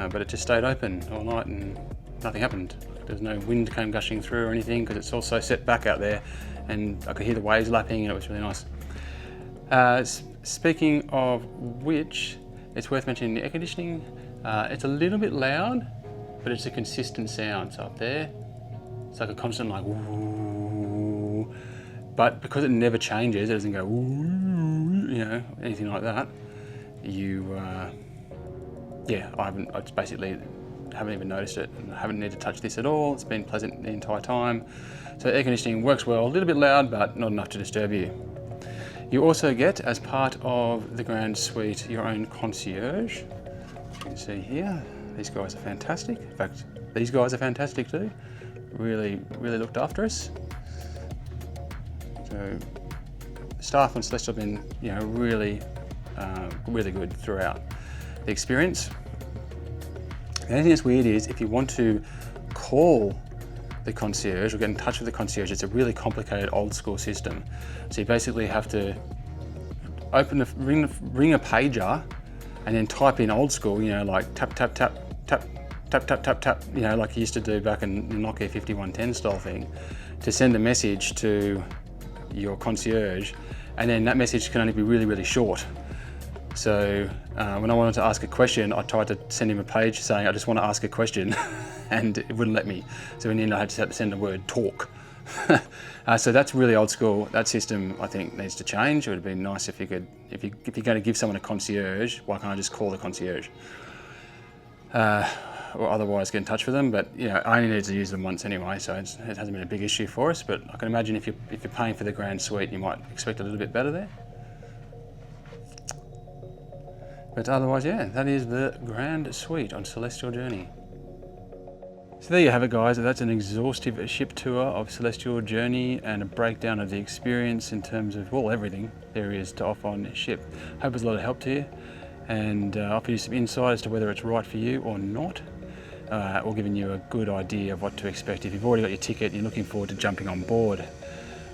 but it just stayed open all night and nothing happened. There's no wind came gushing through or anything, because it's also set back out there, and I could hear the waves lapping, and it was really nice. Speaking of which, it's worth mentioning the air conditioning. It's a little bit loud, but it's a consistent sound. So up there, it's like a constant like woo. But because it never changes, it doesn't go woo, you know, anything like that. I just basically haven't even noticed it, and I haven't needed to touch this at all. It's been pleasant the entire time. So air conditioning works well, a little bit loud, but not enough to disturb you. You also get, as part of the Grand Suite, your own concierge. You can see here, these guys are fantastic. In fact, these guys are fantastic too. Really, really looked after us. So, staff on Celestyal have been, you know, really, really good throughout the experience. The only thing that's weird is if you want to call the concierge or get in touch with the concierge, it's a really complicated old school system. So you basically have to ring a pager, and then type in old school, you know, like tap tap tap tap tap tap tap tap, you know, like you used to do back in the Nokia 5110 style thing, to send a message to your concierge, and then that message can only be really, really short. So when I wanted to ask a question, I tried to send him a page saying I just want to ask a question, and it wouldn't let me. So in the end, I had to send the word talk. So that's really old school. That system, I think, needs to change. It would be nice if you could, if you're going to give someone a concierge, why can't I just call the concierge? Or otherwise get in touch with them. But you know, I only need to use them once anyway, so it hasn't been a big issue for us. But I can imagine if you're paying for the grand suite, you might expect a little bit better there. But otherwise, yeah, that is the grand suite on Celestyal Journey. So there you have it, guys. That's an exhaustive ship tour of Celestyal Journey and a breakdown of the experience in terms of, well, everything there is to offer on this ship. Hope it's a lot of help to you, and offer you some insight as to whether it's right for you or not, or giving you a good idea of what to expect if you've already got your ticket and you're looking forward to jumping on board.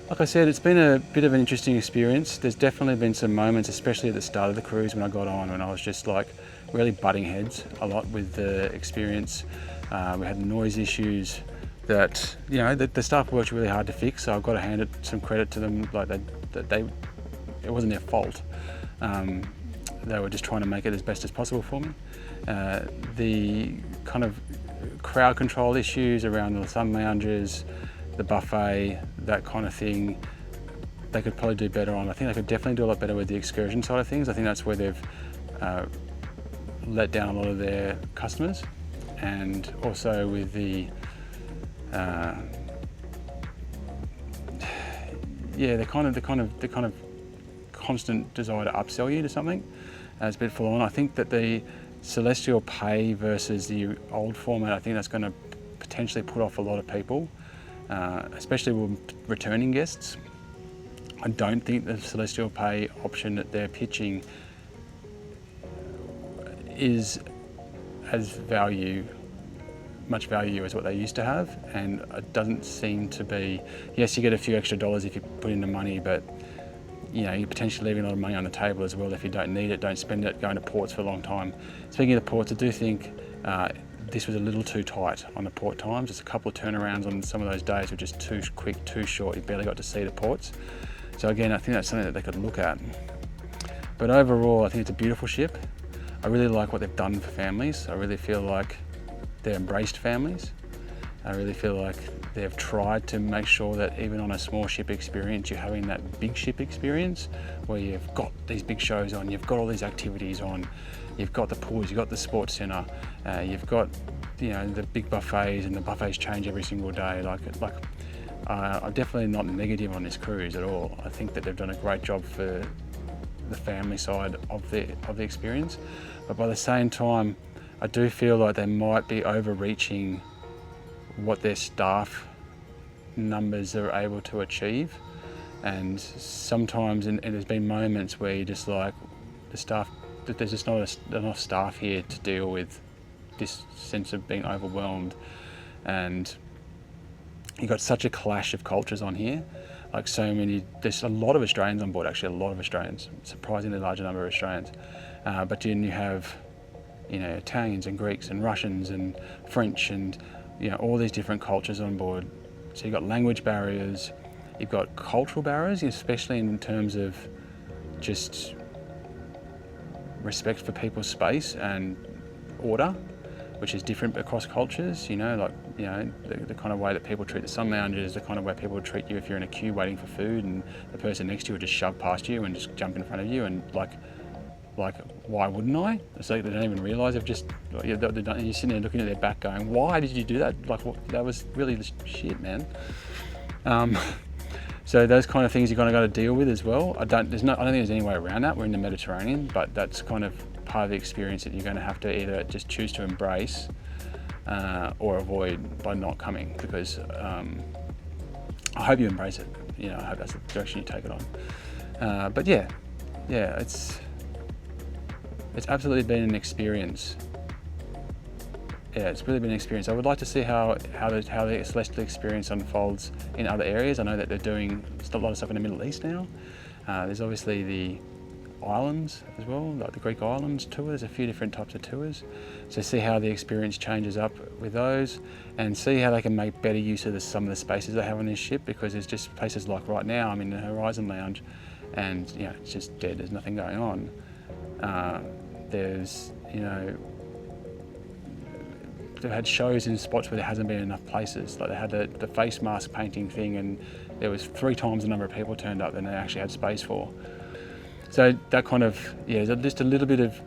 Like I said, it's been a bit of an interesting experience. There's definitely been some moments, especially at the start of the cruise when I got on, when I was just like really butting heads a lot with the experience. We had noise issues that, you know, the staff worked really hard to fix, so I've got to hand it some credit to them. Like it wasn't their fault. They were just trying to make it as best as possible for me. The kind of crowd control issues around the sun lounges, the buffet, that kind of thing, they could probably do better on. I think they could definitely do a lot better with the excursion side of things. I think that's where they've let down a lot of their customers, and also with the the kind of constant desire to upsell you to something. It's a bit full on. I think that the Celestyal Pay versus the old format, I think that's going to potentially put off a lot of people, especially with returning guests. I don't think the Celestyal Pay option that they're pitching is as much value as what they used to have, and it doesn't seem to be. Yes, you get a few extra dollars if you put in the money, but you know, you're potentially leaving a lot of money on the table as well if you don't need it. Don't spend it going to ports for a long time. Speaking of the ports, I do think this was a little too tight on the port times. Just a couple of turnarounds on some of those days were just too quick, too short. You barely got to see the ports. So again, I think that's something that they could look at. But overall, I think it's a beautiful ship. I really like what they've done for families. I really feel like they've embraced families. I really feel like they've tried to make sure that even on a small ship experience, you're having that big ship experience where you've got these big shows on, you've got all these activities on, you've got the pools, you've got the sports centre, you've got, you know, the big buffets, and the buffets change every single day. I'm definitely not negative on this cruise at all. I think that they've done a great job for the family side of the experience, but by the same time, I do feel like they might be overreaching what their staff numbers are able to achieve, and sometimes and there's been moments where you're just like, the staff, that there's just not enough staff here to deal with this sense of being overwhelmed, and you've got such a clash of cultures on here. Like there's a lot of Australians on board, actually a lot of Australians, surprisingly large number of Australians, but then you have, you know, Italians and Greeks and Russians and French and, you know, all these different cultures on board. So you've got language barriers, you've got cultural barriers, especially in terms of just respect for people's space and order, which is different across cultures. You know, like, you know, the kind of way that people treat the sun lounges, the kind of way people would treat you if you're in a queue waiting for food and the person next to you would just shove past you and just jump in front of you, and like why wouldn't I? It's like they don't even realise they've just, you're sitting there looking at their back going, why did you do that? Like, that was really shit, man. So those kind of things you're kind of got to deal with as well. I don't think there's any way around that. We're in the Mediterranean, but that's kind of part of the experience that you're going to have to either just choose to embrace or avoid by not coming, because I hope you embrace it. You know, I hope that's the direction you take it on. But yeah, it's absolutely been an experience. Yeah, it's really been an experience. I would like to see how the Celestyal experience unfolds in other areas. I know that they're doing a lot of stuff in the Middle East now. There's obviously the islands as well, like the Greek islands tour. There's a few different types of tours. So see how the experience changes up with those, and see how they can make better use of some of the spaces they have on this ship, because there's just places like right now, I'm in the Horizon Lounge, and you know, it's just dead, there's nothing going on. There's, you know, they've had shows in spots where there hasn't been enough places. Like they had the face mask painting thing, and there was 3 times the number of people turned up than they actually had space for. So that kind of, yeah, just a little bit of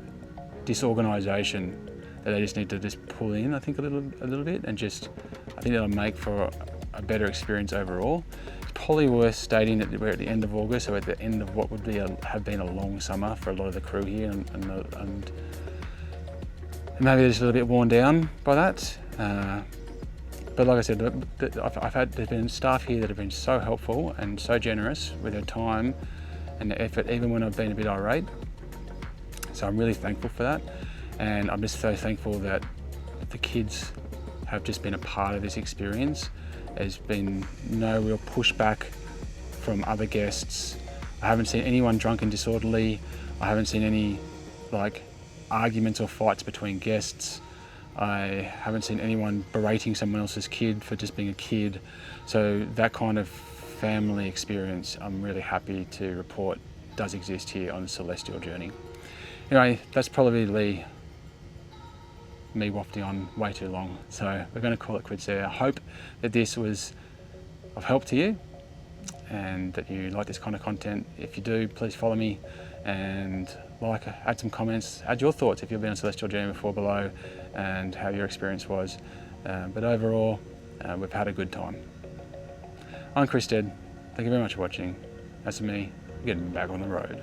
disorganisation that they just need to just pull in, I think, a little bit, and just, I think that'll make for a better experience overall. It's probably worth stating that we're at the end of August, so at the end of what would be have been a long summer for a lot of the crew here, and maybe they're just a little bit worn down by that. But like I said, there's been staff here that have been so helpful and so generous with their time and their effort, even when I've been a bit irate. So I'm really thankful for that. And I'm just so thankful that the kids have just been a part of this experience. There's been no real pushback from other guests. I haven't seen anyone drunk and disorderly. I haven't seen any arguments or fights between guests. I haven't seen anyone berating someone else's kid for just being a kid. So that kind of family experience, I'm really happy to report, does exist here on the Celestyal Journey. Anyway, that's probably me wafting on way too long, so we're going to call it quits there. I hope that this was of help to you and that you like this kind of content. If you do, please follow me and add some comments, add your thoughts if you've been on Celestyal Journey before below and how your experience was. But overall, we've had a good time. I'm Chris Dead. Thank you very much for watching. That's me getting back on the road.